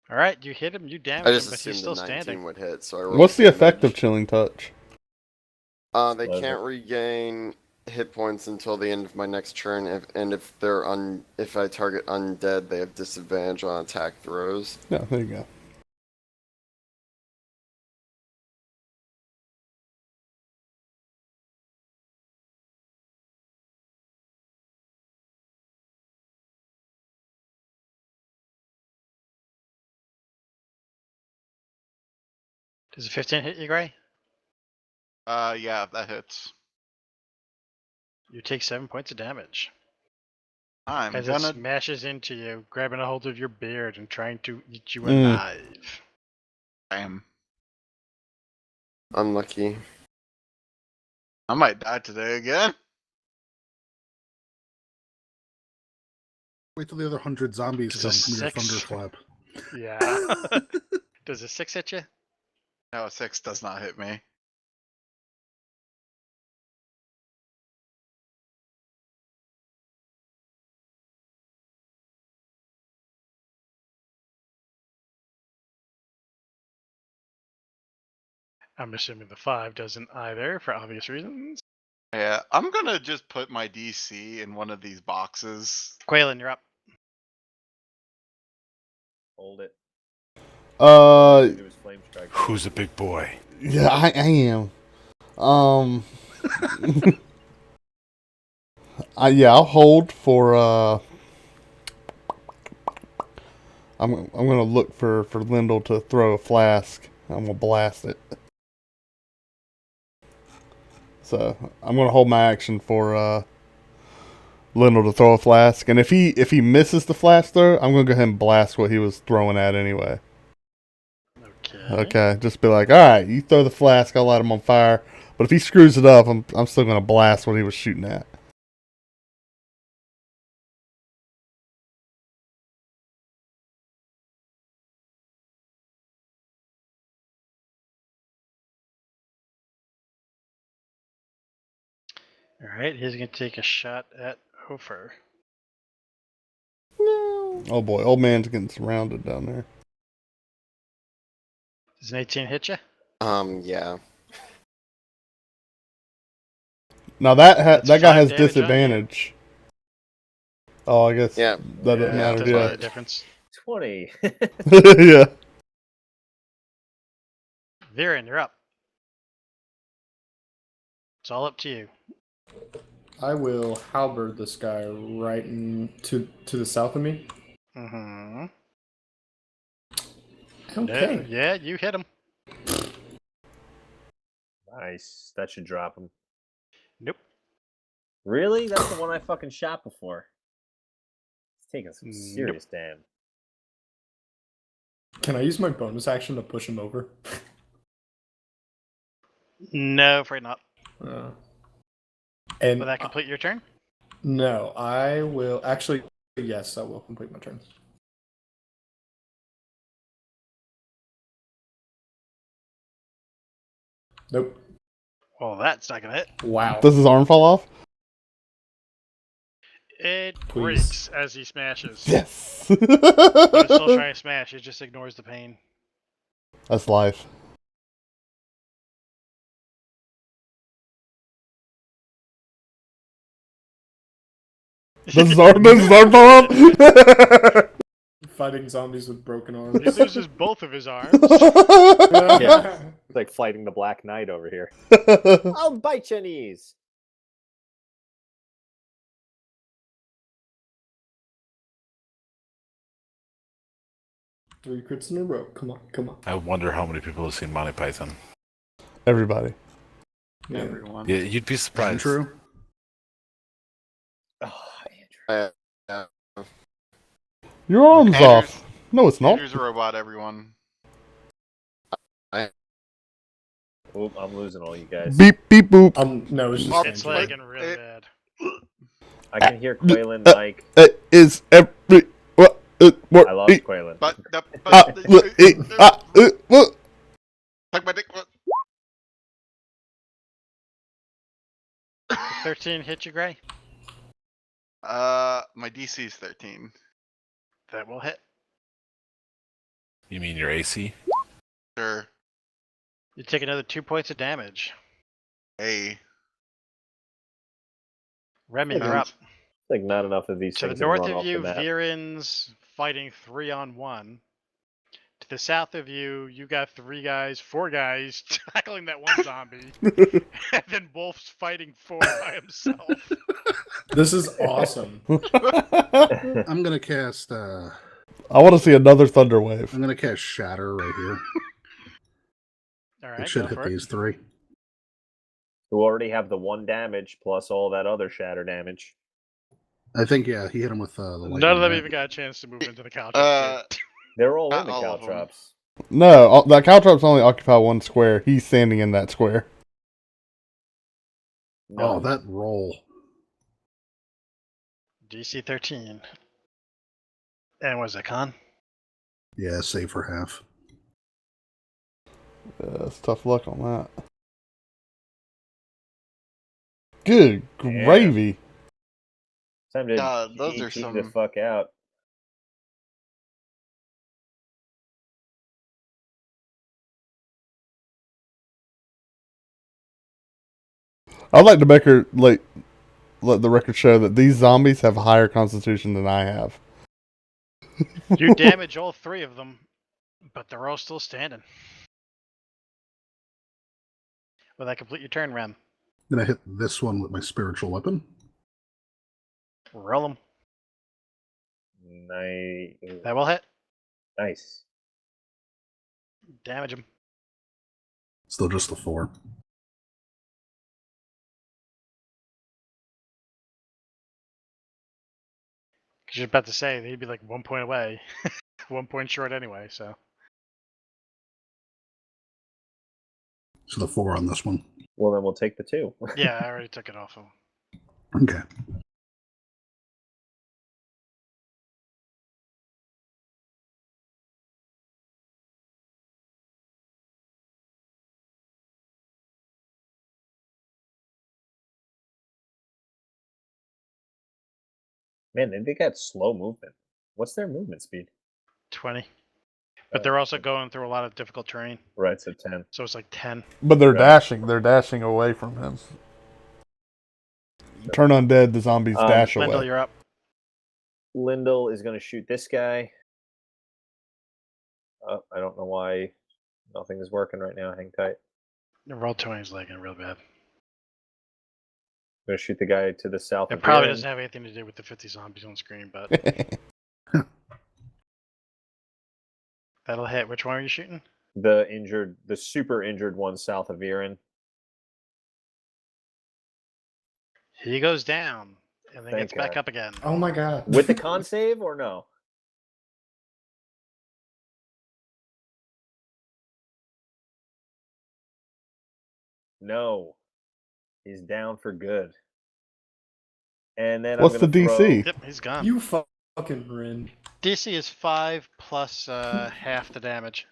B: All right, you hit him, you
I: I
B: damage
I: just
B: him, but he's
I: assumed
B: still
I: the 19
B: standing.
I: would hit, so I rolled
A: What's the effect of
I: damage.
A: chilling touch?
I: They can't regain hit points until the end of my next turn, if I target undead, they have disadvantage on attack throws.
A: Yeah, there you go.
B: Does a 15 hit you, Gray?
F: Yeah, that hits.
B: You take 7 points of damage.
F: I'm
B: As it
F: gonna.
B: smashes into you, grabbing a hold of your beard and trying to eat you
A: Mm.
B: alive.
F: Damn.
I: Unlucky.
F: I might die today again.
D: Wait till the other 100 zombies
B: Does a
D: come from your
B: 6?
D: thunderclap.
B: Yeah. Does a 6 hit you?
F: No, a 6 does not hit me.
B: I'm assuming the 5 doesn't either, for obvious reasons.
F: Yeah, I'm gonna just put my DC in one of these boxes.
B: Quaylen, you're up.
C: Hold it.
A: Uh,
C: Do his flame strike.
G: Who's a big boy?
A: yeah, I am. I'll hold for. I'm gonna look for Lyndall to throw a flask. I'm gonna blast it. So I'm gonna hold my action for Lyndall to throw a flask, and if he misses the flask throw, I'm gonna go ahead and blast what he was throwing at anyway. Okay, just be like, all right, you throw the flask, I'll light him on fire. But if he screws it up, I'm still gonna blast what he was shooting at.
B: Alright, he's going to take a shot at Hofer.
A: Oh boy, old man's getting surrounded down there.
B: Does an 18 hit you?
I: Yeah.
A: Now that guy
B: 5
A: has
B: damage on you.
A: disadvantage. Oh, I guess
I: Yeah.
A: that doesn't matter.
B: Doesn't make
A: Yeah,
B: a difference.
C: 20.
A: yeah.
B: Viren, you're up. It's all up to you.
E: I will halberd this guy right to the south of me.
B: Mm-hmm.
E: Okay.
B: No, yeah, you hit him.
C: Nice. That should drop him.
B: Nope.
C: Really? That's the one I fucking shot before. He's taking some
B: Nope.
C: serious damn.
E: Can I use my bonus action to push him over?
B: No, afraid not.
E: And
B: Will that complete your turn?
E: no, I will actually. Yes, I will complete my turn. Nope.
B: Well, that's not going to hit.
E: Wow.
A: Does his arm fall off?
B: It
E: Please.
B: breaks as he smashes.
A: Yes.
B: But it's still trying to smash. It just ignores the pain.
A: That's life. Does his arm fall off?
E: Fighting zombies with broken arms.
B: He loses both of his arms.
C: Yeah. It's like fighting the Black Knight over here. I'll bite your knees.
E: Three crits in a row. Come on, come on.
G: I wonder how many people have seen Monty Python.
A: Everybody.
E: Yeah.
B: Everyone.
G: Yeah, you'd be surprised.
D: True.
C: Oh, Andrew.
A: Your arm's
F: Andrew's-
A: off. No, it's not.
F: Andrew's a robot, everyone.
C: Oop, I'm losing all you guys.
A: Beep beep boop.
E: No, it's just
B: It's
E: Andrew.
B: lagging really
F: it-
B: bad.
C: I can hear Quaylen like.
A: Is every what?
C: I lost Quaylen.
F: Suck my dick. What?
B: 13 hit you, Gray?
F: My DC is 13.
B: That will hit.
G: You mean your AC?
F: Sure.
B: You take another 2 points of damage.
F: Hey.
B: Remy,
C: Okay.
B: you're up.
C: Like not enough of these
B: To the
C: things have
B: north
C: run
B: of
C: off
B: you,
C: the map.
B: Viren's fighting 3-on-1. To the south of you, you got 4 guys tackling that one zombie. And then Wolf's fighting 4 by himself.
E: This is awesome.
D: I'm gonna cast.
A: I want to see another thunder wave.
D: I'm gonna cast Shatter right here.
B: Alright,
D: It should
B: go
D: hit
B: for it.
D: these 3.
C: Who already have the 1 damage plus all that other shatter damage.
D: I think he hit him with the lightning.
B: None of them
D: right?
B: even got a chance to move into the couch.
C: They're all
F: Not
C: in the
F: all of them.
C: caltrops.
A: No, the caltrops only occupy 1 square. He's standing in that square.
C: No.
D: Oh, that roll.
B: DC 13. And was it con?
D: Yeah, save for half.
A: It's tough luck on that. Good
C: Yeah.
A: gravy.
C: Time to
F: those are
C: GG
F: some-
C: the fuck out.
A: I'd like to make her let the record show that these zombies have a higher constitution than I have.
B: You damage all 3 of them, but they're all still standing. Will that complete your turn, Rem?
D: Then I hit this one with my spiritual weapon.
B: Roll them. That will hit.
C: Nice.
B: Damage them.
D: Still just a 4.
B: Because you're about to say they'd be like 1 point away. 1 point short anyway, so.
D: So the 4 on this one.
C: Well, then we'll take the 2.
B: Yeah, I already took it off of him.
D: Okay.
C: Man, they got slow movement. What's their movement speed?
B: 20. But they're also going through a lot of difficult terrain.
C: Right, so 10.
B: So it's like 10.
A: But they're
C: Right.
A: dashing. They're dashing away from him. Turn undead, the zombies dash
B: Lindell,
A: away.
B: you're up.
C: Lindell is going to shoot this guy. I don't know why nothing is working right now. Hang tight.
B: The roll 20 is lagging real bad.
C: I'm going to shoot the guy to the south
B: It
C: of
B: probably
C: Viren.
B: doesn't have anything to do with the 50 zombies on screen, but that'll hit. Which one are you shooting?
C: The super injured one south of Viren.
B: He goes down and then
C: Thank
B: gets back
C: God.
B: up again.
E: Oh my god.
C: With the con save or no? No. He's down for good. And then
A: What's
C: I'm
A: the
C: gonna
A: DC?
B: Yep, he's gone.
E: You fucking Rin.
B: DC is 5 plus half the damage.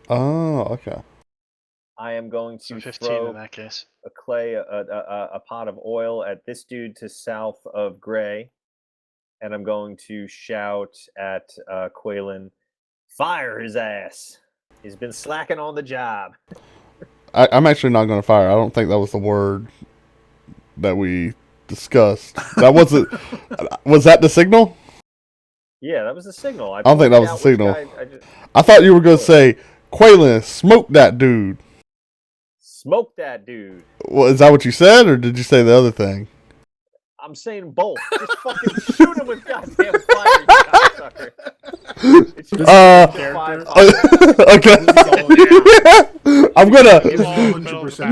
A: Oh, okay.
C: I am going
B: So
C: to
B: 15
C: throw
B: in that case.
C: a pot of oil at this dude to south of Gray, and I'm going to shout at Quaylen, "Fire his ass! He's been slacking on the job."
A: I'm actually not going to fire. I don't think that was the word that we discussed. That wasn't. Was that the signal?
C: Yeah, that was the signal. I
A: don't think that was
C: pointed
A: the
C: out which
A: signal.
C: guy
A: I thought you were going to say, Quaylen, smoke that dude.
C: Smoke that dude.
A: Well, is that what you said, or did you say the other thing?
C: I'm saying both. Just fucking shoot him with goddamn fire, you cocksucker. It's just
E: character.
A: Okay. I'm gonna.
B: It's all in the middle of the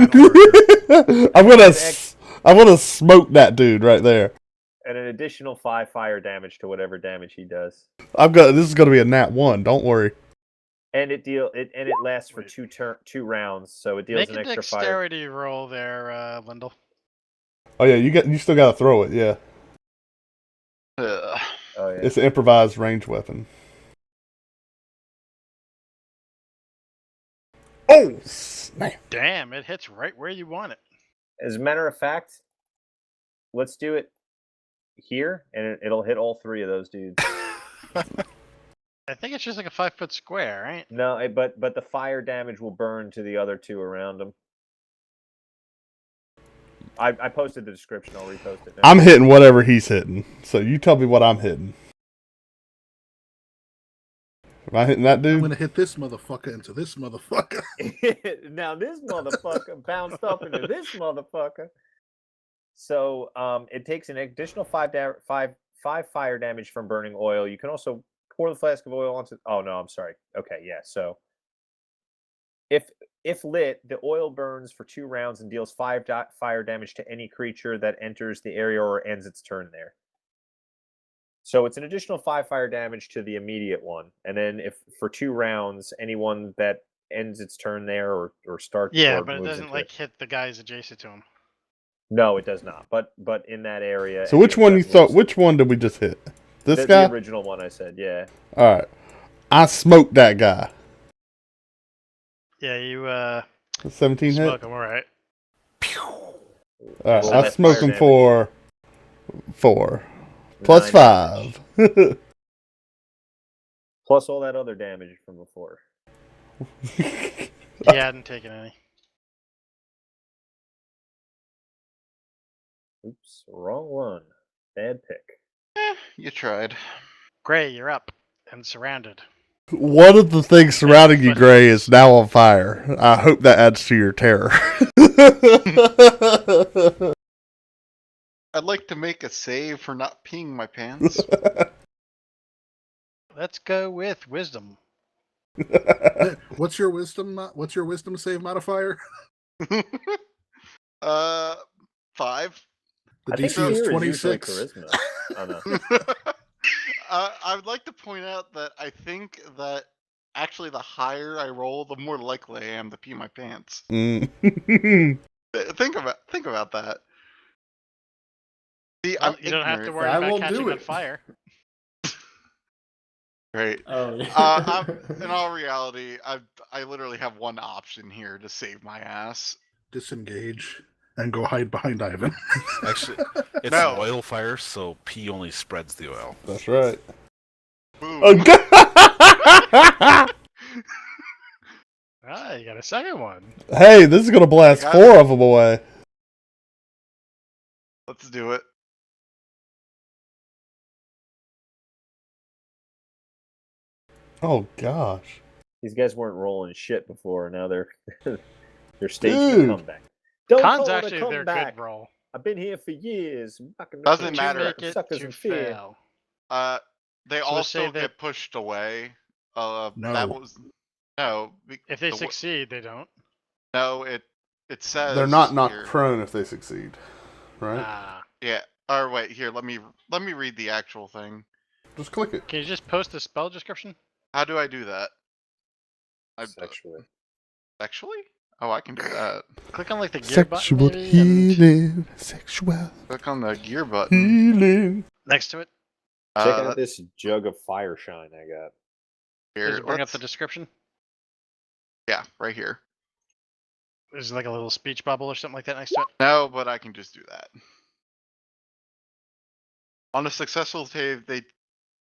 D: 100%
B: battle.
A: I'm gonna smoke that dude right there.
C: And an additional 5 fire damage to whatever damage he does.
A: This is gonna be a nat 1. Don't worry.
C: And it lasts for 2 rounds, so it deals
B: Make
C: an
B: a
C: extra fire.
B: dexterity roll there, Lindell.
A: Oh yeah, you still gotta throw it. Yeah. It's an improvised range weapon. Oh, snap.
B: Damn, it hits right where you want it.
C: As a matter of fact, let's do it here, and it'll hit all three of those dudes.
B: I think it's just like a 5-foot square, right?
C: No, but the fire damage will burn to the other two around them. I posted the description. I'll repost it now.
A: I'm hitting whatever he's hitting. So you tell me what I'm hitting. Am I hitting that
D: I'm
A: dude?
D: gonna hit this motherfucker into this motherfucker.
C: Now this motherfucker bounced up into this motherfucker. So it takes an additional five fire damage from burning oil. You can also pour the flask of oil onto. Oh no, I'm sorry. Okay, yeah. So if lit, the oil burns for 2 rounds and deals 5 fire damage to any creature that enters the area or ends its turn there. So it's an additional 5 fire damage to the immediate one, and then if for 2 rounds, anyone that ends its turn there or starts.
B: Yeah,
C: or
B: but it
C: moves
B: doesn't
C: into
B: like hit the guys adjacent to him.
C: No, it does not. But in that area.
A: So which one you thought? Which one did we just hit? This guy?
C: The original one, I said. Yeah.
A: All right. I smoked that guy.
B: Yeah, you
A: 17 hit.
B: smoke him, all right.
A: All right,
C: Roll
A: I
C: that
A: smoked
C: fire
A: him for 4 plus
C: 9
A: 5.
C: Plus all that other damage from before.
B: He hadn't taken any.
C: Oops, wrong one. Bad pick.
F: You tried.
B: Gray, you're up and surrounded.
A: One of the things surrounding you, Gray, is now on fire. I hope that adds to your terror.
F: I'd like to make a save for not peeing my pants.
B: Let's go with wisdom.
D: What's your wisdom? What's your wisdom save modifier?
F: 5.
D: The
C: I think
D: DC is
C: fear
D: 26.
C: usually charisma. Oh, no.
F: I would like to point out that I think that actually the higher I roll, the more likely I am to pee my pants.
A: Mm.
F: Think about that. See,
B: Well,
F: I'm
B: you don't have to
F: ignorant.
B: worry
E: I
B: about
E: won't do
B: catching on
E: it.
B: fire.
F: Right.
E: Oh yeah.
F: In all reality, I literally have one option here to save my ass.
D: Disengage and go hide behind Ivan.
G: Actually, it's
F: No.
G: an oil fire, so pee only spreads the oil.
A: That's right.
F: Boom.
A: Oh, God.
B: Ah, you got a second one.
A: Hey, this is going to blast
F: Got
A: 4 of them away.
F: Let's do it.
A: Oh, gosh.
C: These guys weren't rolling shit before. Now they're staging
A: Dude.
C: a comeback. Don't
B: Con's
C: call it a
B: actually their
C: comeback.
B: good roll.
C: I've been here for years.
F: Doesn't
B: Did
F: matter.
B: you make it
C: Suckers
B: to
C: in fear.
B: fail?
F: They
B: So
F: all
B: let's say
F: still
B: that-
F: get pushed away.
D: No.
F: That was no.
B: If they
F: the-
B: succeed, they don't.
F: No, it says
A: They're not knocked
F: here.
A: prone if they succeed. Right?
B: Ah.
F: Yeah. Or wait, here. Let me read the actual thing.
A: Just click it.
B: Can you just post the spell description?
F: How do I do that?
C: Sexually.
F: Sexually? Oh, I can do that.
B: Click on like the gear button
A: Sexual
B: maybe, and
A: healing. Sexual
F: Click on the gear button.
A: healing.
B: next to it.
C: Check out
F: That-
C: this jug of fire shine I got.
F: Here,
B: Does it bring up
F: let's-
B: the description?
F: yeah, right here.
B: There's like a little speech bubble or something like that next to it.
F: No, but I can just do that. On a successful save, they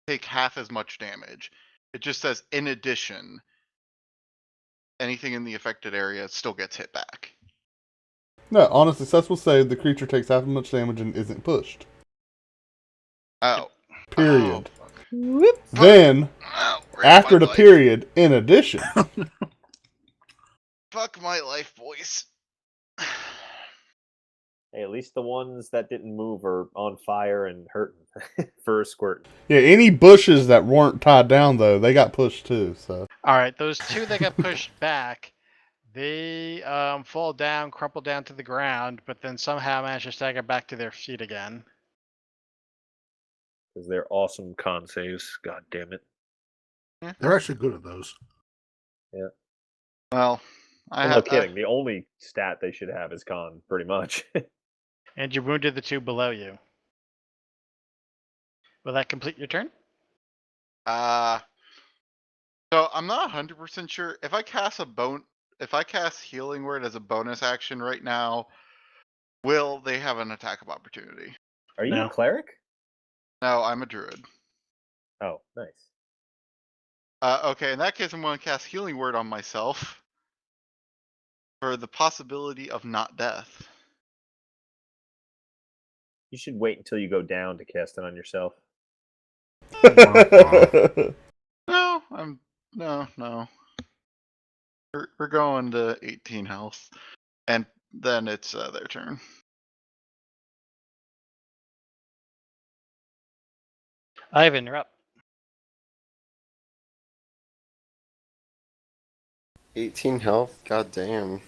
F: take half as much damage. It just says, in addition, anything in the affected area still gets hit back.
A: No, on a successful save, the creature takes half as much damage and isn't pushed.
F: Oh.
A: Period.
F: Oh,
A: Then,
F: oh, where's
A: after
F: my
A: the
F: life?
A: period, in addition,
F: Fuck my life, boys.
C: Hey, at least the ones that didn't move are on fire and hurting for a squirt.
A: yeah, any bushes that weren't tied down though, they got pushed too. So
B: All right, those two that got pushed back, they fall down, crumple down to the ground, but then somehow manage to stagger back to their feet again.
C: Because they're awesome con saves. God damn it.
D: They're actually good at those.
F: Well, I
C: I'm no
F: have.
C: kidding. The only stat they should have is con, pretty much.
B: And you wounded the two below you. Will that complete your turn?
F: So I'm not 100% sure if I cast Healing Word as a bonus action right now, will they have an attack of opportunity?
C: Are you
B: No.
C: a cleric?
F: No, I'm a druid.
C: Oh, nice.
F: Okay, in that case, I'm going to cast Healing Word on myself for the possibility of not death.
C: You should wait until you go down to cast it on yourself.
F: No, no. We're going to 18 health, and then it's their turn.
B: Ivan, you're up.
I: 18 health? God damn.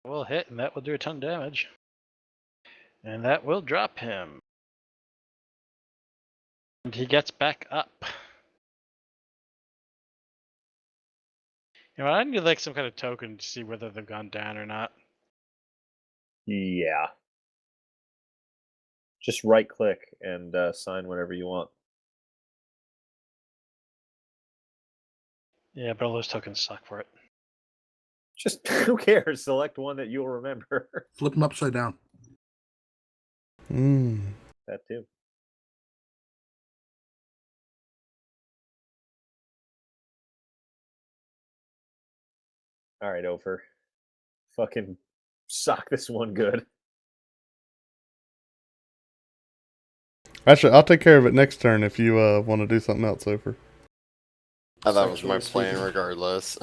B: Will hit, and that will do a ton of damage. And that will drop him. And he gets back up. You know, I need like some kind of token to see whether they've gone down or not.
C: Yeah. Just right click and sign whatever you want.
B: Yeah, but all those tokens suck for it.
C: Just who cares? Select one that you'll remember.
D: Flip them upside down.
C: That too. All right, Ofer. Fucking sock this one good.
A: Actually, I'll take care of it next turn if you want to do something else, Ofer.
I: Oh, that was my
E: Sexually
I: plan
E: speaking.
I: regardless.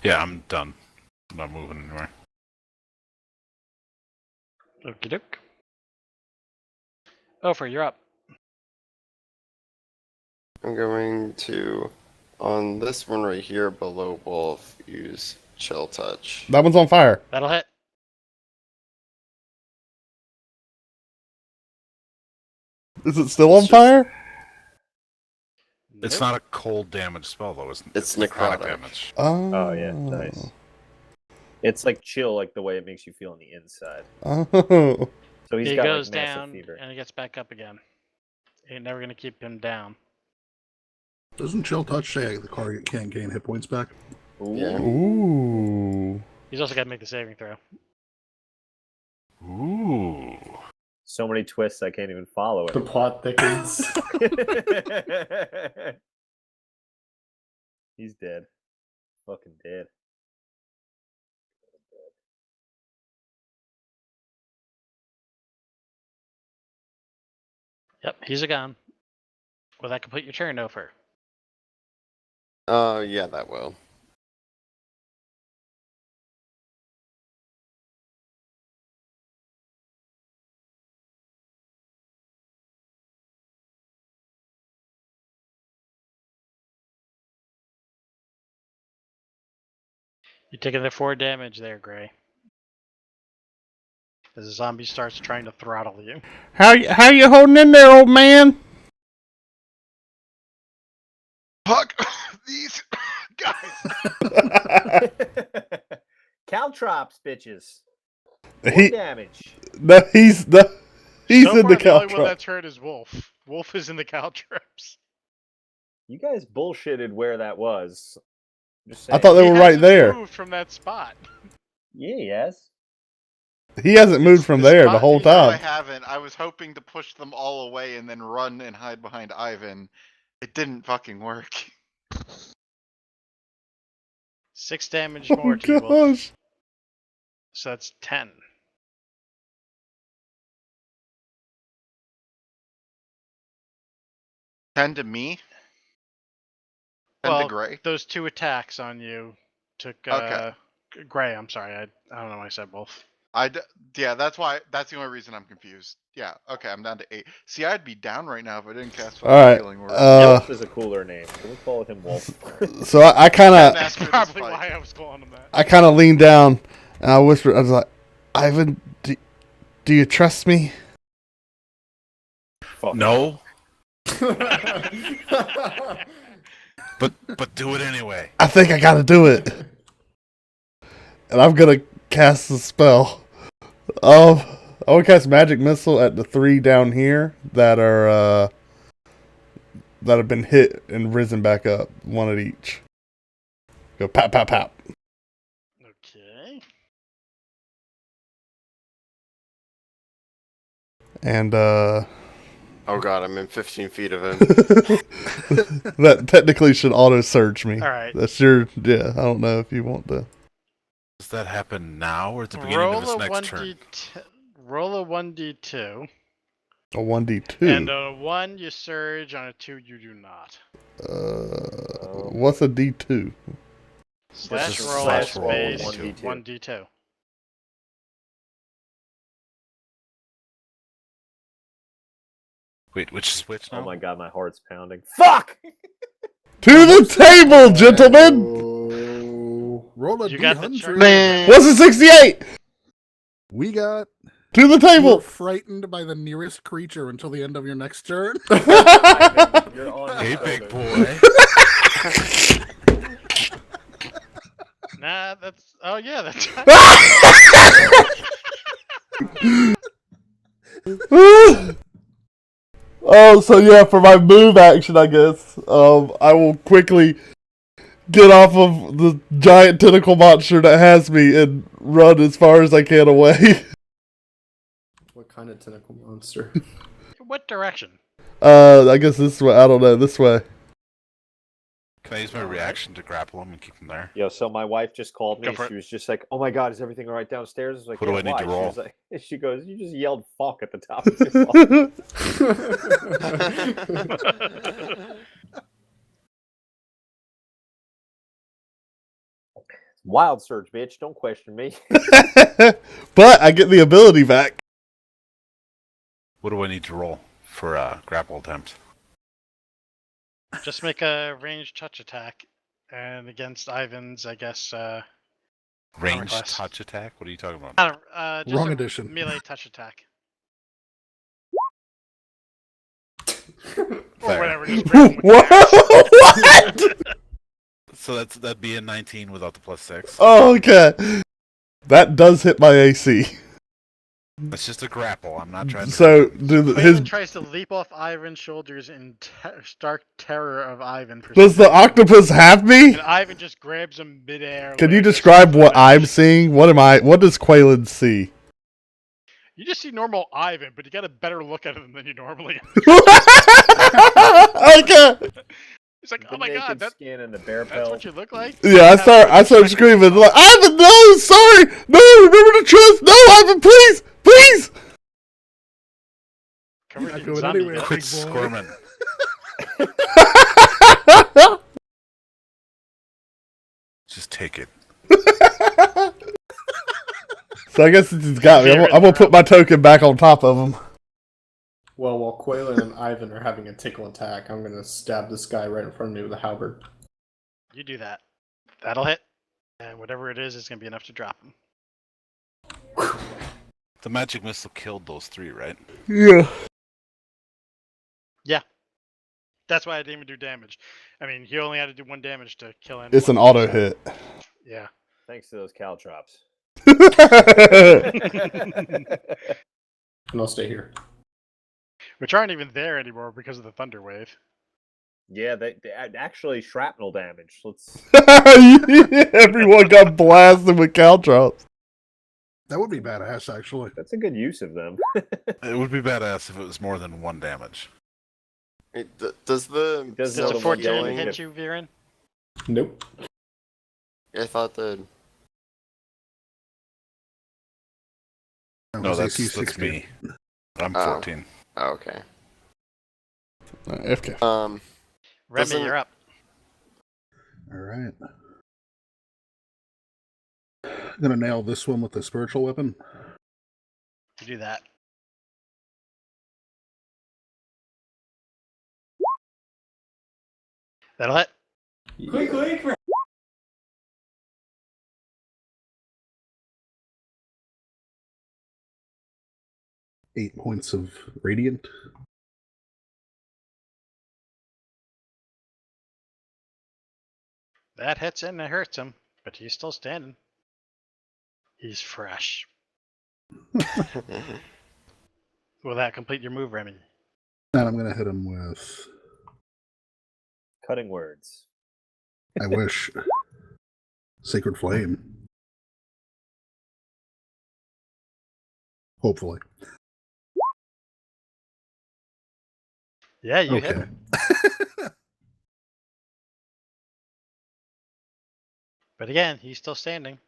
G: Yeah, I'm done. I'm not moving anywhere.
B: Okie doke. Ofer, you're up.
I: I'm going to, on this one right here below Wolf, use Chill Touch.
A: That one's on fire.
B: That'll hit.
A: Is it still on fire?
G: It's not a cold damage spell, though.
I: It's necrotic
G: damage.
C: Oh, yeah, nice. It's like chill, like the way it makes you feel on the inside.
A: Oh.
C: So he's
B: He
C: got
B: goes
C: like massive
B: down
C: fever.
B: and he gets back up again. Ain't never gonna keep him down.
D: Doesn't Chill Touch say the target can't gain hit points back?
C: Ooh.
I: Yeah.
A: Ooh.
B: He's also got to make the saving throw.
G: Ooh.
C: So many twists I can't even follow
E: The
C: it.
E: plot thickens.
C: He's dead. Fucking dead.
B: Yep, he's a gun. Will that complete your turn, Ofer?
I: Yeah, that will.
B: You're taking the 4 damage there, Gray. As the zombie starts trying to throttle you.
A: How you holding in there, old man?
F: Fuck these guys.
C: Caltrops, bitches.
A: He-
C: Damage.
A: No, he's
B: So
A: in the
B: far, the only one
A: caltrop.
B: that's hurt is Wolf. Wolf is in the caltrops.
C: You guys bullshitted where that was. Just
A: I
C: saying.
A: thought they
B: He
A: were right
B: hasn't
A: there.
B: moved from that spot.
C: Yeah, yes.
A: He hasn't moved from
B: the
A: there the
B: spot
A: whole
B: is-
F: No, I
A: time.
F: haven't. I was hoping to push them all away and then run and hide behind Ivan. It didn't fucking work.
B: 6 damage
A: Oh
B: more to you, Wolf.
A: gosh.
B: So that's 10.
F: Ten to me. Ten
B: Well,
F: to Gray.
B: those 2 attacks on you took
F: Okay.
B: Gray. I'm sorry. I don't know why I said Wolf.
F: Yeah, that's why. That's the only reason I'm confused. Yeah. Okay, I'm down to 8. See, I'd be down right now if I didn't cast fucking
A: All right.
F: Healing Word.
C: Wolf is a cooler name. Can we call him Wolf?
A: So I kind
F: That's
A: of
F: after this
B: Probably
F: fight.
B: why I was calling him that.
A: I kind of leaned down and I whispered. I was like, Ivan, do you trust me?
C: Fuck.
G: No, but do it anyway.
A: I think I got to do it. And I'm gonna cast the spell of I want to cast magic missile at the 3 down here that are that have been hit and risen back up, one at each. Go pop, pop, pop.
B: Okay.
A: And
I: Oh god, I'm in 15 feet of him.
A: that technically should auto search me.
B: All right.
A: That's your I don't know if you want to.
G: Does that happen now or at the beginning of his next turn?
B: Roll a 1d2.
A: A 1d2.
B: And a 1 you surge, on a 2 you do not.
A: What's a d2?
B: Slash
G: Just
B: roll
G: slash roll
B: space
C: 1d2.
B: 1d2.
G: Wait, which is which now?
C: Oh my god, my heart's pounding. Fuck!
A: To the table, gentlemen!
D: Roll a
B: You got the
D: D100.
B: Man.
A: What's a 68?
D: We got
A: To the
D: you
A: table!
D: were frightened by the nearest creature until the end of your next turn.
C: Ivan, you're on
G: Hey,
C: the
G: big
C: shoulder.
G: boy.
B: Nah, that's. Oh, yeah, that's.
A: Oh, so yeah, for my move action, I guess, I will quickly get off of the giant tentacle monster that has me and run as far as I can away.
E: What kind of tentacle monster?
B: What direction?
A: I guess this way. I don't know. This way.
G: Can I use my reaction to grapple him and keep him there?
C: Yo, so my wife just called me.
B: Go for
C: She
B: it.
C: was just like, "Oh my god, is everything all right downstairs?" I was like,
G: What do
C: "Yeah,
G: I need
C: why?"
G: to
C: She
G: roll?
C: was like, she goes, "You just yelled fuck at the top of your lungs." Wild surge, bitch. Don't question me.
A: But I get the ability back.
G: What do I need to roll for grapple attempt?
B: Just make a ranged touch attack. And against Ivan's, I guess.
G: Range
B: class.
G: touch attack? What are you talking about?
B: Just
D: Wrong
B: a
D: edition.
B: melee touch attack.
G: Fair.
B: Or whatever. Just grab him with
A: What?
B: the axe.
A: What?
G: So that'd be a 19 without the +6.
A: Oh, okay. That does hit my AC.
G: That's just a grapple. I'm not trying to.
A: So do his
B: Quaylen tries to leap off Ivan's shoulders in stark terror of Ivan.
A: does the octopus have me?
B: And Ivan just grabs him midair.
A: Can you
B: like,
A: describe
B: just-
A: what I'm seeing? What does Quaylen see?
B: You just see normal Ivan, but you got a better look at him than you normally.
A: Okay.
B: He's like,
C: The
B: oh my god,
C: naked
B: that,
C: skin and the bear
B: that's
C: pelt.
B: what you look like?
A: Yeah, I start screaming like, Ivan, no, sorry, no, remember to trust, no, Ivan, please, please.
B: Covered
D: Not
B: in
D: going
B: zombie
D: anywhere.
B: guts.
G: Quit
D: Big boy.
G: squirming. Just take it.
A: So I guess since he's got me, I'm gonna put my token back on top of him.
E: Well, while Quaylen and Ivan are having a tickle attack, I'm gonna stab this guy right in front of me with a halberd.
B: You do that. That'll hit. And whatever it is gonna be enough to drop him.
G: The magic missile killed those 3, right?
A: Yeah.
B: That's why I didn't even do damage. I mean, he only had to do 1 damage to kill him.
A: It's an auto hit.
B: Yeah.
C: Thanks to those caltrops.
E: And I'll stay here.
B: Which aren't even there anymore because of the thunder wave.
C: Yeah, they actually shrapnel damage. Let's.
A: Everyone got blasted with caltrops.
D: That would be badass, actually.
C: That's a good use of them.
G: It would be badass if it was more than 1 damage.
I: Does the
C: Does
B: Does
C: the
B: a 14
C: yelling
B: hit
C: if-
B: you, Viren?
E: Nope.
I: I thought the
G: No,
D: His
G: that's
D: AC 16.
G: me. I'm
I: Oh.
G: 14.
I: oh, okay.
A: FK.
B: Remy,
I: Doesn't-
B: you're up.
D: All right. I'm gonna nail this one with the spiritual weapon.
B: You do that. That'll hit.
E: Quick!
D: 8 points of radiant.
B: That hits and it hurts him, but he's still standing. He's fresh. Will that complete your move, Remy?
D: And I'm going to hit him with,
C: Cutting words.
D: I wish, Sacred Flame. Hopefully.
B: Yeah, you hit
D: Okay.
B: him. But again, he's still standing.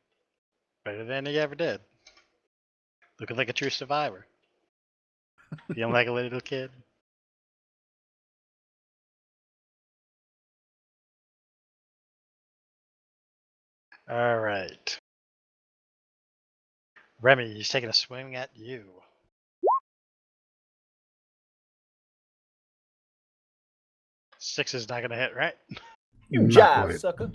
B: Better than he ever did. Looking like a true survivor. Feeling like a little kid. Alright. Remy, he's taking a swing at you. Six is not gonna hit, right?
C: You
D: Not
C: jive,
D: quite.
C: sucker.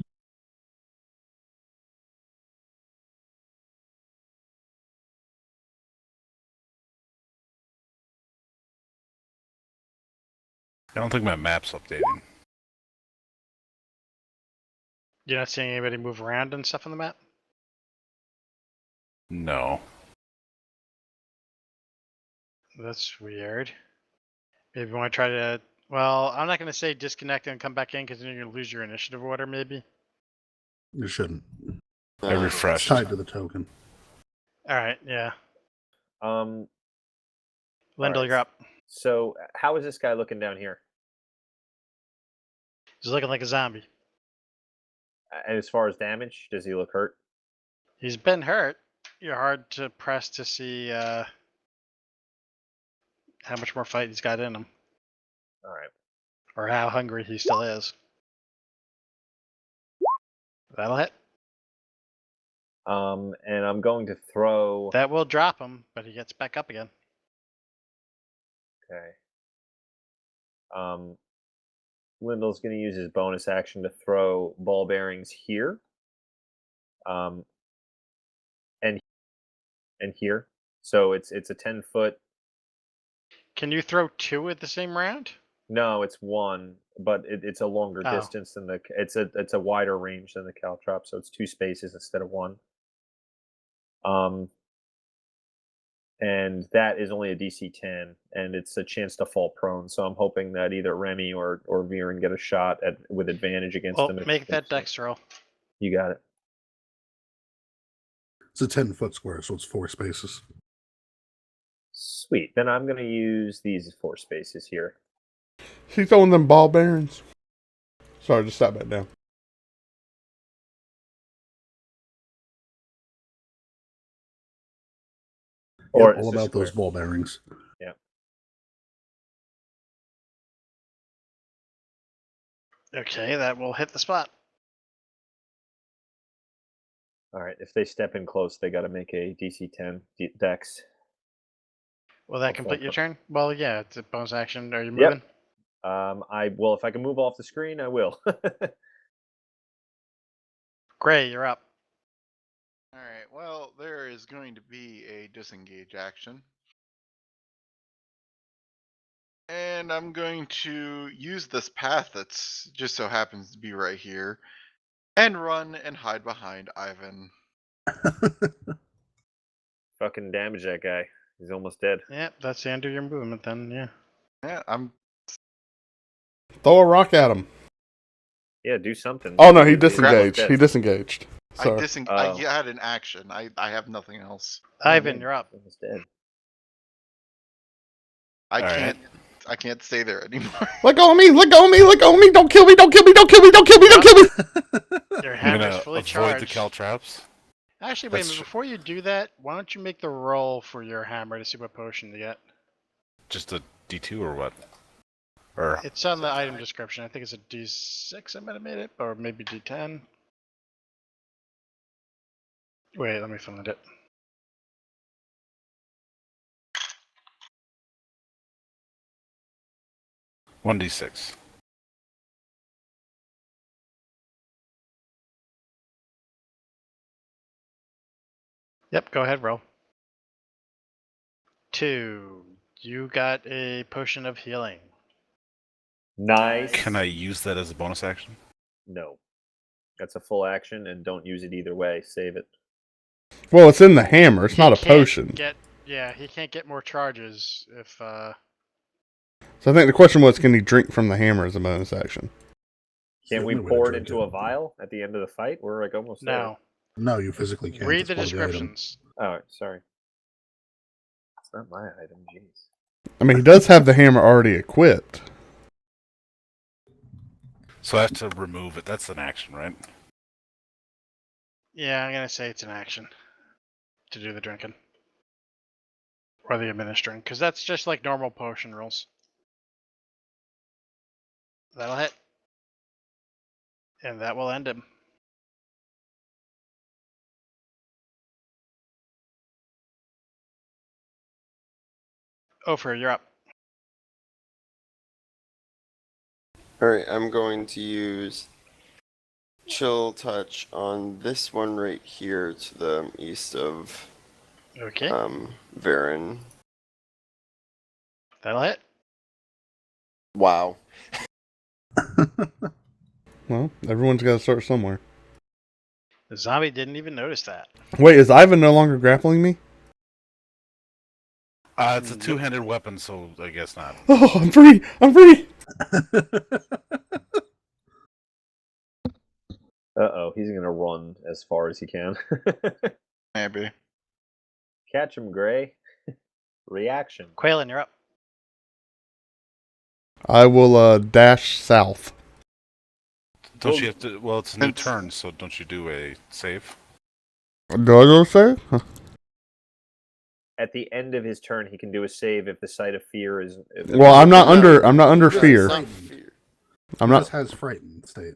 G: I don't think my map's updating.
B: You're not seeing anybody move around and stuff on the map?
G: No.
B: That's weird. Maybe you want to try to... Well, I'm not going to say disconnect and come back in because then you're going to lose your initiative order, maybe.
D: You shouldn't.
G: I
D: It's
G: refreshed.
D: tied to the token.
B: Alright, yeah.
C: All
B: Lindell,
C: right.
B: you're up.
C: So, how is this guy looking down here?
B: He's looking like a zombie.
C: As far as damage, does he look hurt?
B: He's been hurt. You're hard to press to see how much more fight he's got in him.
C: All right.
B: Or how hungry he still is. That'll hit.
C: And I'm going to throw.
B: That will drop him, but he gets back up again.
C: Okay. Lindell's going to use his bonus action to throw ball bearings here. And here. So it's a 10-foot.
B: Can you throw two at the same round?
C: No, it's one, but it's a longer
B: Oh.
C: distance than it's a wider range than the caltrop, so it's 2 spaces instead of 1. And that is only a DC 10, and it's a chance to fall prone. So I'm hoping that either Remy or Viren get a shot with advantage against
B: Well,
C: him.
B: make that dex roll.
C: You got it.
D: It's a 10-foot square, so it's 4 spaces.
C: Sweet. Then I'm going to use these 4 spaces here.
A: She's throwing them ball bearings. Sorry, just stop back down.
C: Or
D: All about those ball bearings.
C: Yeah.
B: Okay, that will hit the spot.
C: All right. If they step in close, they got to make a DC 10 dex.
B: Will that
C: I'll
B: complete
C: fall
B: your
C: prone.
B: turn? Well, yeah, it's a bonus action. Are you
C: Yep.
B: moving?
C: If I can move off the screen, I will.
B: Gray, you're up.
F: Alright, well, there is going to be a disengage action. And I'm going to use this path that's just so happens to be right here. And run and hide behind Ivan.
C: Fucking damage that guy. He's almost dead.
B: Yep, that's the end of your movement then, yeah.
F: Yeah, I'm
A: Throw a rock at him.
C: Yeah, do something.
A: Oh no, he
C: He's almost
A: disengaged.
C: dead.
A: He disengaged. Sorry.
F: I had an action. I have nothing else.
B: Ivan, you're up.
C: He's dead.
F: I
G: Alright.
F: can't stay there anymore.
A: Let go of me! Let go of me! Let go of me! Don't kill me! Don't kill me! Don't kill me! Don't kill me! Don't kill me!
B: Your
G: I'm
B: hammer's
G: gonna
B: fully
G: avoid
B: charged.
G: the caltraps.
B: Actually, wait a
G: That's
B: minute.
G: tr-
B: Before you do that, why don't you make the roll for your hammer to see what potion you get?
G: Just a D2 or what? Or
B: It's on the item description. I think it's a D6 I might have made it, or maybe D10. Wait, let me find it.
G: one D6.
B: Yep, go ahead, roll. 2. You got a potion of healing.
C: Nice.
G: Can I use that as a bonus action?
C: No. That's a full action, and don't use it either way. Save it.
A: Well, it's in the hammer. It's not a
B: He can't
A: potion.
B: he can't get more charges if.
A: So I think the question was, can he drink from the hammer as a bonus action?
C: Can't we
D: The only way to
C: pour it
D: drink
C: into a vial at the end of the fight? We're like almost
B: No.
D: No, you physically can't.
B: Read
D: It's
B: the
D: part of item.
B: descriptions.
C: there. Oh, sorry. It's not my item. Jeez.
A: I mean, he does have the hammer already equipped.
G: So I have to remove it. That's an action, right?
B: Yeah, I'm gonna say it's an action to do the drinking or the administering, because that's just like normal potion rules. That'll hit, and that will end him. Ofer, you're up.
I: Alright, I'm going to use Chill Touch on this one right here to the east of
B: Okay,
I: Varen.
B: that'll hit.
I: Wow.
A: Well, everyone's got to start somewhere.
B: The zombie didn't even notice that.
A: Wait, is Ivan no longer grappling me?
G: It's a two-handed weapon, so I guess not.
A: Oh, I'm free! I'm free!
C: Uh-oh, he's gonna run as far as he can.
F: Maybe.
C: Catch him, Gray. Reaction.
B: Quaylen, you're up.
A: I will dash south.
G: Don't you have to? Well, it's a new
F: It's-
G: turn, so don't you do a save?
A: Do I go save? Huh.
C: At the end of his turn, he can do a save if the sight of fear is.
A: Well, I'm not
I: No,
A: under. I'm not under
I: no,
A: fear.
I: it's not fear.
A: I'm
D: He
A: not.
D: just has frightened state,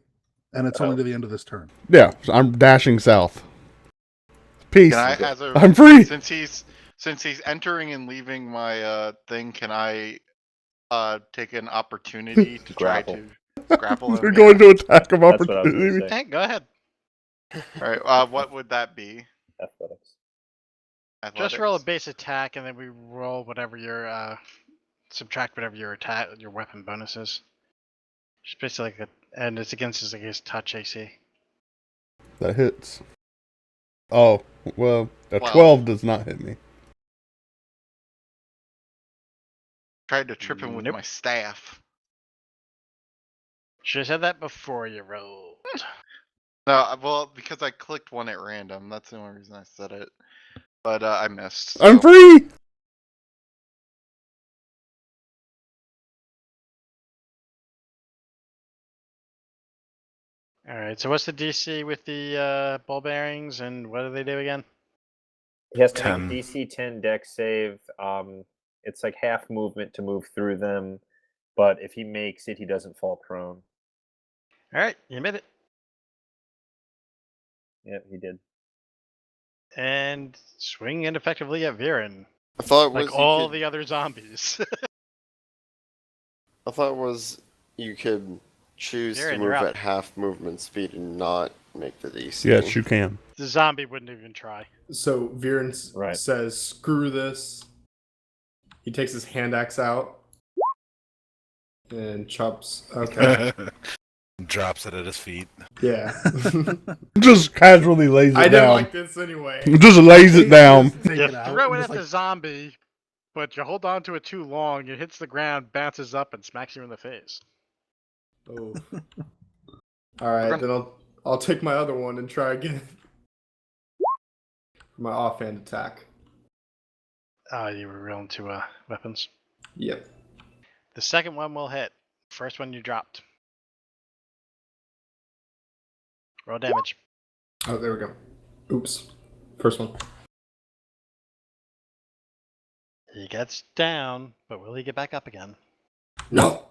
D: and it's only to the end of this turn.
A: Yeah, so I'm dashing south. Peace.
F: Can I, as a,
A: I'm free.
F: Since he's entering and leaving my thing, can I take an opportunity to try
C: Grapple.
F: to grapple him?
A: They're going to attack of
C: That's what I was gonna
A: opportunity.
C: say.
B: Hey, go ahead.
F: Alright, what would that be?
C: Athletics.
B: Just roll a
F: Athletics?
B: base attack, and then we roll whatever your subtract whatever your weapon bonus is. Just basically like and it's against his touch AC.
A: That hits. Oh, well, a
F: 12.
A: 12 does not hit me.
F: Tried to trip him with
B: Nope.
F: my staff.
B: Should have said that before you rolled.
F: No, well, because I clicked one at random. That's the only reason I said it. But I missed.
A: I'm
F: so-
A: free.
B: All right. So what's the DC with the ball bearings, and what do they do again?
C: He has to
G: 10.
C: make a DC 10 deck save. It's like half movement to move through them, but if he makes it, he doesn't fall prone.
B: All right, you made it.
C: Yep, he did.
B: And swing ineffectively at Viren,
I: I thought it was
B: like
I: you
B: all
I: could-
B: the other zombies.
I: I thought it was you could choose
B: Aaron,
I: to
B: you're
I: move
B: up.
I: at half movement speed and not make the DC.
A: Yes, you can.
B: The zombie wouldn't even try.
E: So Viren
C: Right.
E: says, "Screw this." He takes his hand axe out and chops. Okay.
G: Drops it at his feet.
E: Yeah.
A: Just casually lays it
E: I didn't
A: down.
E: like this anyway.
A: Just lays it down.
D: Just take
B: You
D: it out
B: throw
D: and
B: it
D: just,
B: at the zombie, but you hold on to it too long, it hits the ground, bounces up, and smacks you in the face.
E: Oh. All right, then I'll take my other one and try again. My offhand attack.
B: You were real into weapons.
E: Yep.
B: The second one will hit. First one you dropped. Roll damage.
E: Oh, there we go. Oops. First one.
B: He gets down, but will he get back up again?
E: No.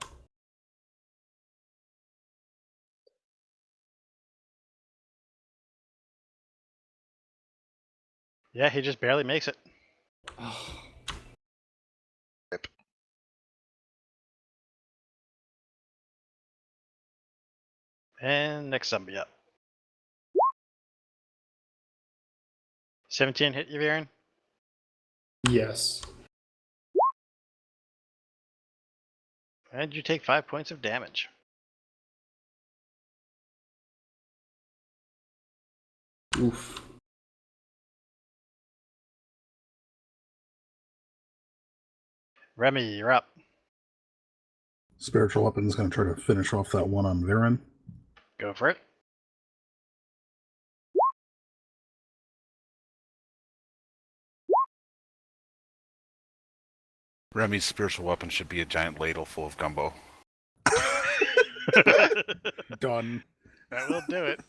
B: Yeah, he just barely makes it. And next zombie up. 17 hit you, Viren?
E: Yes.
B: And you take 5 points of damage.
E: Oof.
B: Remy, you're up.
D: Spiritual weapon's going to try to finish off that one on Viren.
B: Go for it.
G: Remy's spiritual weapon should be a giant ladle full of gumbo.
D: Done.
B: That will do it.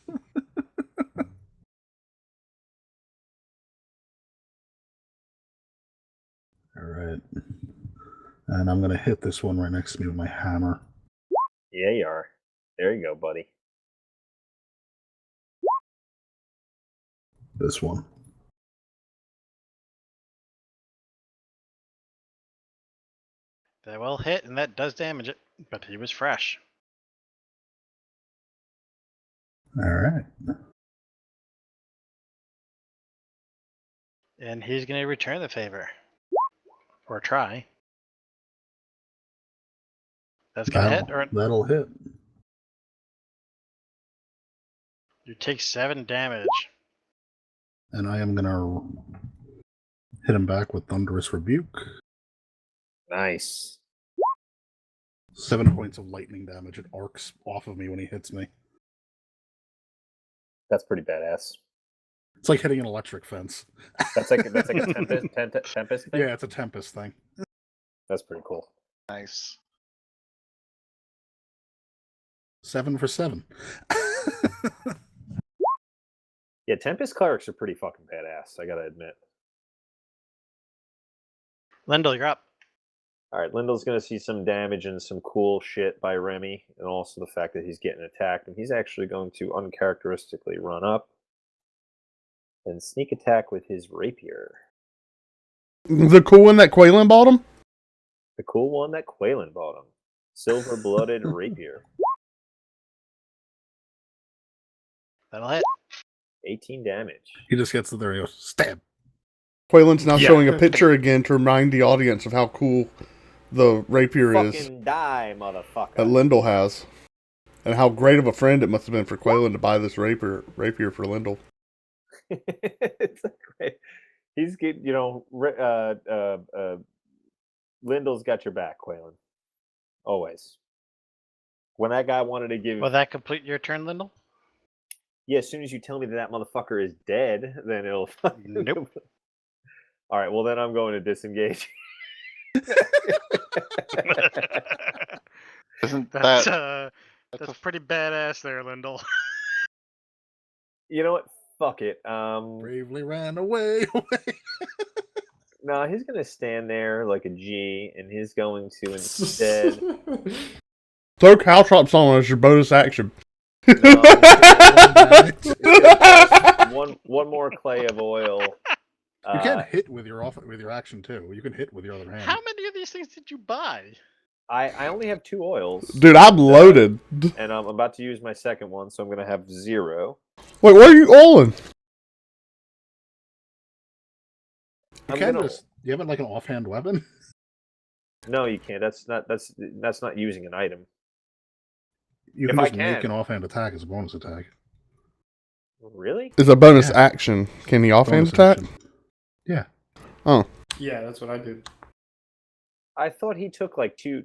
D: Alright. And I'm going to hit this one right next to me with my hammer.
C: Yeah, you are. There you go, buddy.
D: This one.
B: That will hit, and that does damage it, but he was fresh.
D: Alright.
B: And he's going to return the favor. Or try. That's going to hit, or
D: That'll hit.
B: you take 7 damage.
D: And I am going to hit him back with Thunderous Rebuke.
C: Nice.
D: 7 points of lightning damage. It arcs off of me when he hits me.
C: That's pretty badass.
D: It's like hitting an electric fence.
C: That's like a tempest thing?
D: Yeah, it's a Tempest thing.
C: That's pretty cool.
F: Nice.
D: 7 for 7.
C: Yeah, Tempest clerics are pretty fucking badass, I gotta admit.
B: Lindell, you're up.
C: Alright, Lindell's gonna see some damage and some cool shit by Remy, and also the fact that he's getting attacked, and he's actually going to uncharacteristically run up and sneak attack with his rapier.
A: The cool one that Quaylen bought him?
C: The cool one that Quaylen bought him. Silver-blooded rapier.
B: That'll hit.
C: 18 damage.
D: He just gets there and goes, stab.
A: Quaylen's now
E: Yeah.
A: showing a picture again to remind the audience of how cool the rapier is
C: Fucking die, motherfucker.
A: that Lindell has. And how great of a friend it must have been for Quaylen to buy this rapier for Lindell.
C: It's like, great. He's get, Lindell's got your back, Quaylen. Always. When that guy wanted to give...
B: Will that complete your turn, Lindell?
C: Yeah, as soon as you tell me that motherfucker is dead, then it'll...
B: Nope.
C: All right, well, then I'm going to disengage.
F: Isn't
B: That's
F: that...
B: that's pretty badass there, Lindell.
C: You know what? Fuck it.
D: Bravely ran away.
C: No, he's going to stand there like a G, and he's going to instead...
A: Throw caltrops on as your bonus action.
C: one more clay of oil.
D: You can hit with your action too. You can hit with your other hand.
B: How many of these things did you buy?
C: I only have 2 oils.
A: Dude, I'm loaded.
C: And I'm about to use my second one, so I'm going to have 0.
A: Wait, what are you oiling?
D: You have it like an offhand weapon?
C: No, you can't. That's not using an item.
D: You
C: If
D: can
C: I
D: just make
C: can.
D: an offhand attack as a bonus attack.
C: Really?
A: It's a bonus action. Can he offhand
D: Bonus
A: attack?
D: action. Yeah.
A: Oh.
E: Yeah, that's what I did.
C: I thought he took like two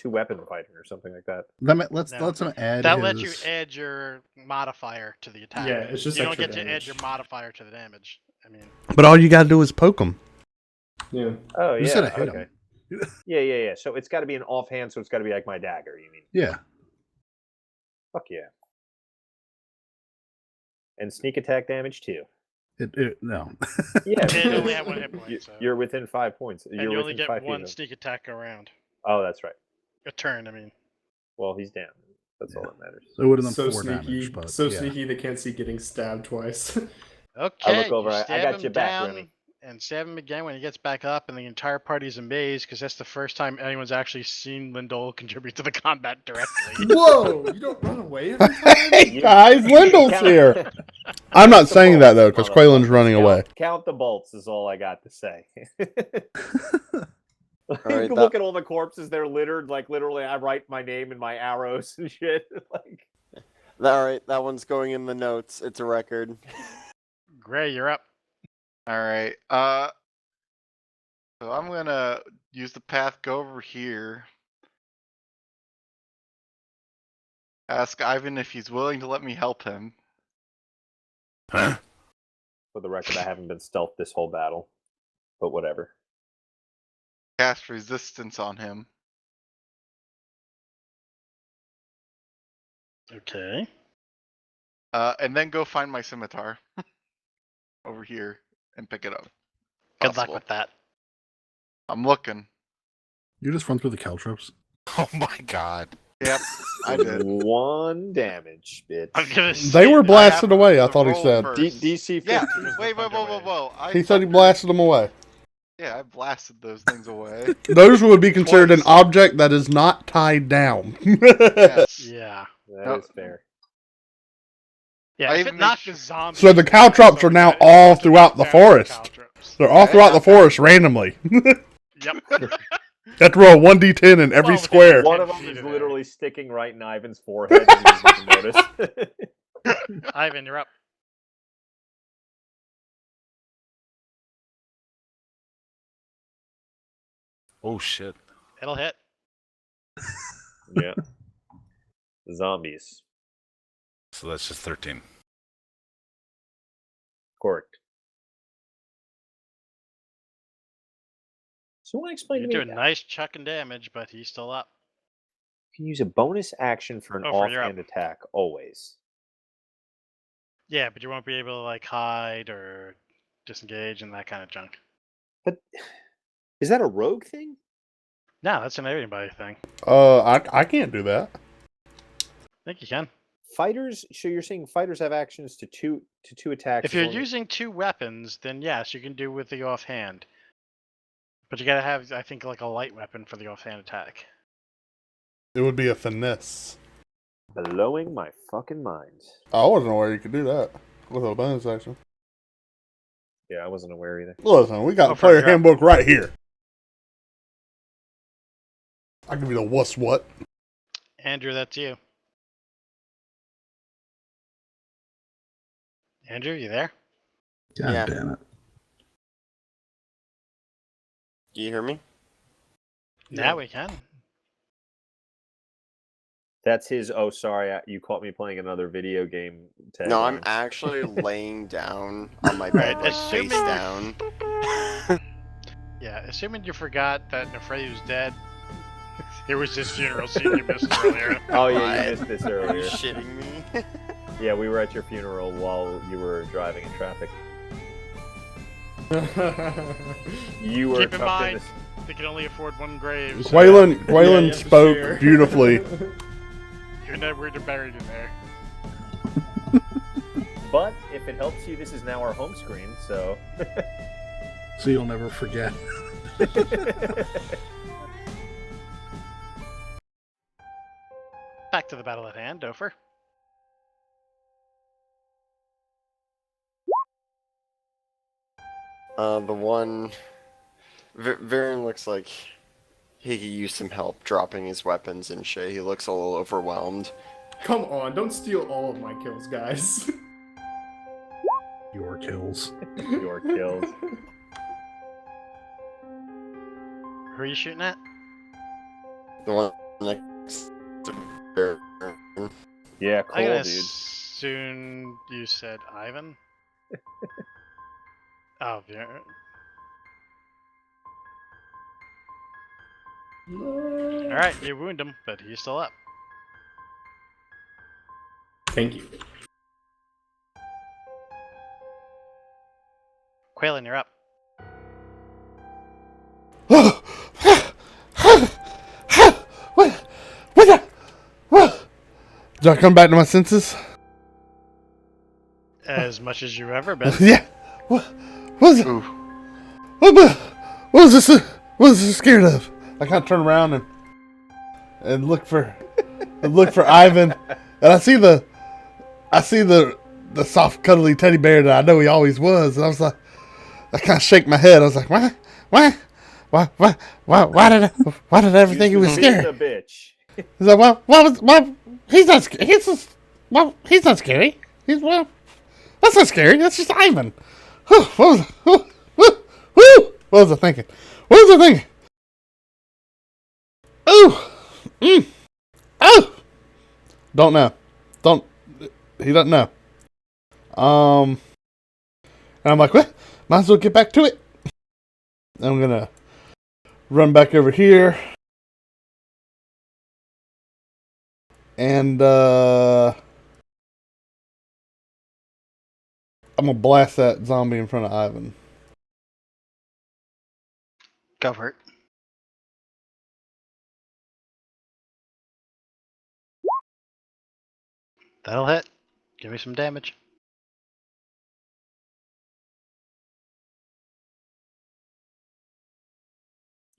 C: weapon fighting or something like that.
D: Let's him add
B: That
D: his...
B: lets you add your modifier to the attack.
E: Yeah, it's just
B: you don't
E: extra
B: get to add
E: damage.
B: your modifier to the damage. I mean,
A: But all you gotta do is poke him.
E: Yeah.
C: Oh
D: You
C: yeah.
D: said I hit
C: Okay.
D: him.
C: Yeah. So it's got to be an offhand. So it's got to be like my dagger. You mean?
D: Yeah.
C: Fuck yeah. And sneak attack damage too.
D: No.
C: Yeah.
B: they
C: because
B: only have 1 hit point, so.
C: You're within 5 points.
B: and
C: You're
B: you only
C: within
B: get
C: 5 feet
B: one
C: of him.
B: sneak attack around.
C: Oh, that's right.
B: A turn, I mean.
C: Well, he's down. That's all that matters.
D: So it would have done
E: So
D: 4
E: sneaky.
D: damage, but
E: So
D: yeah.
E: sneaky they can't see getting stabbed twice.
B: Okay,
C: look over,
B: you
C: I
B: stab
C: got
B: him
C: your back,
B: down
C: Remy.
B: and stab him again when he gets back up, and the entire party's amazed because that's the first time anyone's actually seen Lindell contribute to the combat directly.
E: Whoa! You don't run away every time?
A: Hey guys, Lindell's here. I'm not saying that though, because Quaylen's running away.
C: Count the bolts is all I got to say.
I: right,
C: Look at all the corpses; they're littered. Like literally, I write my name and my arrows and shit. Like,
I: All right, that one's going in the notes. It's a record.
B: Gray, you're up.
F: All right. So I'm gonna use the path, go over here. Ask Ivan if he's willing to let me help him.
G: Huh?
C: For the record, I haven't been stealth this whole battle, but whatever.
F: Cast resistance on him.
B: Okay.
F: And then go find my scimitar. Over here and pick it up.
B: Good luck
F: Possible.
B: with that.
F: I'm looking.
D: You just run through the caltrops.
G: Oh my god.
F: Yep, I did.
C: 1 damage, bitch.
B: I'm gonna
A: They were blasted away, I thought he said.
C: DC 15.
F: Yeah, wait, whoa.
A: He said he blasted them away.
F: Yeah, I blasted those things away.
A: Those would be considered an
F: Twice.
A: object that is not tied down.
F: Yes.
B: Yeah.
C: That is fair.
B: Yeah,
F: I
B: if
F: even
B: it
F: make
B: knocked
F: sure-
B: a zombie.
A: So the caltrops are now all throughout the forest. They're all throughout the forest randomly.
B: Yep.
A: You have to roll 1d10 in every
B: Well,
A: square.
C: One of
B: 10
C: them
B: feet
C: is
B: of there.
C: literally sticking right in Ivan's forehead. And he doesn't notice.
B: Ivan, you're up.
G: Oh shit.
B: It'll hit.
C: Yeah. Zombies.
G: So that's just 13.
C: Correct. So want to explain
B: You're
C: to me
B: doing nice chucking damage, but he's still up.
C: you can use a bonus action for an
B: Oh, you're
C: offhand attack always.
B: Yeah, but you won't be able to like hide or disengage and that kind of junk.
C: But is that a rogue thing?
B: No, that's an everybody thing.
A: I can't do that.
B: I think you can.
C: Fighters. So you're saying fighters have actions to two attacks?
B: If you're
C: as long as-
B: using 2 weapons, then yes, you can do with the offhand. But you gotta have, I think, like a light weapon for the offhand attack.
A: It would be a finesse.
C: blowing my fucking mind.
A: I wasn't aware you could do that with a bonus action.
C: Yeah, I wasn't aware either.
A: Listen, we got
B: Go
A: a
B: for it,
A: player
B: you're up.
A: handbook right here. I'll give you the wuss what.
B: Andrew, that's you. Andrew, you there?
D: God
I: Yeah.
D: damn it.
I: Do you hear me?
B: Now we can.
C: That's his. Oh, sorry, you caught me playing another video game.
I: No, I'm
C: tagline.
I: actually laying down on my bed, like
B: assuming
I: face
B: you-
I: down.
B: Yeah, assuming you forgot that Nefredu's dead. It was his funeral scene you missed earlier.
C: Oh yeah,
I: What?
C: you missed this
I: Are you
C: earlier.
I: shitting me?
C: Yeah, we were at your funeral while you were driving in traffic. You were
B: Keep in
C: tucked
B: mind,
C: this-
B: they can only afford 1 grave. So
A: Quaylen
E: Yeah, you have to
A: spoke
E: share.
A: beautifully.
B: you're never buried in there.
C: But if it helps you, this is now our home screen. So
D: So you'll never forget.
B: Back to the battle at hand, Dofer.
I: The one... Varian looks like he could use some help dropping his weapons and shit. He looks a little overwhelmed.
E: Come on, don't steal all of my kills, guys.
D: Your kills.
C: your kills.
B: Who are you shooting at?
I: The one next to Varian.
C: Yeah,
B: I'm
C: cool,
B: gonna
C: dude.
B: assume you said Ivan. Oh, yeah.
E: No.
B: All right, you wound him, but he's still up.
E: Thank you.
B: Quaylen, you're up.
A: Did I come back to my senses?
B: As much as you've ever been.
A: Yeah. What was it? What was this? What was this scared of? I kind of turn around and look for Ivan, and I see the soft cuddly teddy bear that I know he always was, and I was like, I kind of shake my head. I was like, why did I ever think he was
C: Being
A: scared?
C: a bitch.
A: He's like, he's not scary. He's not scary. That's not scary. That's just Ivan. What was I thinking? What is the thing? Oh! Oh! Don't know. Don't. He doesn't know. And I'm like, well, might as well get back to it. I'm gonna run back over here. And I'm gonna blast that zombie in front of Ivan.
B: Go for it. That'll hit. Give me some damage.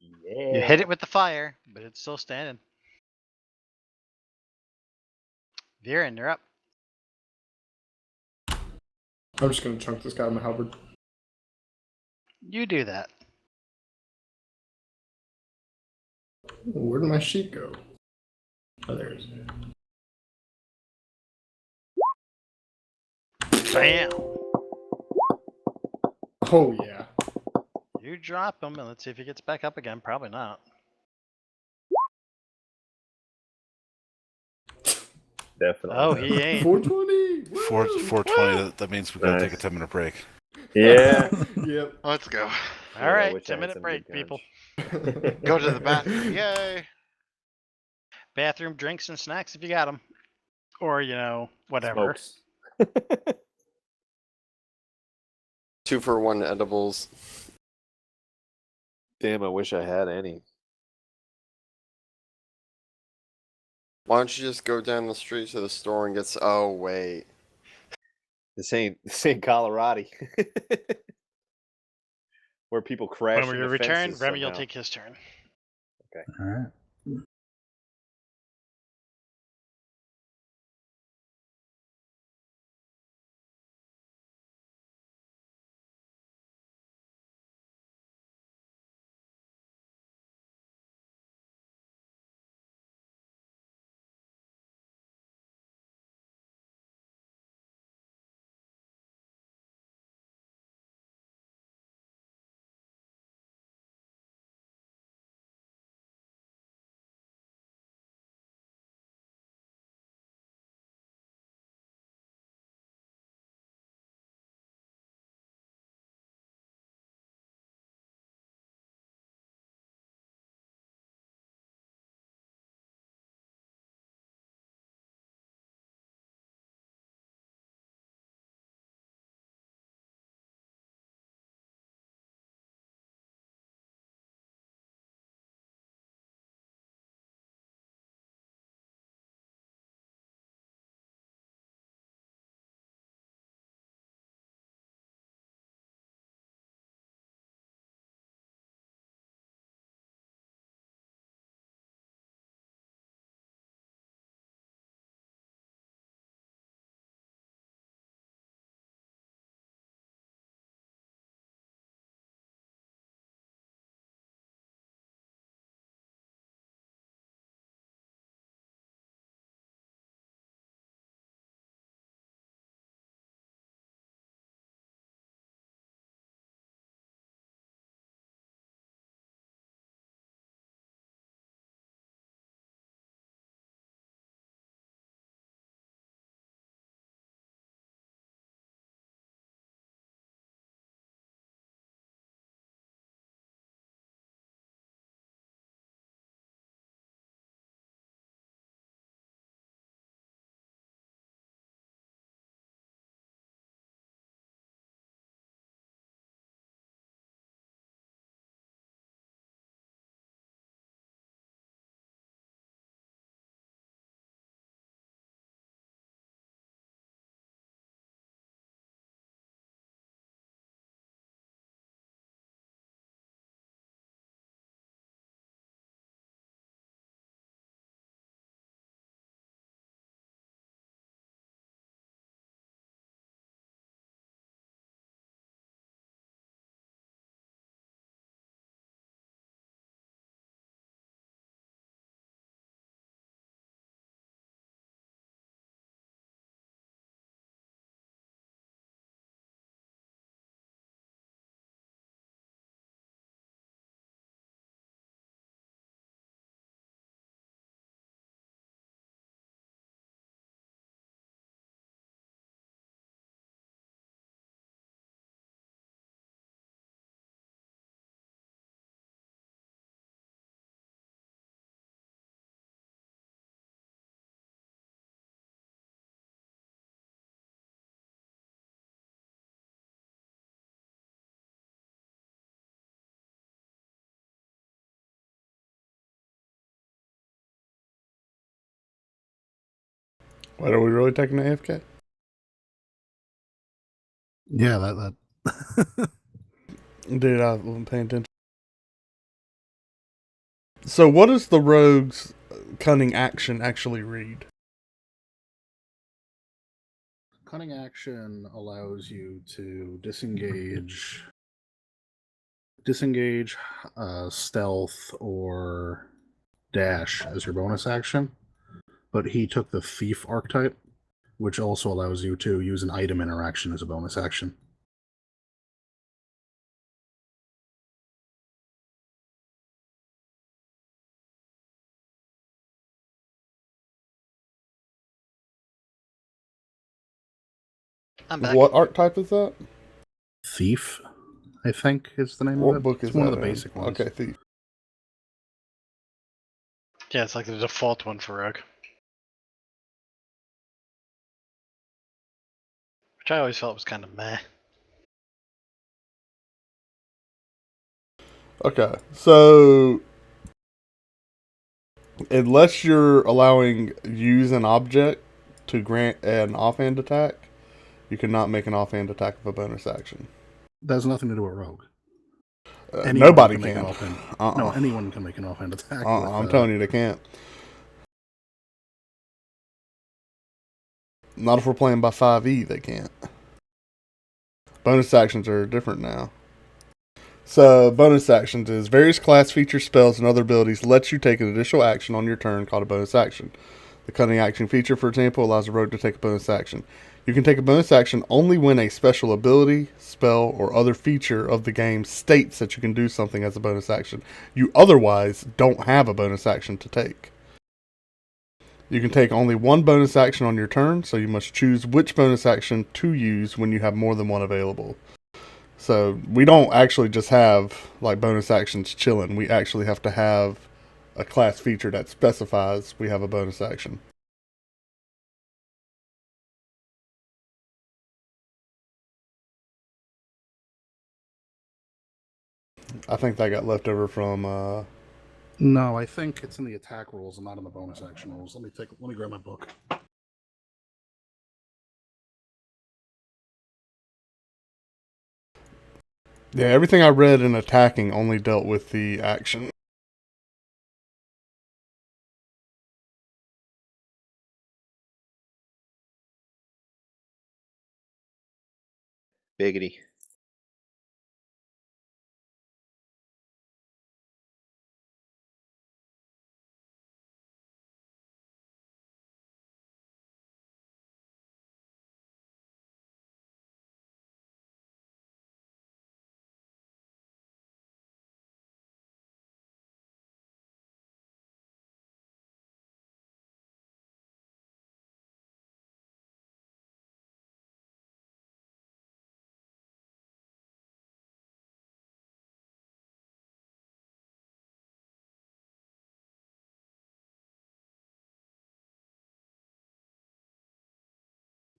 C: Yeah.
B: You hit it with the fire, but it's still standing. Viren, you're up.
E: I'm just gonna chunk this guy with my halberd.
B: You do that.
E: Where did my sheet go? Oh, there it is.
B: Bam!
E: Oh yeah.
B: You drop him, and let's see if he gets back up again. Probably not.
C: Definitely.
B: Oh, he ain't.
E: 420.
G: 420. That means we gotta take a
C: Nice.
G: 10-minute break.
C: Yeah.
E: Yep.
F: Let's go.
B: All
C: I
B: right,
C: wish I had
B: 10-minute
C: some
B: break,
C: good
B: people.
C: punch.
F: Go to the bathroom. Yay.
B: Bathroom, drinks, and snacks if you got them. Or, whatever.
C: Smokes.
I: 2-for-1 edibles.
C: Damn, I wish I had any.
I: Why don't you just go down the street to the store and get? Oh wait.
C: This ain't Colorado. Where people crash
B: When we
C: into
B: return,
C: fences
B: Remy will
C: somehow.
B: take his turn.
D: All right.
A: Wait, are we really taking the AFK?
D: Yeah, that.
A: Dude, I wasn't paying attention. So, what does the rogue's cunning action actually read?
D: Cunning action allows you to disengage, stealth, or dash as your bonus action. But he took the thief archetype, which also allows you to use an item interaction as a bonus action.
B: I'm back.
A: What archetype is that?
D: Thief, I think, is the name
A: What
D: of it.
A: book is
D: It's one
A: that
D: of the
A: in?
D: basic ones.
A: Okay, Thief.
B: Yeah, it's like the default one for Rogue. Which I always felt was kind of meh.
A: Okay, so unless you're allowing use an object to grant an offhand attack, you cannot make an offhand attack with a bonus action.
D: That has nothing to do with rogue.
A: Nobody
D: make
A: can.
D: an offhand. No, anyone can make an offhand attack.
A: I'm telling you, they can't. Not if we're playing by 5e, they can't. Bonus actions are different now. So, bonus actions is various class features, spells, and other abilities let you take an additional action on your turn called a bonus action. The cunning action feature, for example, allows a rogue to take a bonus action. You can take a bonus action only when a special ability, spell, or other feature of the game states that you can do something as a bonus action. You otherwise don't have a bonus action to take. You can take only one bonus action on your turn, so you must choose which bonus action to use when you have more than one available. So we don't actually just have like bonus actions chilling. We actually have to have a class feature that specifies we have a bonus action. I think that got left over from
D: No, I think it's in the attack rules and not in the bonus action rules. Let me grab my book.
A: yeah, everything I read in attacking only dealt with the action.
C: Biggity.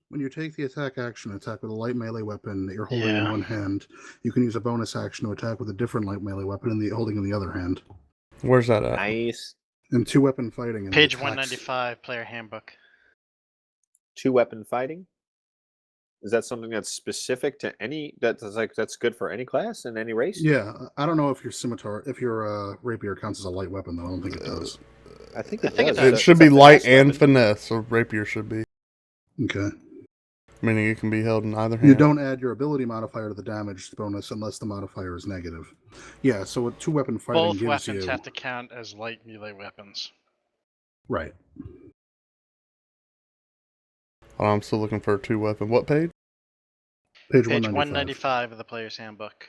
D: When you take the attack action, attack with a light melee weapon that you're holding in
B: Yeah.
D: one hand, you can use a bonus action to attack with a different light melee weapon holding in the other hand.
A: Where's that at?
C: Nice.
D: And two weapon fighting.
B: Page 195, player handbook.
C: 2-weapon fighting. Is that something that's specific to any? That's good for any class and any race.
D: Yeah, I don't know if your scimitar, if your rapier counts as a light weapon though. I don't think it does.
C: I think
B: I
C: it
B: think it
C: does.
B: does.
A: It should be light
C: finesse
A: and
C: weapon.
A: finesse, so rapier should be.
D: Okay.
A: Meaning it can be held in either hand.
D: You don't add your ability modifier to the damage bonus unless the modifier is negative. Yeah, so with two weapon fighting
B: Both
D: gives
B: weapons
D: you
B: have to count as light melee weapons.
D: right.
A: Oh, I'm still looking for a 2-weapon. What page?
D: Page
B: Page
D: 195.
B: 195 of the player's handbook.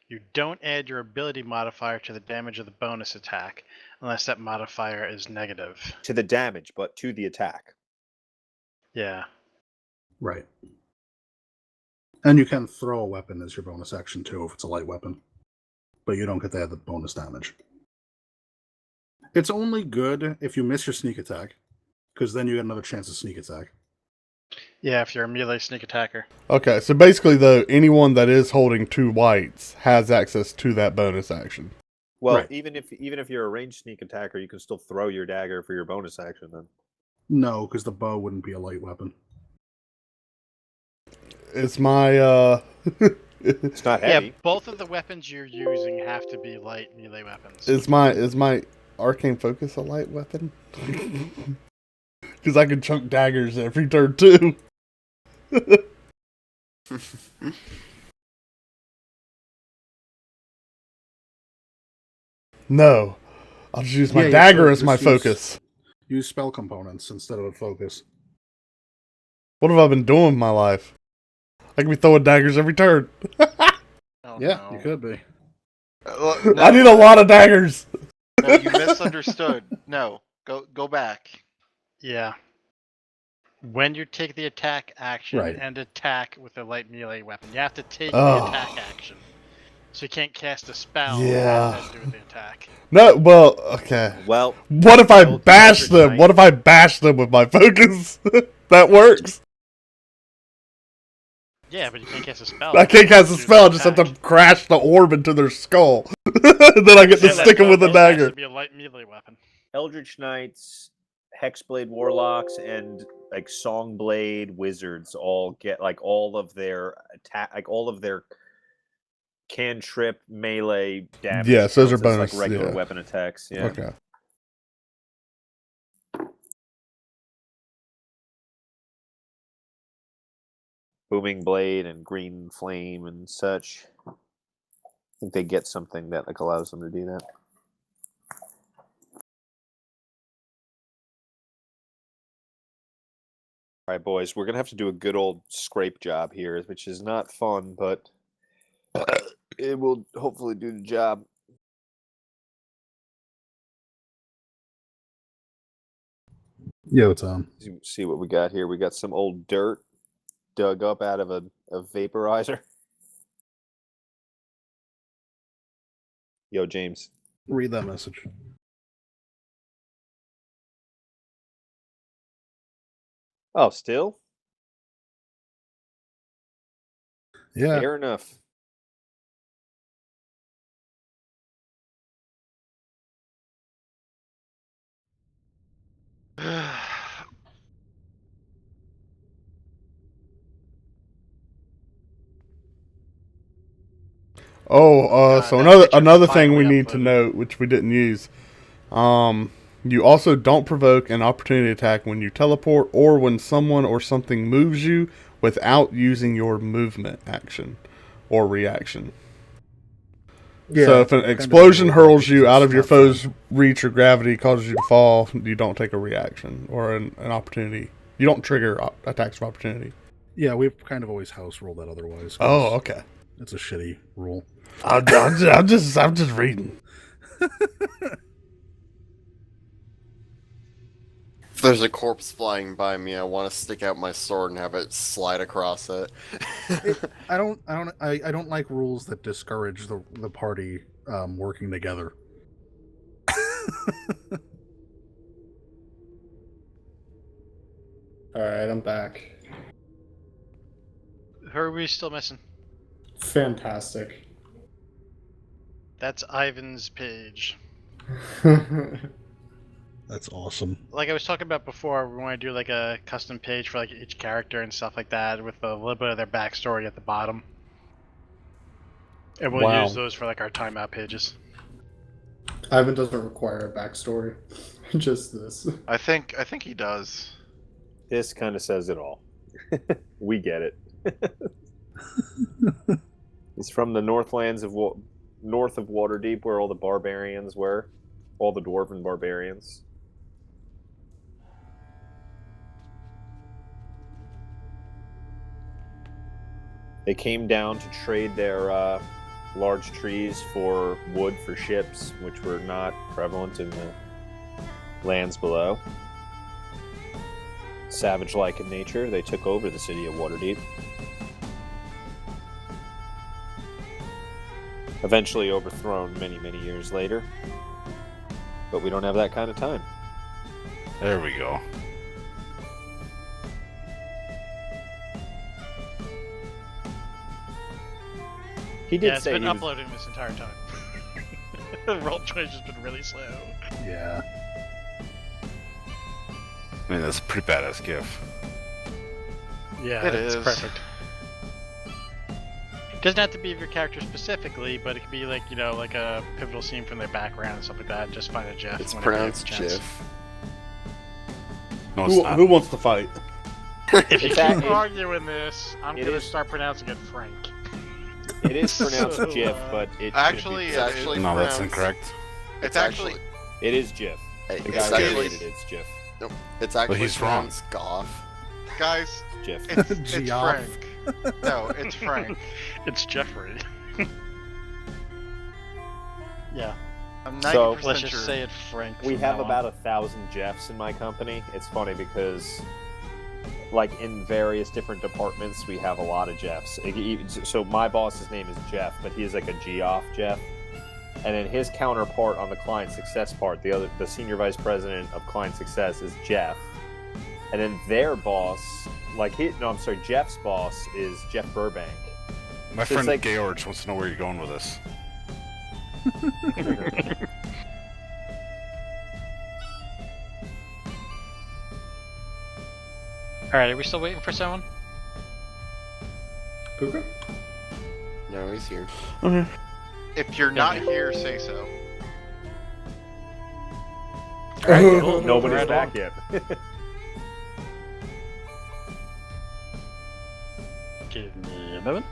B: You don't add your ability modifier to the damage of the bonus attack unless that modifier is negative.
C: To the damage, but to the attack.
B: Yeah.
D: Right. And you can throw a weapon as your bonus action too if it's a light weapon. But you don't get to add the bonus damage. It's only good if you miss your sneak attack, because then you get another chance to sneak attack.
B: Yeah, if you're a melee sneak attacker.
A: Okay, so basically, though, anyone that is holding 2 whites has access to that bonus action.
C: Well,
D: Right.
C: even if you're a ranged sneak attacker, you can still throw your dagger for your bonus action then.
D: No, because the bow wouldn't be a light weapon.
A: It's my
C: It's not
B: Yeah,
C: heavy.
B: both of the weapons you're using have to be light melee weapons.
A: is my arcane focus a light weapon? Because I can chunk daggers every turn too. No, I'll just use my
D: Yeah, you
A: dagger
D: should
A: as my
D: just use-
A: focus.
D: Use spell components instead of a focus.
A: What have I been doing with my life? I can be throwing daggers every turn.
J: Oh,
D: Yeah,
J: no.
D: you could be.
A: I need a lot of daggers.
J: No, you misunderstood. No, go back.
B: Yeah. When you take the attack action
D: Right.
B: and attack with a light melee weapon, you have to take the
A: Oh.
B: attack action. So you can't cast a spell
A: Yeah.
B: and then do the attack.
A: No, well, okay.
C: Well,
A: What if I
C: Well,
A: bash
C: Eldritch
A: them?
C: Knight-
A: What if I bash them with my focus? That works.
B: Yeah, but you can't cast a spell.
A: I can't cast a
B: Do the
A: spell. I just have to
B: attack.
A: crash the orb into their skull. Then I get to
B: Yeah,
A: stick them with a
B: that has
A: dagger.
B: to be a light melee weapon.
C: Eldritch Knights, Hexblade Warlocks, and like Songblade Wizards all get like all of their attack, like all of their cantrip melee damage.
A: Yes, those are
C: counts as,
A: bonus,
C: like regular
A: yeah.
C: weapon attacks. Yeah.
A: Okay.
C: Booming Blade and Green Flame and such. I think they get something that like allows them to do that. All right, boys, we're gonna have to do a good old scrape job here, which is not fun, but it will hopefully do the job.
D: Yeah, it's on.
C: See what we got here. We got some old dirt dug up out of a vaporizer. Yo, James.
D: Read that message.
C: Oh, still?
D: Yeah.
C: Fair enough.
A: Oh, so
B: that
A: another
B: picture's
A: thing we
B: finally
A: need to
B: uploaded.
A: note, which we didn't use. You also don't provoke an opportunity attack when you teleport or when someone or something moves you without using your movement action or reaction. So if an
D: kind of
A: explosion
D: annoying
A: hurls
D: because
A: you
D: it's
A: out of your
D: not
A: foe's reach or gravity causes you to fall, you don't take a reaction or an opportunity. You don't trigger attacks of opportunity.
D: Yeah, we've kind of always house ruled that otherwise. 'cause
A: Oh, okay.
D: It's a shitty rule.
A: I'm just reading.
I: If there's a corpse flying by me, I want to stick out my sword and have it slide across it.
D: I don't like rules that discourage the party working together.
E: Alright, I'm back.
B: Who are we still missing?
E: Fantastic.
B: That's Ivan's page.
D: That's awesome.
B: Like I was talking about before, we want to do like a custom page for like each character and stuff like that with a little bit of their backstory at the bottom. And we'll
A: Wow.
B: use those for like our timeout pages.
E: Ivan doesn't require a backstory. Just this.
J: I think he does.
C: This kind of says it all. We get it. It's from the Northlands of north of Waterdeep, where all the barbarians were, all the dwarven barbarians. They came down to trade their large trees for wood for ships, which were not prevalent in the lands below. Savage-like in nature, they took over the city of Waterdeep. Eventually overthrown many, many years later. But we don't have that kind of time.
G: There we go.
C: He did
B: Yeah, it's
C: say
B: been
C: he was,
B: uploading this entire time. Roll 20 has been really slow.
D: Yeah.
G: I mean, that's a pretty badass gif.
B: Yeah, it's perfect. Doesn't have to be of your character specifically, but it could be like, you know, like a pivotal scene from their background and stuff like that. Just find a GIF.
I: It's
B: whenever you have
I: pronounced
B: a chance.
I: GIF.
G: No, it's not.
A: Who wants to fight?
B: If you
C: It's
B: keep
C: a-
B: arguing this, I'm
C: it
B: gonna
C: is-
B: start pronouncing it Frank.
C: It is pronounced
B: So,
C: GIF, but it
F: Actually,
I: It's
F: it
I: actually
F: is-
G: No, that's
I: pronounced-
G: incorrect.
F: it's actually
C: it is GIF.
I: Hey,
C: The
I: it's
C: guy who
I: actually,
C: created it's GIF.
I: nope, it's actually
G: he's wrong.
I: pronounced Goff.
F: guys.
C: GIF.
F: It's
A: Geoff.
F: Frank. No, it's Frank.
B: It's Jeffrey. Yeah,
F: I'm
C: So-
F: 90%
B: let's
F: sure.
B: just say it Frank.
C: We
B: from
C: have
B: now on.
C: about 1,000 Jeffs in my company. It's funny because, like, in various different departments, we have a lot of Jeffs. So my boss's name is Jeff, but he is like a Geoff Jeff. And then his counterpart on the client success part, the senior vice president of client success is Jeff. And then their boss, Jeff's boss is Jeff Burbank.
G: My
C: So
G: friend
C: it's like-
G: George wants to know where you're going with this.
B: Alright, are we still waiting for someone?
E: Puka?
I: No, he's here.
A: Okay.
F: If you're not here, say so.
B: Alright, cool.
C: Nobody's
B: Right
C: back
B: on.
C: yet.
B: Give me a moment.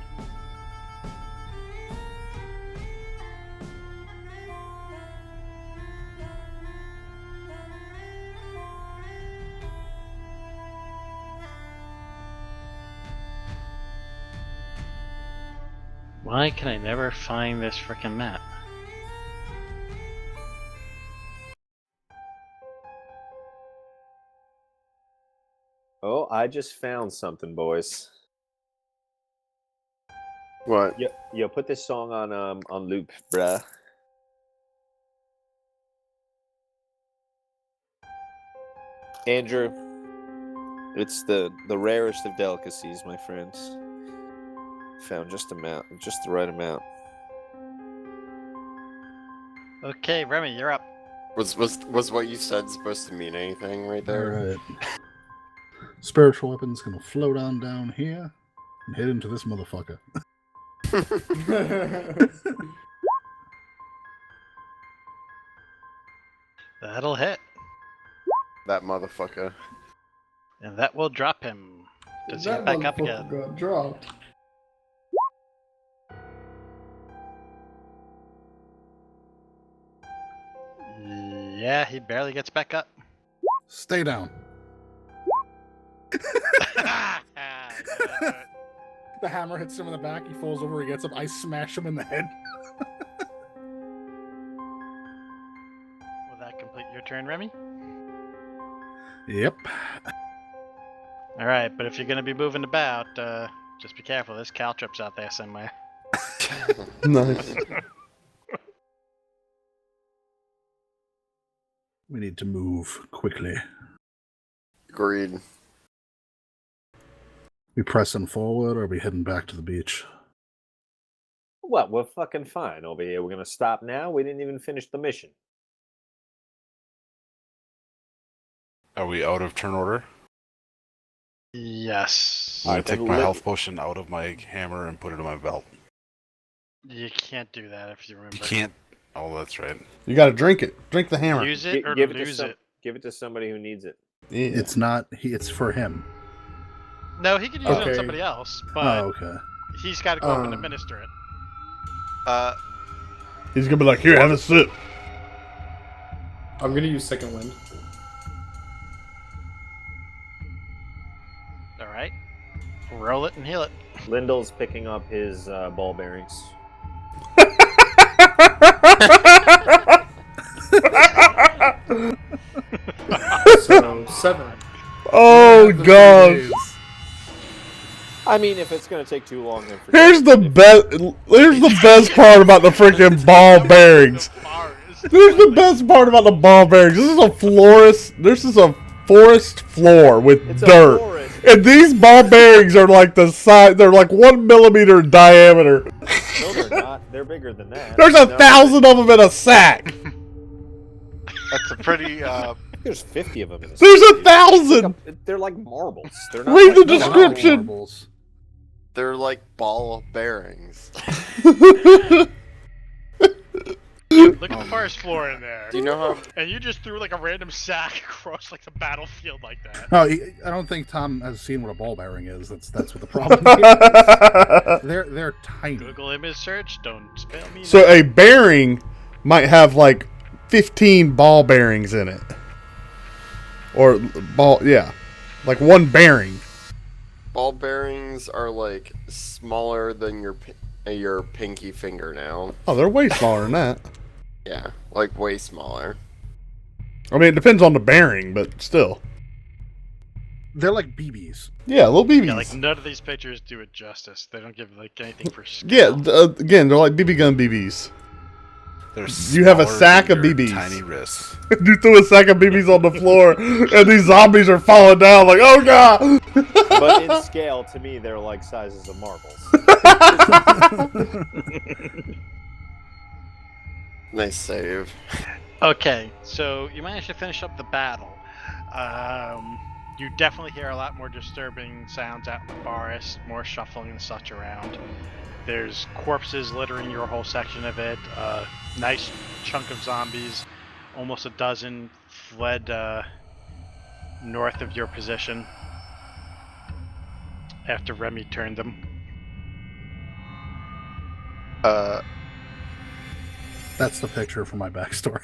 B: Why can I never find this frickin' map?
C: Oh, I just found something, boys.
I: What?
C: Yo, put this song on loop, bruh. Andrew, it's the rarest of delicacies, my friends. Found just the right amount.
B: Okay, Remy, you're up.
I: Was what you said supposed to mean anything right there?
D: Alright. Spiritual weapon's gonna float on down here and hit into this motherfucker.
B: That'll hit,
I: That motherfucker.
B: and that will drop him. Does he get back up again?
E: Got dropped.
B: Yeah, he barely gets back up.
D: Stay down. The hammer hits him in the back, he falls over, he gets up, I smash him in the head.
B: Will that complete your turn, Remy?
D: Yep.
B: Alright, but if you're gonna be moving about, just be careful. There's caltrops out there somewhere.
A: Nice.
D: We need to move quickly.
I: Agreed.
D: We pressing forward or are we heading back to the beach?
C: What? We're fucking fine over here. We're gonna stop now. We didn't even finish the mission.
G: Are we out of turn order?
B: Yes.
G: I'm gonna take my
C: Lit-
G: health potion out of my hammer and put it in my belt.
B: You can't do that if you remember.
G: You can't. Oh, that's right.
A: You gotta drink it. Drink the hammer.
B: Use it or
C: Give it to
B: lose it.
C: Give it to somebody who needs it.
A: Yeah.
D: It's not, it's for him.
B: No, he can use it on
E: Okay.
B: somebody else,
D: Oh,
B: but
D: okay.
B: he's got to go up and administer it.
A: He's gonna be like, here, have a sip.
E: I'm gonna use second wind.
B: Alright. Roll it and heal it.
C: Lyndall's picking up his ball bearings.
E: So 7.
A: Oh god.
C: I mean, if it's gonna take too long, then forget
A: Here's
C: it.
A: the best. Here's the best part about the freaking ball bearings. Here's the best part about the ball bearings. This is a florist. This is a forest floor with
C: It's a
A: dirt,
C: forest.
A: and these ball bearings are like the size. They're like 1 millimeter in diameter.
C: No, they're not. They're bigger than that.
A: There's 1,000 of them in a sack.
J: That's a pretty.
C: There's 50 of them in a
A: There's
C: sack.
A: 1,000.
C: They're like marbles. They're not
A: Read
C: like
A: the description.
D: Marbles.
I: They're like ball bearings.
B: Look at
J: Oh
B: the forest floor in there.
I: Do you know how?
B: And you just threw like a random sack across like the battlefield like that.
D: No, I don't think Tom has seen what a ball bearing is. That's what the problem is. They're tiny.
B: Google image search. Don't spell me.
A: So a bearing might have like 15 ball bearings in it, or like one bearing.
I: Ball bearings are like smaller than your pinky fingernail.
A: Oh, they're way smaller than that.
I: Yeah, like way smaller.
A: I mean, it depends on the bearing, but still.
D: They're like BBs.
A: Yeah, little BBs.
B: Yeah, like none of these pictures do it justice. They don't give like anything for
A: Yeah,
B: scale.
A: again, they're like BB gun BBs.
G: They're
A: You have a
G: smaller
A: sack
G: than
A: of
G: your
A: BBs.
G: Tiny wrists.
A: You threw a sack of BBs on the floor, and these zombies are falling down like, oh god!
C: But in scale, to me, they're like sizes of marbles.
I: Nice save.
B: Okay, so you managed to finish up the battle. You definitely hear a lot more disturbing sounds out in the forest, more shuffling and such around. There's corpses littering your whole section of it. Nice chunk of zombies, almost a dozen fled north of your position after Remy turned them.
D: That's the picture for my backstory.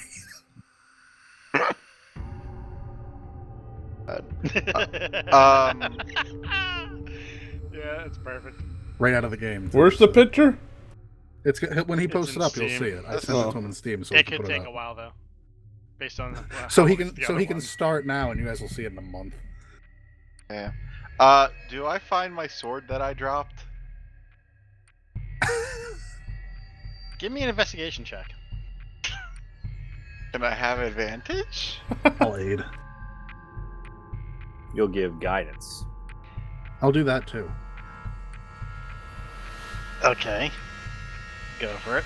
B: Yeah, it's perfect.
D: Right out of the game.
A: Where's the picture?
D: It's when he
B: It's
D: posts
B: in
D: it up, you'll
B: Steam.
D: see it. I sent it to him in Steam, so he
B: It
D: can
B: could
D: put it
B: take a
D: up.
B: while though, based on
D: So
B: how
D: he
B: long
D: can
B: the
D: so
B: other
D: he can
B: one.
D: start now, and you guys will see it in a month.
J: Yeah. Do I find my sword that I dropped?
B: Give me an investigation check.
J: Can I have advantage?
D: I'll aid.
C: You'll give guidance.
D: I'll do that too.
B: Okay, go for it.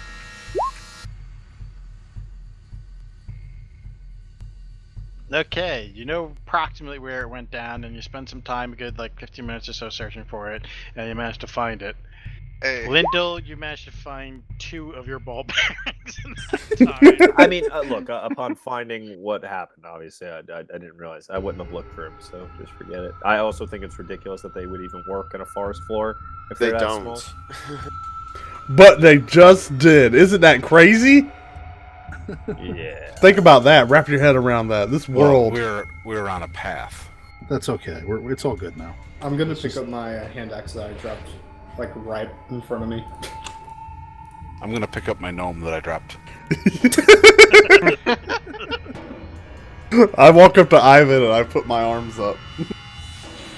B: Okay, you know approximately where it went down, and you spend some time, a good like 15 minutes or so, searching for it, and you managed to find it.
J: Hey.
B: Lindell, you managed to find 2 of your ball bearings in that time.
C: I mean, look, upon finding what happened, obviously, I didn't realize. I wouldn't have looked for him, so just forget it. I also think it's ridiculous that they would even work on a forest floor if
I: They
C: they're that
I: don't.
C: small.
A: But they just did. Isn't that crazy?
C: Yeah.
A: Think about that. Wrap your head around that. This
G: Well,
A: world.
G: we're on a path.
D: That's okay. It's all good now.
E: I'm gonna pick up my hand axe that I dropped, like right in front of me.
G: I'm gonna pick up my gnome that I dropped.
A: I walk up to Ivan and I put my arms up.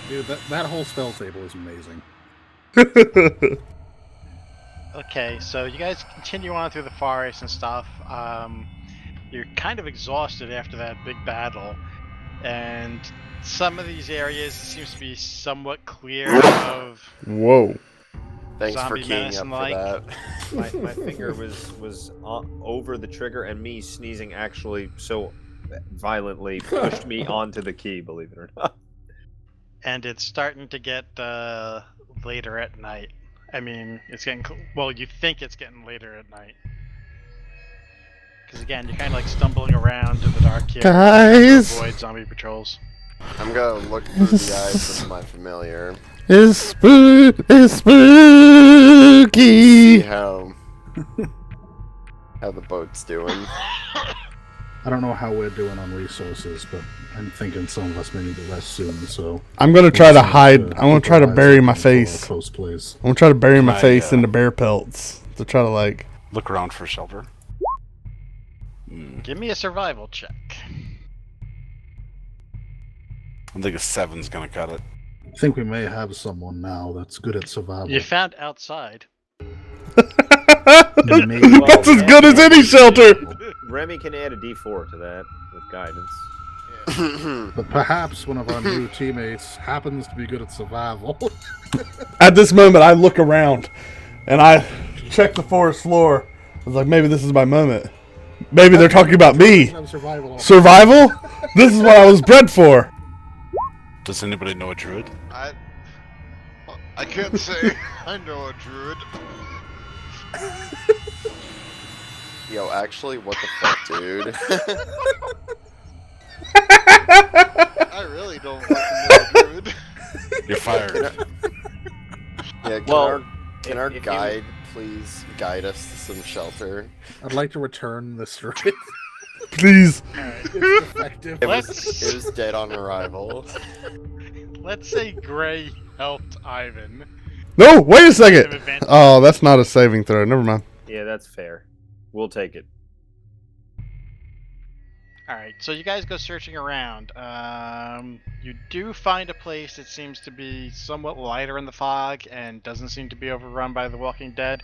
D: Dude, that whole spell table is amazing.
B: Okay, so you guys continue on through the forest and stuff. You're kind of exhausted after that big battle, and some of these areas seems to be somewhat clear of
A: Whoa.
I: Thanks for
B: zombie
I: keying
B: menace
I: up
B: and
I: for
B: like.
I: that.
C: My finger was over the trigger, and me sneezing actually so violently pushed me onto the key, believe it or not.
B: And it's starting to get later at night. I mean, it's getting well. You think it's getting later at night, because again, you're kind of like stumbling around in the dark here,
A: Guys!
B: to avoid zombie patrols.
I: I'm gonna look through the eyes of my familiar.
A: It's
I: See
A: spooky.
I: how the boat's doing.
D: I don't know how we're doing on resources, but I'm thinking some of us may need to rest soon, so...
A: I'm gonna try to hide. I want to try to bury my face.
D: Close place.
A: I'm gonna try to bury my
G: Can I,
A: face in the bear pelts to try to like.
G: Look around for shelter.
B: Give me a survival check.
G: I think a 7's gonna cut it.
D: I think we may have someone now that's good at survival.
B: You found outside.
D: And maybe-
A: That's as good as any shelter.
C: Remy can add a D4 to that with guidance.
D: But perhaps one of our new teammates happens to be good at survival.
A: At this moment, I look around, and I check the forest floor. I was like, maybe this is my moment. Maybe they're talking about me.
D: Survival.
A: Survival? This is what I was bred for.
G: Does anybody know a druid?
F: I can't say I know a druid.
I: Yo, actually, what the fuck, dude?
F: I really don't fucking know a druid.
G: You're fired.
I: Yeah, can our guide please guide us to some shelter?
D: I'd like to return this droid.
A: Please.
D: It's defective.
I: It was dead on arrival.
B: Let's say Gray helped Ivan.
A: No, wait a second. Oh, that's not a saving throw. Never mind.
C: Yeah, that's fair. We'll take it.
B: Alright, so you guys go searching around. You do find a place that seems to be somewhat lighter in the fog and doesn't seem to be overrun by the Walking Dead.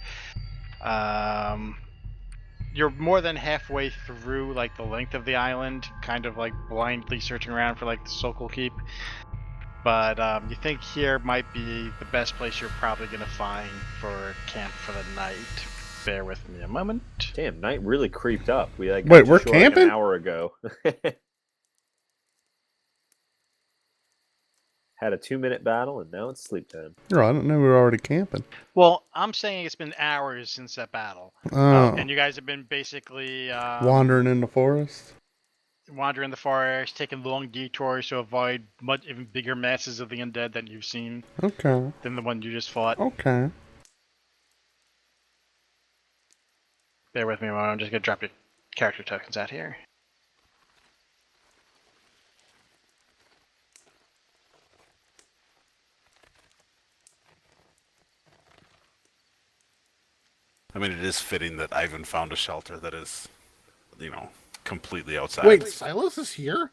B: You're more than halfway through like the length of the island, kind of like blindly searching around for like the Sokol Keep. But you think here might be the best place you're probably going to find for camp for the night. Bear with me a moment.
C: Damn, night really creeped up. We like
A: Wait,
C: got
A: we're
C: to shore like
A: camping?
C: an hour ago. Had a 2-minute battle, and now it's sleep time.
A: Oh, I didn't know we were already camping.
B: Well, I'm saying it's been hours since that battle.
A: Oh,
B: And you guys have been basically
A: wandering in the forest.
B: wandering the forest, taking long detours to avoid much even bigger masses of the undead that you've seen
A: Okay.
B: than the one you just fought.
A: Okay.
B: Bear with me a moment. I'm just gonna drop your character tokens out here.
G: I mean, it is fitting that Ivan found a shelter that is, completely outside.
D: Wait, Silas is here?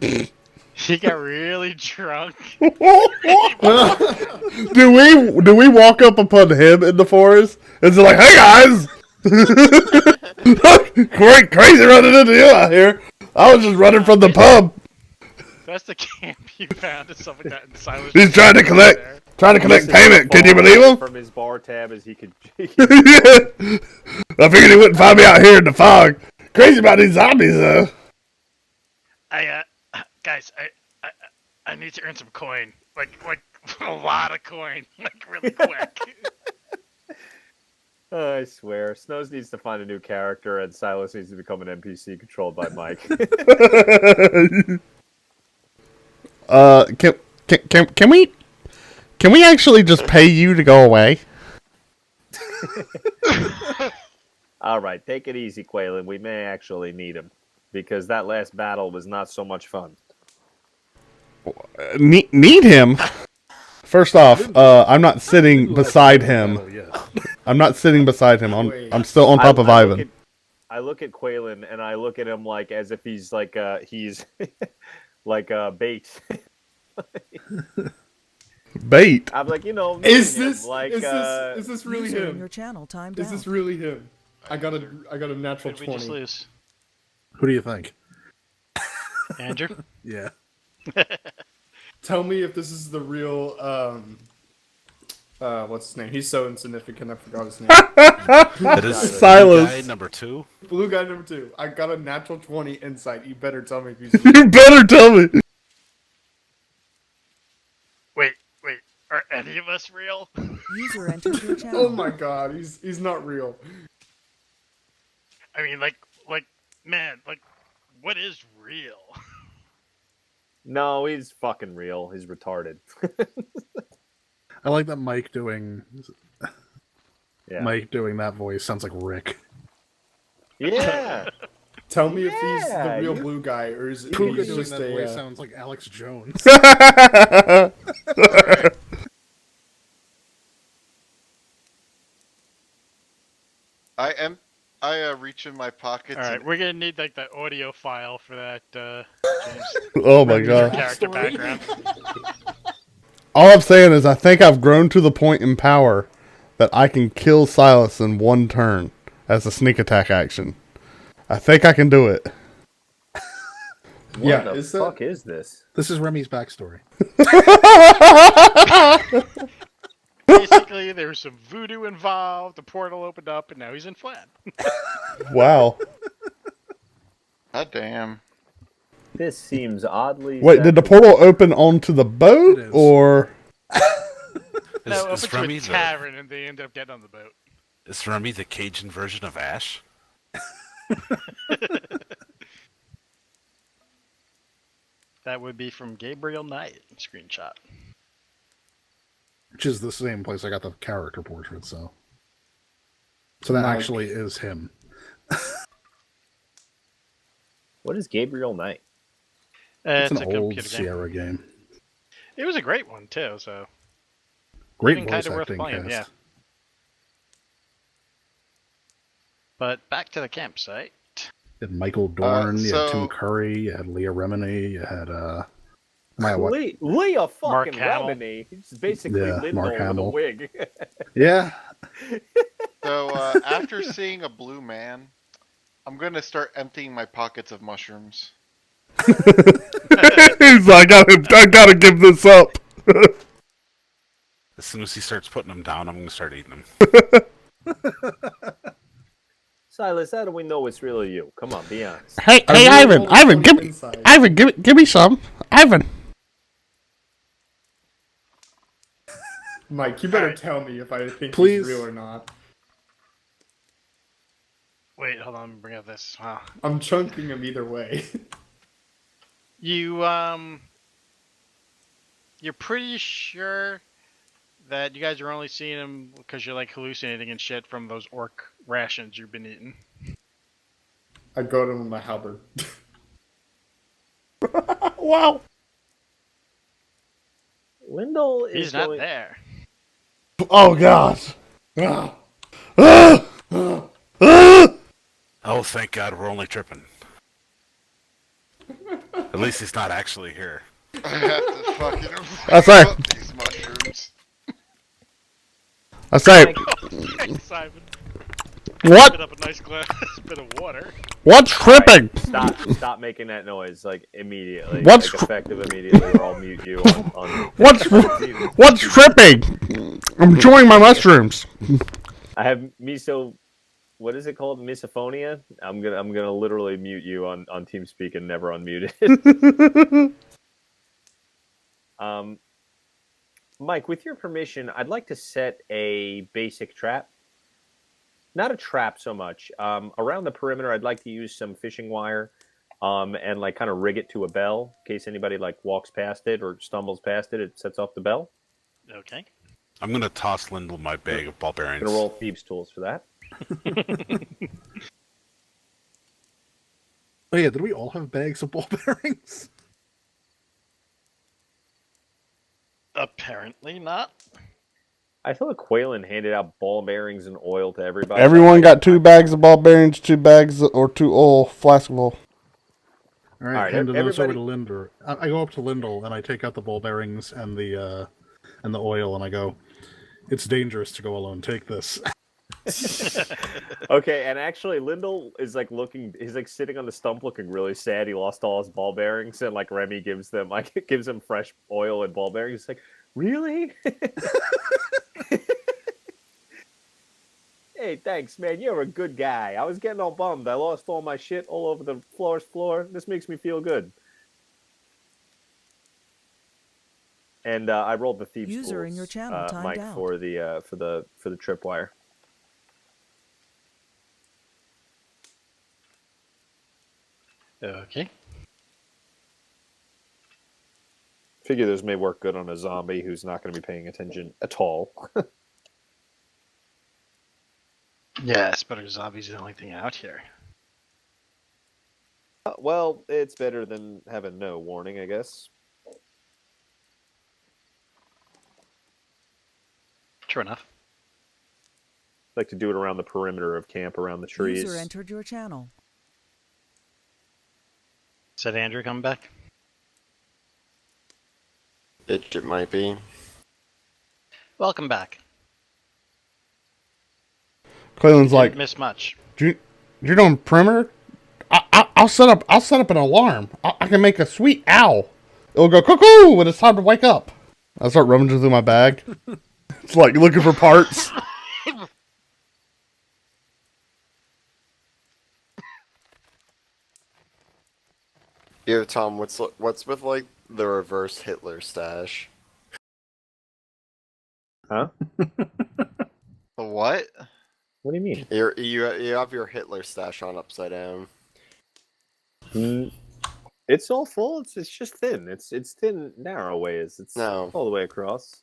B: He got really drunk.
A: do we walk up upon him in the forest and say like, "Hey guys, great crazy running into you out here. I was just running from the pub."
B: That's the camp you found and stuff like that. And Silas
A: He's trying to collect payment. Can you believe him?
C: From his bar tab as he could.
A: Yeah. I figured he wouldn't find me out here in the fog. Crazy about these zombies though.
B: Guys, I need to earn some coin. Like a lot of coin. Like really quick.
C: I swear, Snows needs to find a new character, and Silas needs to become an NPC controlled by Mike.
A: Can we actually just pay you to go away?
C: All right, take it easy, Quaylen. We may actually need him because that last battle was not so much fun.
A: Need him? First off, I'm not sitting beside him. I'm not sitting beside him. I'm still on top of Ivan.
C: I look at Quaylen and I look at him like as if he's like he's like bait.
A: Bait.
C: I'm like,
E: Is
C: him,
E: this
C: like
E: is this really
H: User in
E: him?
H: your channel timed
E: Is
H: out.
E: this really him? I got a natural
B: Did we just
E: 20.
B: lose?
D: Who do you think?
B: Andrew?
D: Yeah.
E: Tell me if this is the real what's his name? He's so insignificant I forgot his name.
G: That is
A: Silas.
G: guy number 2.
E: Blue guy number 2. I got a natural 20 insight. You better tell me if he's
A: You better tell me.
B: Wait. Are any of us real?
H: User entered your channel.
E: Oh my god, he's not real.
B: I mean, man, what is real?
C: No, he's fucking real. He's retarded.
D: I like that Mike doing
C: Yeah.
D: Mike doing that voice sounds like Rick.
C: Yeah.
E: Tell me if he's the real blue guy or is
D: Pookha
E: he's
D: doing
E: just
D: that voice
E: a
D: sounds like Alex Jones.
F: I reach in my pockets.
B: All right,
F: and
B: we're gonna need like the audio file for that, James.
A: Oh my god.
B: Character background.
A: All I'm saying is I think I've grown to the point in power that I can kill Silas in one turn as a sneak attack action. I think I can do it.
C: What the fuck is this?
D: This is Remy's backstory.
B: Basically, there was some voodoo involved. The portal opened up, and now he's in Phlan.
A: Wow.
J: God damn.
C: This seems oddly.
A: Wait, did the portal open onto the boat,
D: It is.
A: or?
B: No,
G: Is
B: open to
G: Remy
B: a tavern, and they end up getting on the boat.
G: is Remy the Cajun version of Ash?
B: That would be from Gabriel Knight screenshot.
D: Which is the same place I got the character portrait, so. So that
E: Mike.
D: actually is him.
C: What is Gabriel Knight?
D: It's
B: It's
D: an
B: a
D: old
B: computer game.
D: Sierra game.
B: It was a great one too. So
D: Great
B: Even
D: voice
B: kinda worth
D: acting
B: playing,
D: cast.
B: yeah. But back to the campsite.
D: You had Michael Dorn, you had
J: so-
D: Tim Curry, you had Leah Remini, you had Maya what?
C: Leah
B: Mark
C: fucking
B: Hamill.
C: Remini. It's basically
D: Yeah,
C: Lindell
D: Mark
C: with a
D: Hamill.
C: wig.
D: Yeah.
J: So after seeing a blue man, I'm gonna start emptying my pockets of mushrooms.
A: He's like, I gotta give this up.
G: As soon as he starts putting them down, I'm gonna start eating them.
C: Silas, how do we know it's really you? Come on, be honest.
A: Hey,
E: I really
A: Ivan,
E: rolled
A: Ivan,
E: 20
A: give me,
E: inside.
A: Ivan, give me some, Ivan.
E: Mike, you better
B: Alright.
E: tell me if I think
D: Please.
E: he's real or not.
B: Wait, hold on. Bring up this. Wow.
E: I'm chunking him either way.
B: You're pretty sure that you guys are only seeing him because you're like hallucinating and shit from those orc rations you've been eating.
E: I go to him with my halberd.
A: Wow.
C: Lindell is
B: He's not
C: going...
B: there.
A: Oh gosh.
G: Oh, thank God, we're only tripping. At least he's not actually here.
J: I have to fucking
A: That's right.
J: up these mushrooms.
A: I say,
B: Thanks, Simon.
A: what?
B: Spit up a nice glass bit of water.
A: What's tripping?
C: Stop making that noise, like, immediately.
A: What's
C: like, effective immediately, or I'll mute you on
A: What's tripping? I'm enjoying my mushrooms.
C: I have miso... What is it called? Misophonia? I'm gonna literally mute you on TeamSpeak and never unmute it. Mike, with your permission, I'd like to set a basic trap. Not a trap so much. Around the perimeter, I'd like to use some fishing wire, and like kind of rig it to a bell in case anybody like walks past it or stumbles past it. It sets off the bell.
B: Okay.
G: I'm gonna toss Lindell my bag of ball
C: I'm
G: bearings.
C: gonna roll thieves' tools for that.
D: Oh yeah, did we all have bags of ball bearings?
B: Apparently not.
C: I feel like Quaylen handed out ball bearings and oil to everybody.
A: Everyone got 2 bags of ball bearings, 2 bags or 2 oil flask of oil.
D: All right,
C: All right,
D: hand those over
C: everybody-
D: to Lindell. I go up to Lindell and I take out the ball bearings and the oil and I go, "It's dangerous to go alone. Take this."
C: Okay, and actually, Lindell is like looking. He's like sitting on the stump, looking really sad. He lost all his ball bearings, and like Remy gives him fresh oil and ball bearings. He's like, really? Hey, thanks, man. You're a good guy. I was getting all bummed. I lost all my shit all over the floor. This makes me feel good. And I rolled the thieves'
H: User in
C: tools,
H: your channel timed
C: Mike,
H: out.
C: for the tripwire.
B: Okay.
C: Figure those may work good on a zombie who's not going to be paying attention at all.
B: Yes, but our zombies are the only thing out here.
C: Well, it's better than having no warning, I guess.
B: True enough.
C: Like to do it around the perimeter of camp, around the trees.
H: User entered your channel.
B: Said Andrew coming back?
I: It might be.
B: Welcome back.
A: Clayton's like,
B: Didn't miss much.
A: you're doing perimeter? I'll set up an alarm. I can make a sweet owl. It'll go cuckoo when it's time to wake up. I start rummaging through my bag. It's like looking for parts.
I: Yo, Tom, what's with like the reverse Hitler stash?
C: Huh?
J: The what?
C: What do you mean?
I: You have your Hitler stash on upside down.
C: It's all full. It's just thin. It's thin, narrow ways. It's
I: No.
C: all the way across.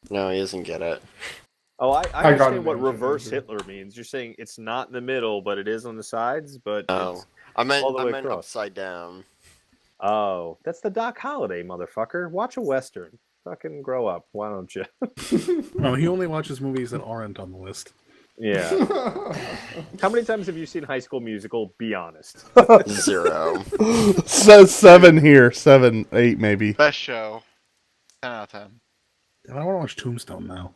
I: No, he doesn't get it.
C: Oh, I
E: got
C: understand
E: it
C: what
E: now,
C: reverse
E: Andrew.
C: Hitler means. You're saying it's not in the middle, but it is on the sides. But
I: No,
C: it's
I: I meant
C: all the way across.
I: upside down.
C: Oh, that's the Doc Holliday, motherfucker. Watch a Western. Fucking grow up. Why don't you?
D: No, he only watches movies that aren't on the list.
C: Yeah. How many times have you seen High School Musical? Be honest.
I: 0.
A: So 7 here, 7, 8 maybe.
J: Best show. 10 out of 10.
D: And I want to watch Tombstone now.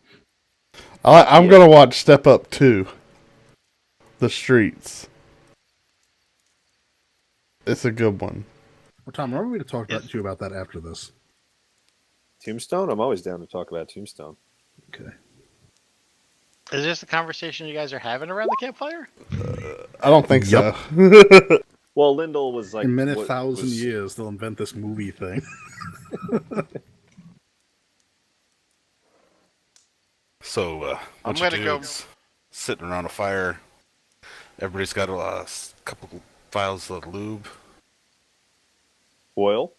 A: I'm gonna watch Step Up 2. The Streets. It's a good one.
D: Well, Tom, remember me to talk to you about that after this.
C: Tombstone? I'm always down to talk about Tombstone.
D: Okay.
B: Is this the conversation you guys are having around the campfire?
A: I don't think
D: Yep.
A: so.
C: Well, Lyndall was like...
D: In many
C: what
D: thousand
C: was-
D: years, they'll invent this movie thing.
G: So,
J: I'm
G: bunch of
J: gonna go-
G: dudes sitting around a fire. Everybody's got a couple vials of lube,
C: Oil?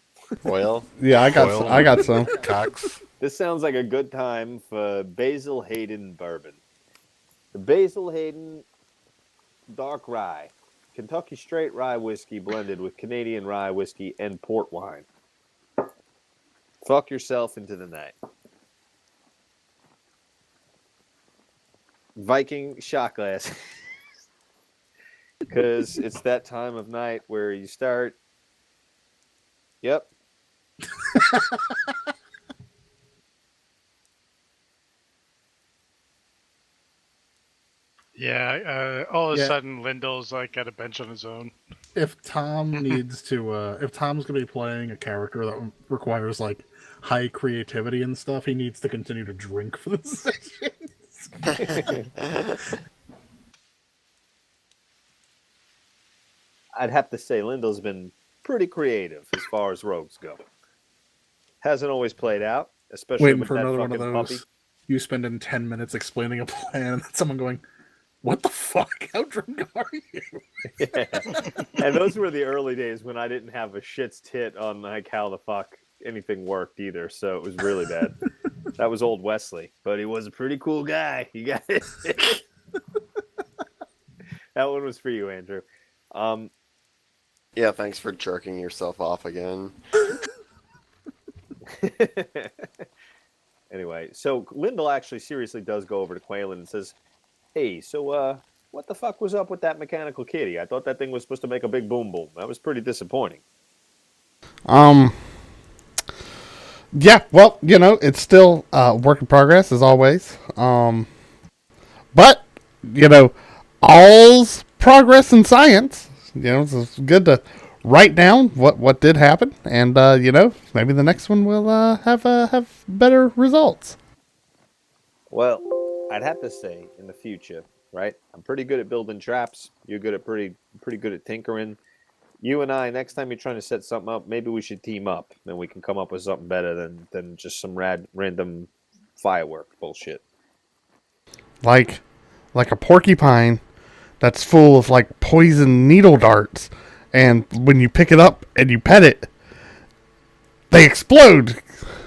I: Oil.
A: Yeah, I
G: Oil.
A: got some.
G: cocks.
C: This sounds like a good time for Basil Hayden bourbon. The Basil Hayden Dark Rye. Kentucky straight rye whiskey blended with Canadian rye whiskey and port wine. Fuck yourself into the night. Viking shot glass. Because it's that time of night where you start. Yep.
B: Yeah, all of a
D: Yeah.
B: sudden Lyndall's like got a bench on his own.
D: If Tom needs to, if Tom's going to be playing a character that requires like high creativity and stuff, he needs to continue to drink for the sessions.
C: I'd have to say Lyndall's been pretty creative as far as rogues go. Hasn't always played out, especially
D: Waiting
C: with
D: for
C: that
D: another one
C: fucking
D: of
C: puppy.
D: those. You spending 10 minutes explaining a plan, and then someone going, "What the fuck? How drunk are you?"
C: Yeah. And those were the early days when I didn't have a shit's tit on like how the fuck anything worked either, so it was really bad. That was old Wesley, but he was a pretty cool guy. You got it. That one was for you, Andrew.
I: Yeah, thanks for jerking yourself off again.
C: Anyway, so Lyndall actually seriously does go over to Quaylen and says, "Hey, so what the fuck was up with that mechanical kitty? I thought that thing was supposed to make a big boom boom. That was pretty disappointing."
A: Yeah, well, it's still work in progress as always. But, all's progress in science. So it's good to write down what did happen, and maybe the next one will have better results.
C: Well, I'd have to say in the future, right? I'm pretty good at building traps. You're good at pretty good at tinkering. You and I, next time you're trying to set something up, maybe we should team up. Then we can come up with something better than just some random firework bullshit.
A: Like a porcupine that's full of like poison needle darts, and when you pick it up and you pet it, they explode,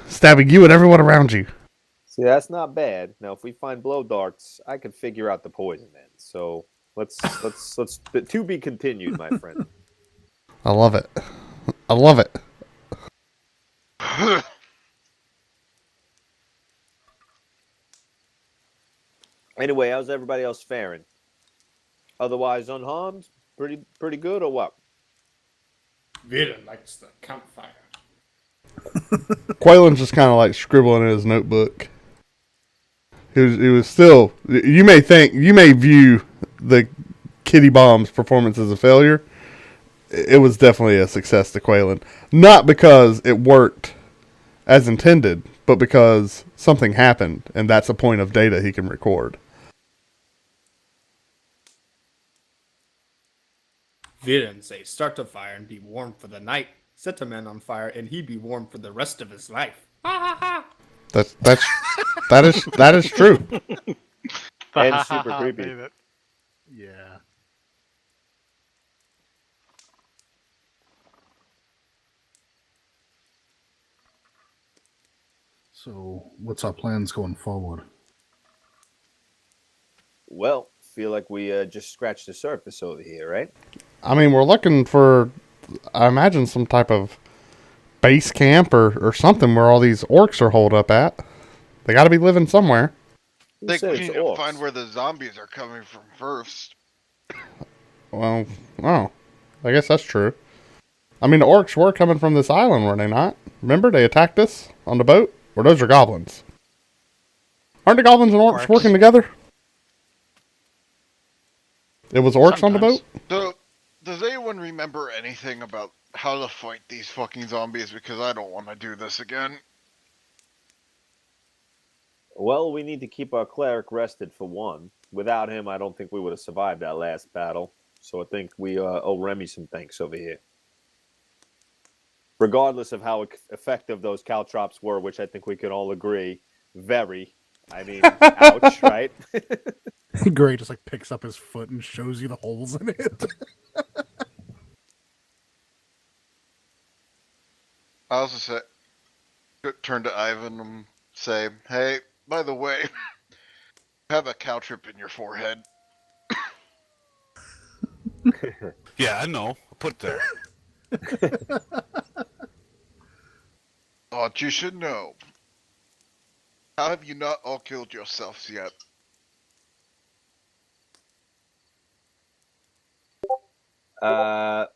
A: stabbing you and everyone around you.
C: See, that's not bad. Now, if we find blow darts, I can figure out the poison then. So let's to be continued, my friend.
A: I love it. I love it.
C: Anyway, how's everybody else faring? Otherwise unharmed? Pretty good or what?
E: Vera likes the campfire.
A: Quaylen's just kind of like scribbling in his notebook. He was still. You may view the Kitty Bomb's performance as a failure. It was definitely a success to Quaylen. Not because it worked as intended, but but because something happened, and that's a point of data he can record.
E: Villain say, start a fire and be warm for the night. Set a man on fire and he be warm for the rest of his life.
A: That is true.
C: And super creepy.
B: Made it. Yeah.
D: So, what's our plans going forward?
C: Well, feel like we just scratched the surface over here, right?
A: I mean, we're looking for, I imagine, some type of base camp or something where all these orcs are holed up at. They got to be living somewhere.
C: Who
F: Think
C: said
F: we
C: it's
F: need to
C: orcs?
F: find where the zombies are coming from first.
A: Well, oh, I guess that's true. I mean, the orcs were coming from this island, were they not? Remember, they attacked us on the boat? Or those are goblins? Aren't the goblins and orcs working together? It was orcs on the boat?
F: So, does anyone remember anything about how to fight these fucking zombies? Because I don't want to do this again.
C: Well, we need to keep our cleric rested for one. Without him, I don't think we would have survived that last battle. So I think we owe Remy some thanks over here. Regardless of how effective those caltrops were, which I think we can all agree, very. I mean, ouch, right?
D: Gray just like picks up his foot and shows you the holes in it.
F: I also say, turn to Ivan and say, hey, by the way, you have a caltrip in your forehead.
G: Yeah, I know. Put there.
F: Thought you should know. How have you not all killed yourselves yet?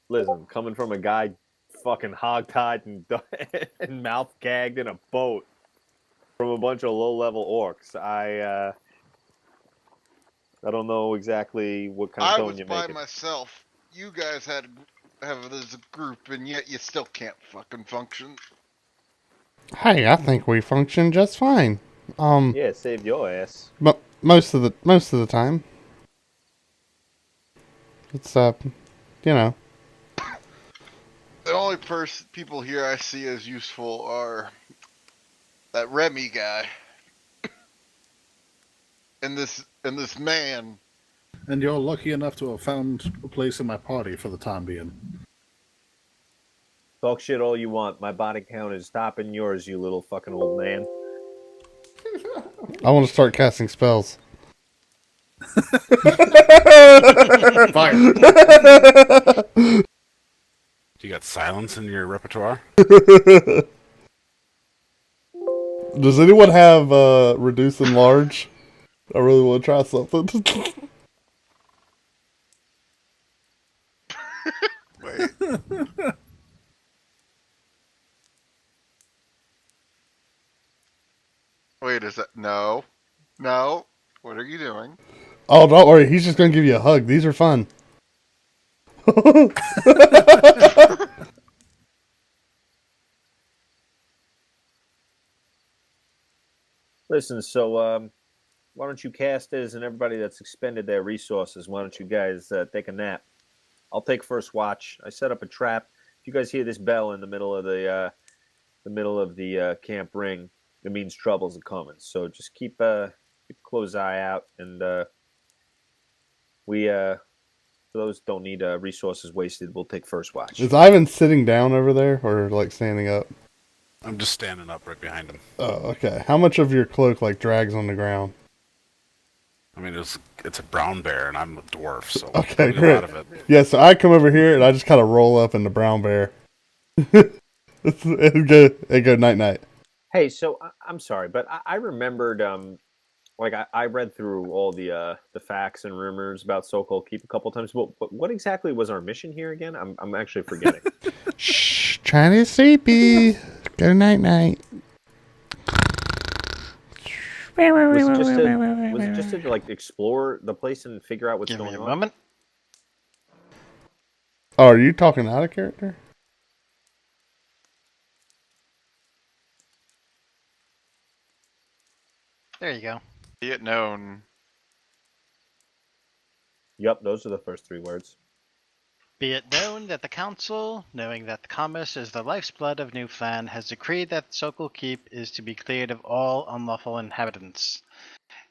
C: Listen, coming from a guy fucking hogtied and mouth gagged in a boat from a bunch of low-level orcs, I don't know exactly what kind of
F: I
C: tone
F: was
C: you're
F: by
C: making.
F: myself. You guys have this a group, and yet you still can't fucking function.
A: Hey, I think we function just fine.
C: Yeah, it saved your ass.
A: But most of the time. It's you know.
F: The only people here I see as useful are that Remy guy and this man.
D: And you're lucky enough to have found a place in my party for the time being.
C: Talk shit all you want. My body count is topping yours, you little fucking old man.
A: I want to start casting spells.
E: Fire.
G: Do you got silence in your repertoire?
A: Does anyone have reduce and large? I really want to try something.
F: Wait. Wait, is that no? What are you doing?
A: Oh, don't worry. He's just going to give you a hug. These are fun.
C: Listen, so why don't you casters and everybody that's expended their resources, why don't you guys take a nap? I'll take first watch. I set up a trap. If you guys hear this bell in the middle of the camp ring, it means troubles are coming. So just keep a close eye out, and we for those don't need resources wasted, we'll take first watch.
A: Is Ivan sitting down over there or like standing up?
G: I'm just standing up right behind him.
A: Oh, okay. How much of your cloak like drags on the ground?
G: I mean, it's a brown bear, and I'm a dwarf, so
A: Okay,
G: a
A: great.
G: lot of it.
A: Yeah, so I come over here and I just kind of roll up in the brown bear. and go night night.
C: Hey, so I'm sorry, but I remembered, like I read through all the facts and rumors about So-Called Keep a couple times. But what exactly was our mission here again? I'm actually forgetting.
A: Shh, trying to sleepy. Go night night.
C: Was it just to like explore the place and figure out what's
B: Give me
C: going
B: a
C: on?
B: moment.
A: Oh, are you talking out of character?
B: There you go.
F: Be it known.
C: Yep, those are the first 3 words.
B: Be it known that the Council, knowing that the commerce is the life's blood of New Phlan, has decreed that Sokol Keep is to be cleared of all unlawful inhabitants.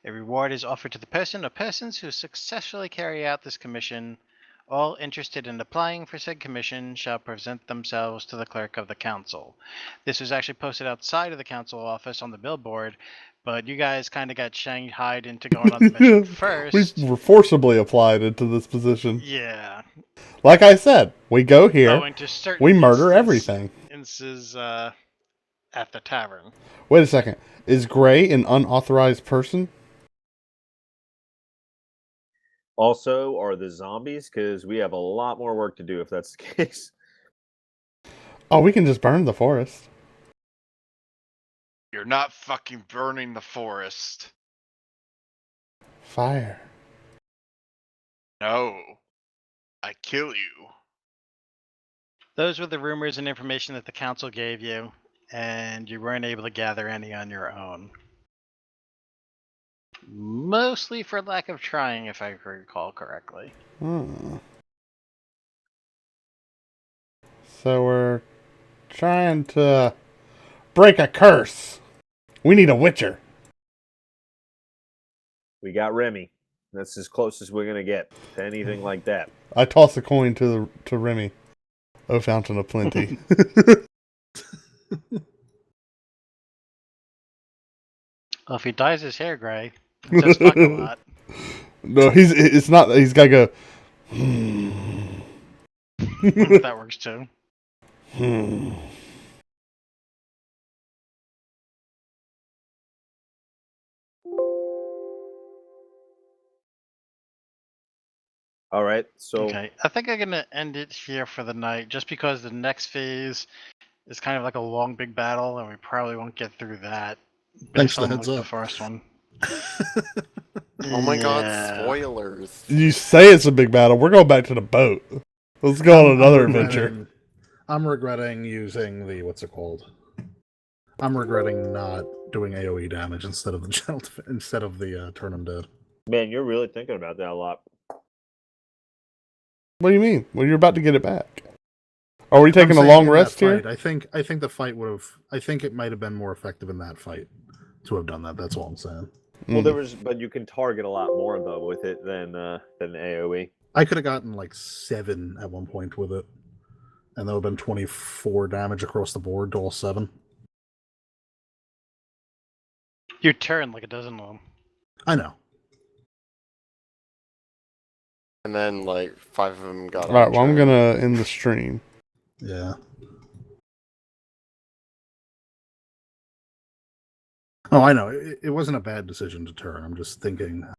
B: A reward is offered to the person or persons who successfully carry out this commission. All interested in applying for said commission shall present themselves to the clerk of the council. This was actually posted outside of the council office on the billboard, but you guys kind of got shanghaied into going on the mission first.
A: We were forcibly applied into this position.
B: Yeah.
A: Like I said, we go here,
B: Owing to certain
A: we murder everything.
B: instances at the tavern.
A: Wait a second. Is Gray an unauthorized person?
C: Also, are the zombies? Because we have a lot more work to do if that's the case.
A: Oh, we can just burn the forest.
F: You're not fucking burning the forest.
A: Fire.
F: No. I kill you.
B: Those were the rumors and information that the council gave you, and you weren't able to gather any on your own. Mostly for lack of trying, if I recall correctly.
A: So we're trying to break a curse. We need a witcher.
C: We got Remy. That's as close as we're going to get to anything like that.
A: I toss a coin to Remy. Oh, fountain of plenty.
B: Well, if he dyes his hair gray, it does fuck a lot.
A: No, it's not. He's got to go.
B: That works too.
C: All right, so
B: Okay, I think I'm gonna end it here for the night, just because the next phase is kind of like a long, big battle, and we probably won't get through that.
D: Thanks for the
B: based on,
D: heads
B: like,
D: up.
B: The first one.
I: Oh my god,
B: Yeah.
I: spoilers.
A: You say it's a big battle. We're going back to the boat. Let's go on another adventure.
D: I'm regretting using the what's it called? I'm regretting not doing AOE damage instead of the turn 'em dead.
C: man, you're really thinking about that a lot.
A: What do you mean? Well, you're about to get it back. Are we taking a
D: I'm saying
A: long
D: in
A: rest
D: that
A: here?
D: fight, I think the fight would have. I think it might have been more effective in that fight to have done that. That's all I'm saying.
C: Well, but you can target a lot more though with it than AOE.
D: I could have gotten like 7 at one point with it, and that would have been 24 damage across the board to all 7.
B: You turn like a dozen of them.
D: I know.
I: And then like 5 of them got
A: All right,
I: on
A: well, I'm
I: track.
A: going to end the stream.
D: Yeah. Oh, I know. It wasn't a bad decision to turn. I'm just thinking